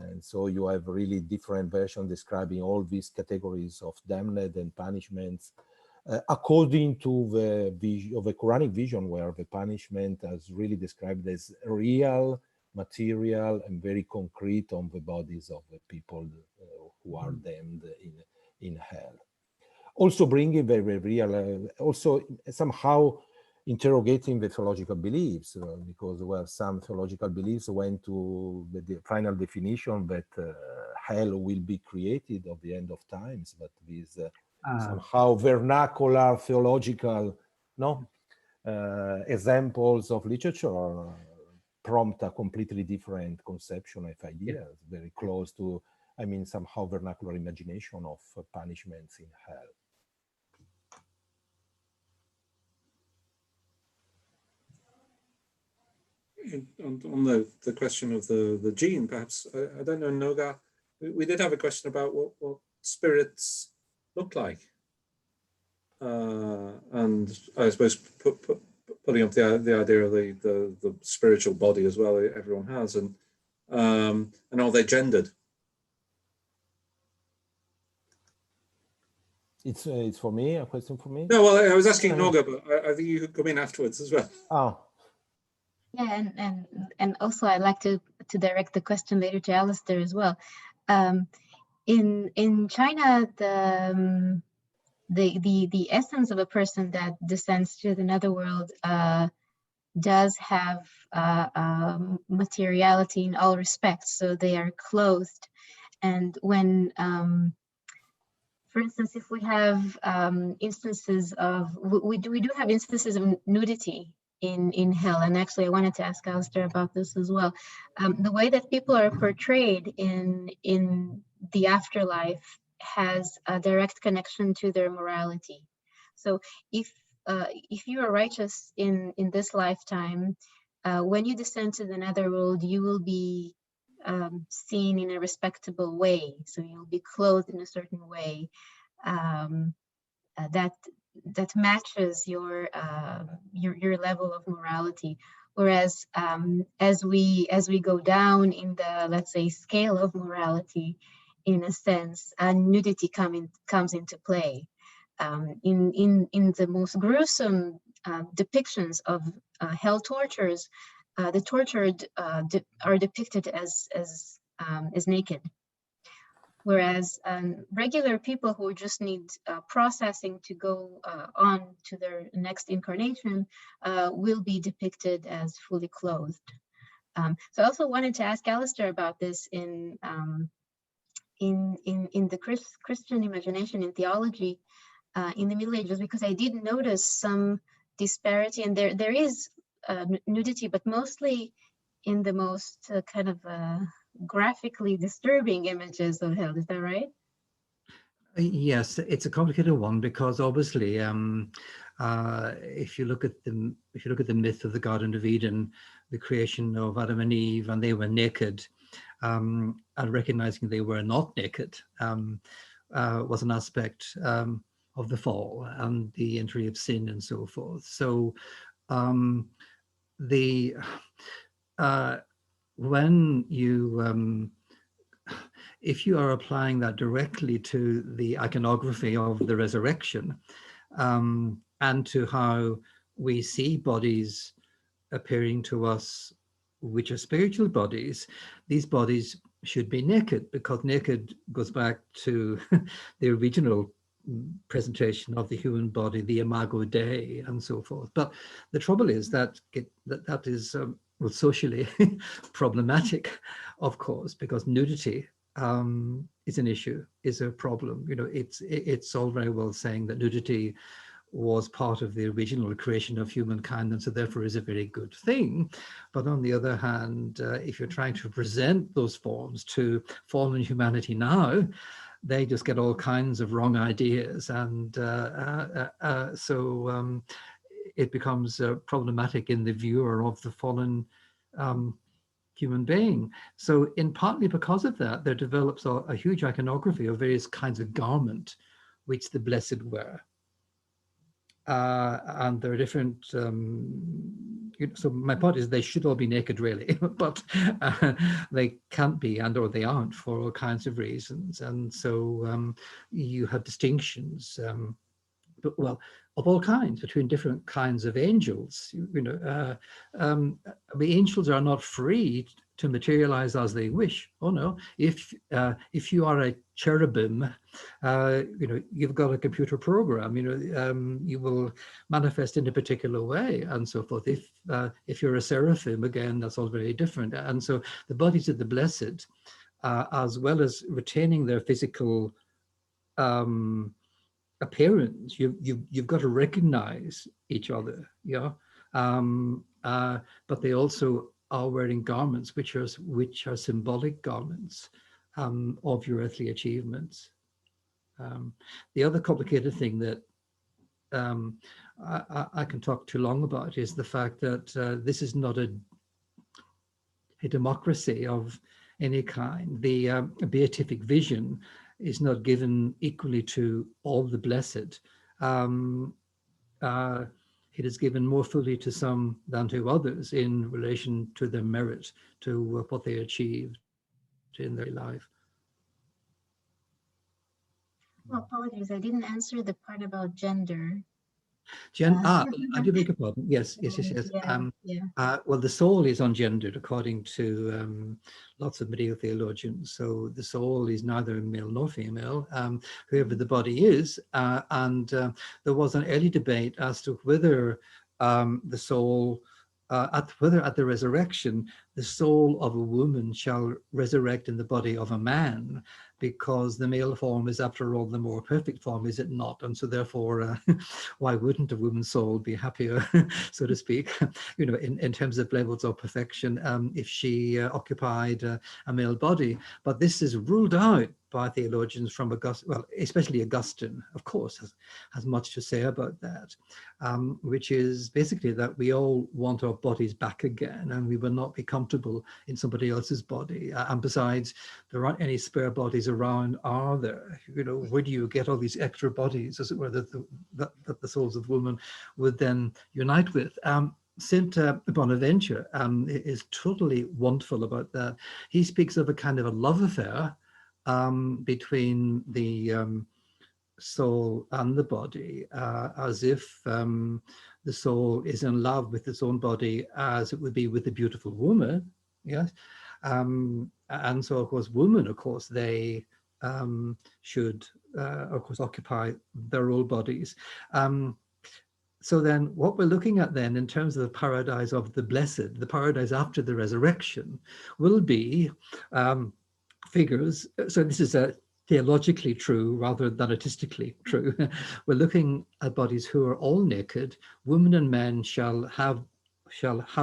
And so you have really different versions describing all these categories of damned and punishments according to the vision of the Quranic vision, where the punishment is really described as real, material, and very concrete on the bodies of the people who are damned in hell. Also bringing very real, also somehow interrogating the theological beliefs, because well, some theological beliefs went to the final definition that hell will be created at the end of times, but these somehow vernacular theological examples of literature prompt a completely different conception of ideas, very close to, I mean, somehow vernacular imagination of punishments in hell. On the question of the gene, perhaps, I don't know, Noga, we did have a question about what spirits look like. And I suppose putting up the idea of the spiritual body as well, everyone has, and are they gendered? It's for me, a question for me? No, well, I was asking Noga, but I think you could come in afterwards as well. Oh. Yeah, and also I'd like to direct the question later to Alastair as well. In China, the essence of a person that descends to the netherworld does have materiality in all respects. So they are clothed, and when for instance, if we have instances of, we do have instances of nudity in hell, and actually I wanted to ask Alastair about this as well. The way that people are portrayed in the afterlife has a direct connection to their morality. So if you are righteous in this lifetime, when you descend to the netherworld, you will be seen in a respectable way. So you'll be clothed in a certain way that matches your level of morality. Whereas as we go down in the, let's say, scale of morality, in a sense, nudity comes into play. In the most gruesome depictions of hell tortures, the tortured are depicted as naked. Whereas regular people who just need processing to go on to their next incarnation will be depicted as fully clothed. So I also wanted to ask Alastair about this in the Christian imagination, in theology, in the Middle Ages, because I did notice some disparity, and there is nudity, but mostly in the most kind of graphically disturbing images of hell. Is that right? Yes, it's a complicated one, because obviously, if you look at the myth of the Garden of Eden, the creation of Adam and Eve, and they were naked, and recognizing they were not naked was an aspect of the fall and the entry of sin and so forth. So when you if you are applying that directly to the iconography of the resurrection, and to how we see bodies appearing to us, which are spiritual bodies, these bodies should be naked, because naked goes back to the original presentation of the human body, the imago Dei, and so forth. But the trouble is that that is well, socially problematic, of course, because nudity is an issue, is a problem. You know, it's all very well saying that nudity was part of the original creation of humankind, and so therefore is a very good thing. But on the other hand, if you're trying to present those forms to fallen humanity now, they just get all kinds of wrong ideas, and so it becomes problematic in the viewer of the fallen human being. So in partly because of that, there develops a huge iconography of various kinds of garment which the blessed wear. And there are different, so my point is they should all be naked really, but they can't be, and or they aren't, for all kinds of reasons. And so you have distinctions, but, well, of all kinds, between different kinds of angels. You know, the angels are not free to materialize as they wish. Oh no, if you are a cherubim, you've got a computer program, you will manifest in a particular way and so forth. If you're a seraphim, again, that's all very different. And so the bodies of the blessed, as well as retaining their physical appearance, you've got to recognize each other, but they also are wearing garments which are symbolic garments of your earthly achievements. The other complicated thing that I can talk too long about is the fact that this is not a democracy of any kind. The beatific vision is not given equally to all the blessed. It is given more fully to some than to others in relation to their merit, to what they achieved in their life. Well, apologies, I didn't answer the part about gender. I do beg your pardon. Yes. Yeah. Well, the soul is ungendered according to lots of medieval theologians. So the soul is neither male nor female, whoever the body is. And there was an early debate as to whether the soul, whether at the resurrection, the soul of a woman shall resurrect in the body of a man, because the male form is, after all, the more perfect form, is it not? And so therefore, why wouldn't a woman's soul be happier, so to speak, in terms of levels of perfection, if she occupied a male body? But this is ruled out by theologians from Augustine, well, especially Augustine, of course, has much to say about that, which is basically that we all want our bodies back again, and we will not be comfortable in somebody else's body. And besides, there aren't any spare bodies around, are there? Where do you get all these extra bodies, as it were, that the souls of women would then unite with? Saint Bonaventure is totally wonderful about that. He speaks of a kind of a love affair between the soul and the body, as if the soul is in love with its own body as it would be with a beautiful woman. Yes. And so, of course, women, of course, they should, of course, occupy their own bodies. So then what we're looking at then in terms of the paradise of the blessed, the paradise after the resurrection, will be figures. So this is theologically true rather than artistically true. We're looking at bodies who are all naked. Women and men shall have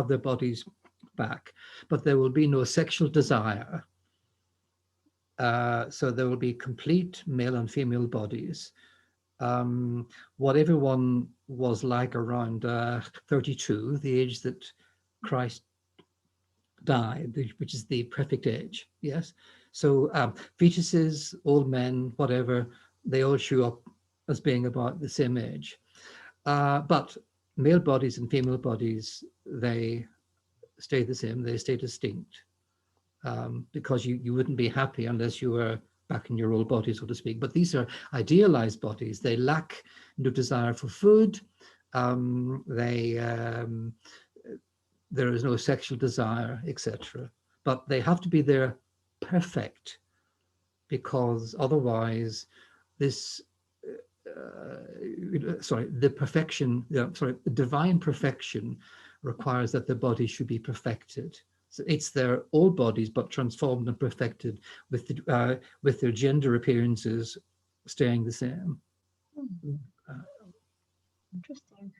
their bodies back, but there will be no sexual desire. So there will be complete male and female bodies. What everyone was like around 32, the age that Christ died, which is the perfect age. Yes. So fetuses, old men, whatever, they all show up as being about the same age. But male bodies and female bodies, they stay the same, they stay distinct, because you wouldn't be happy unless you were back in your old body, so to speak. But these are idealized bodies. They lack no desire for food. There is no sexual desire, etc. But they have to be there perfect, because otherwise the divine perfection requires that the body should be perfected. So it's their old bodies, but transformed and perfected with their gender appearances staying the same. Interesting.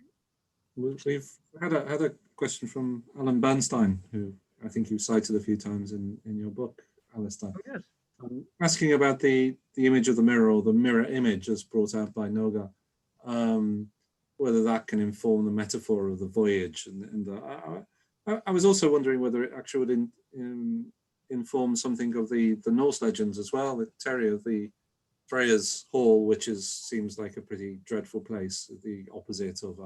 We've had a question from Alan Bernstein, who I think you cited a few times in your book, Alastair. Oh, yes. Asking about the image of the mirror, or the mirror image as brought out by Noga, whether that can inform the metaphor of the voyage. And I was also wondering whether it actually would inform something of the Norse legends as well. The Terry of the Freya's Hall, which seems like a pretty dreadful place, the opposite of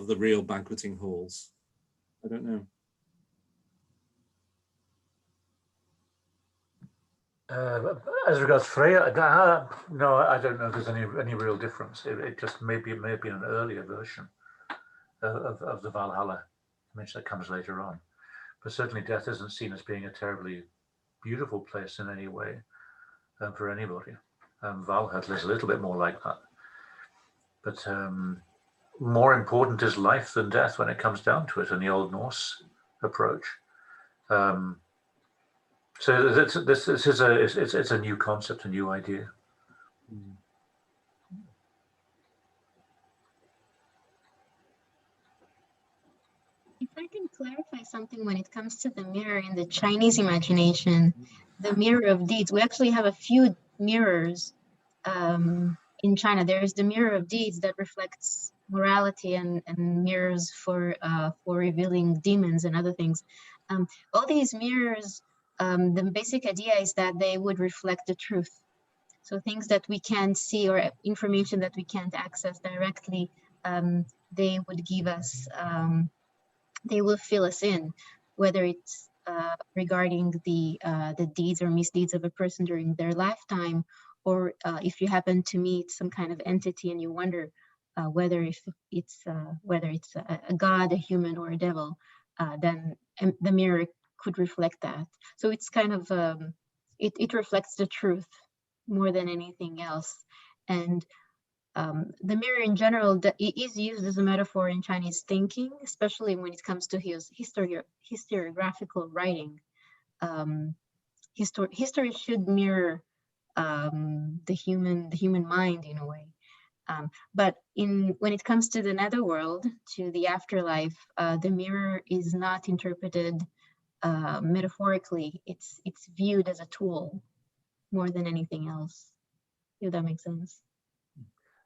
the real banqueting halls. I don't know. As regards Freya, no, I don't know if there's any real difference. It just may be an earlier version of the Valhalla image that comes later on. but certainly death isn't seen as being a terribly beautiful place in any way for anybody. Valhalla is a little bit more like that. But more important is life than death when it comes down to it in the Old Norse approach. So this is a new concept, a new idea. If I can clarify something when it comes to the mirror in the Chinese imagination, the mirror of deeds, we actually have a few mirrors in China. There's the mirror of deeds that reflects morality and mirrors for revealing demons and other things. All these mirrors, the basic idea is that they would reflect the truth. So things that we can't see or information that we can't access directly, they would give us, they will fill us in, whether it's regarding the deeds or misdeeds of a person during their lifetime, or if you happen to meet some kind of entity and you wonder whether it's a god, a human, or a devil, then the mirror could reflect that. So it's kind of it reflects the truth more than anything else. And the mirror in general it is used as a metaphor in Chinese thinking, especially when it comes to his historiographical writing. History should mirror the human mind in a way. But when it comes to the netherworld, to the afterlife, the mirror is not interpreted metaphorically. It's viewed as a tool more than anything else, if that makes sense.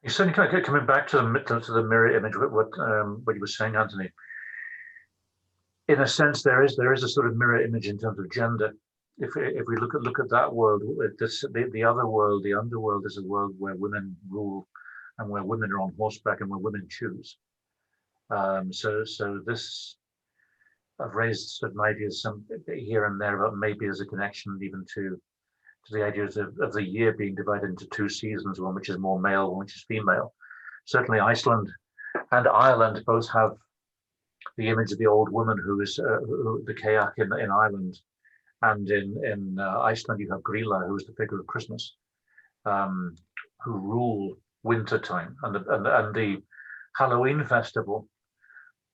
You certainly kind of coming back to the mirror image, what you were saying, Anthony. In a sense, there is a sort of mirror image in terms of gender. If we look at that world, the other world, the underworld, is a world where women rule, and where women are on horseback, and where women choose. So this, I've raised certain ideas here and there about maybe there's a connection even to the ideas of the year being divided into two seasons, one which is more male, one which is female. Certainly Iceland and Ireland both have the image of the old woman who is the kayak in Ireland, and in Iceland you have Grilla, who is the figure of Christmas, who rule winter time, and the Halloween festival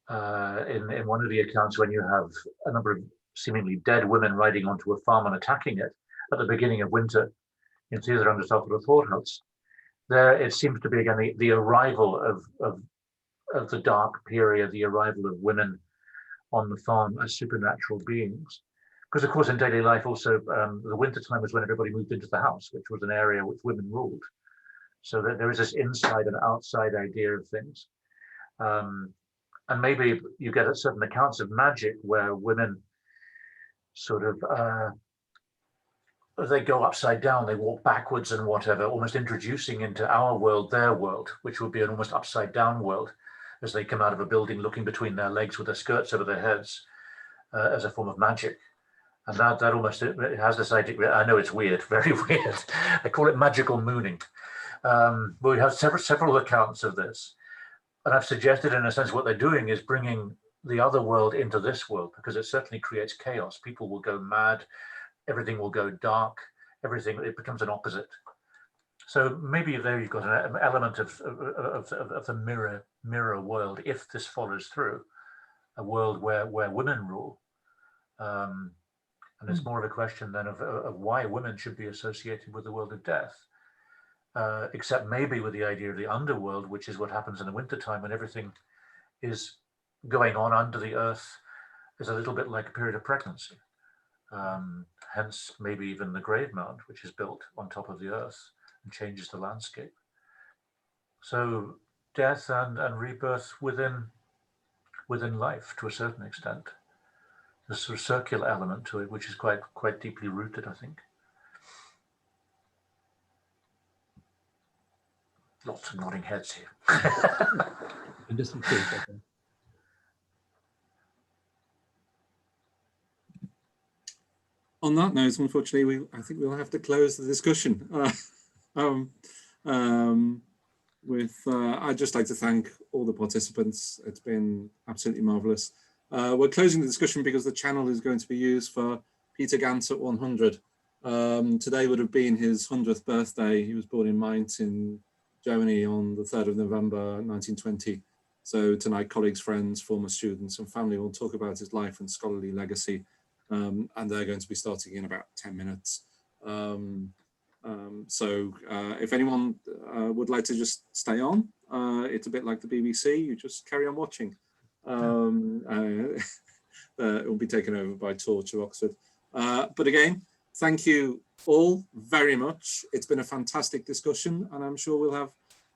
in one of the accounts, when you have a number of seemingly dead women riding onto a farm and attacking it at the beginning of winter in Theatre under the Thorhouse, there it seems to be again the arrival of the dark period, the arrival of women on the farm as supernatural beings. Because of course in daily life also the winter time was when everybody moved into the house, which was an area which women ruled. So that there is this inside and outside idea of things. And maybe you get at certain accounts of magic where women sort of they go upside down, they walk backwards and whatever, almost introducing into our world their world, which would be an almost upside down world, as they come out of a building looking between their legs with their skirts over their heads as a form of magic. And that almost it has this idea. I know it's weird, very weird. I call it magical mooning. But we have several accounts of this. And I've suggested, in a sense, what they're doing is bringing the other world into this world, because it certainly creates chaos. People will go mad. Everything will go dark. Everything, it becomes an opposite. So maybe there you've got an element of the mirror world, if this follows through, a world where women rule. And it's more of a question then of why women should be associated with the world of death. Except maybe with the idea of the underworld, which is what happens in the wintertime when everything is going on under the earth, is a little bit like a period of pregnancy. Hence, maybe even the grave mound, which is built on top of the earth and changes the landscape. So death and rebirth within life to a certain extent. There's a sort of circular element to it, which is quite deeply rooted, I think. Lots of nodding heads here. On that note, unfortunately, I think we'll have to close the discussion. I'd just like to thank all the participants. It's been absolutely marvelous. We're closing the discussion because the channel is going to be used for Peter Gans at 100. Today would have been his 100th birthday. He was born in Mainz in Germany on the 3rd of November 1920. So tonight, colleagues, friends, former students and family will talk about his life and scholarly legacy. And they're going to be starting in about 10 minutes. If anyone would like to just stay on, it's a bit like the BBC, you just carry on watching. It will be taken over by Torch of Oxford. But again, thank you all very much. It's been a fantastic discussion, and I'm sure we'll have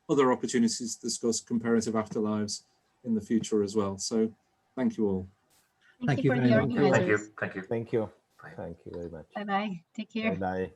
other opportunities to discuss comparative afterlives in the future as well. So thank you all. Thank you for very the much. organizers. Thank you. Thank you. Bye. Thank you very much. Bye-bye. Take care. Bye-bye.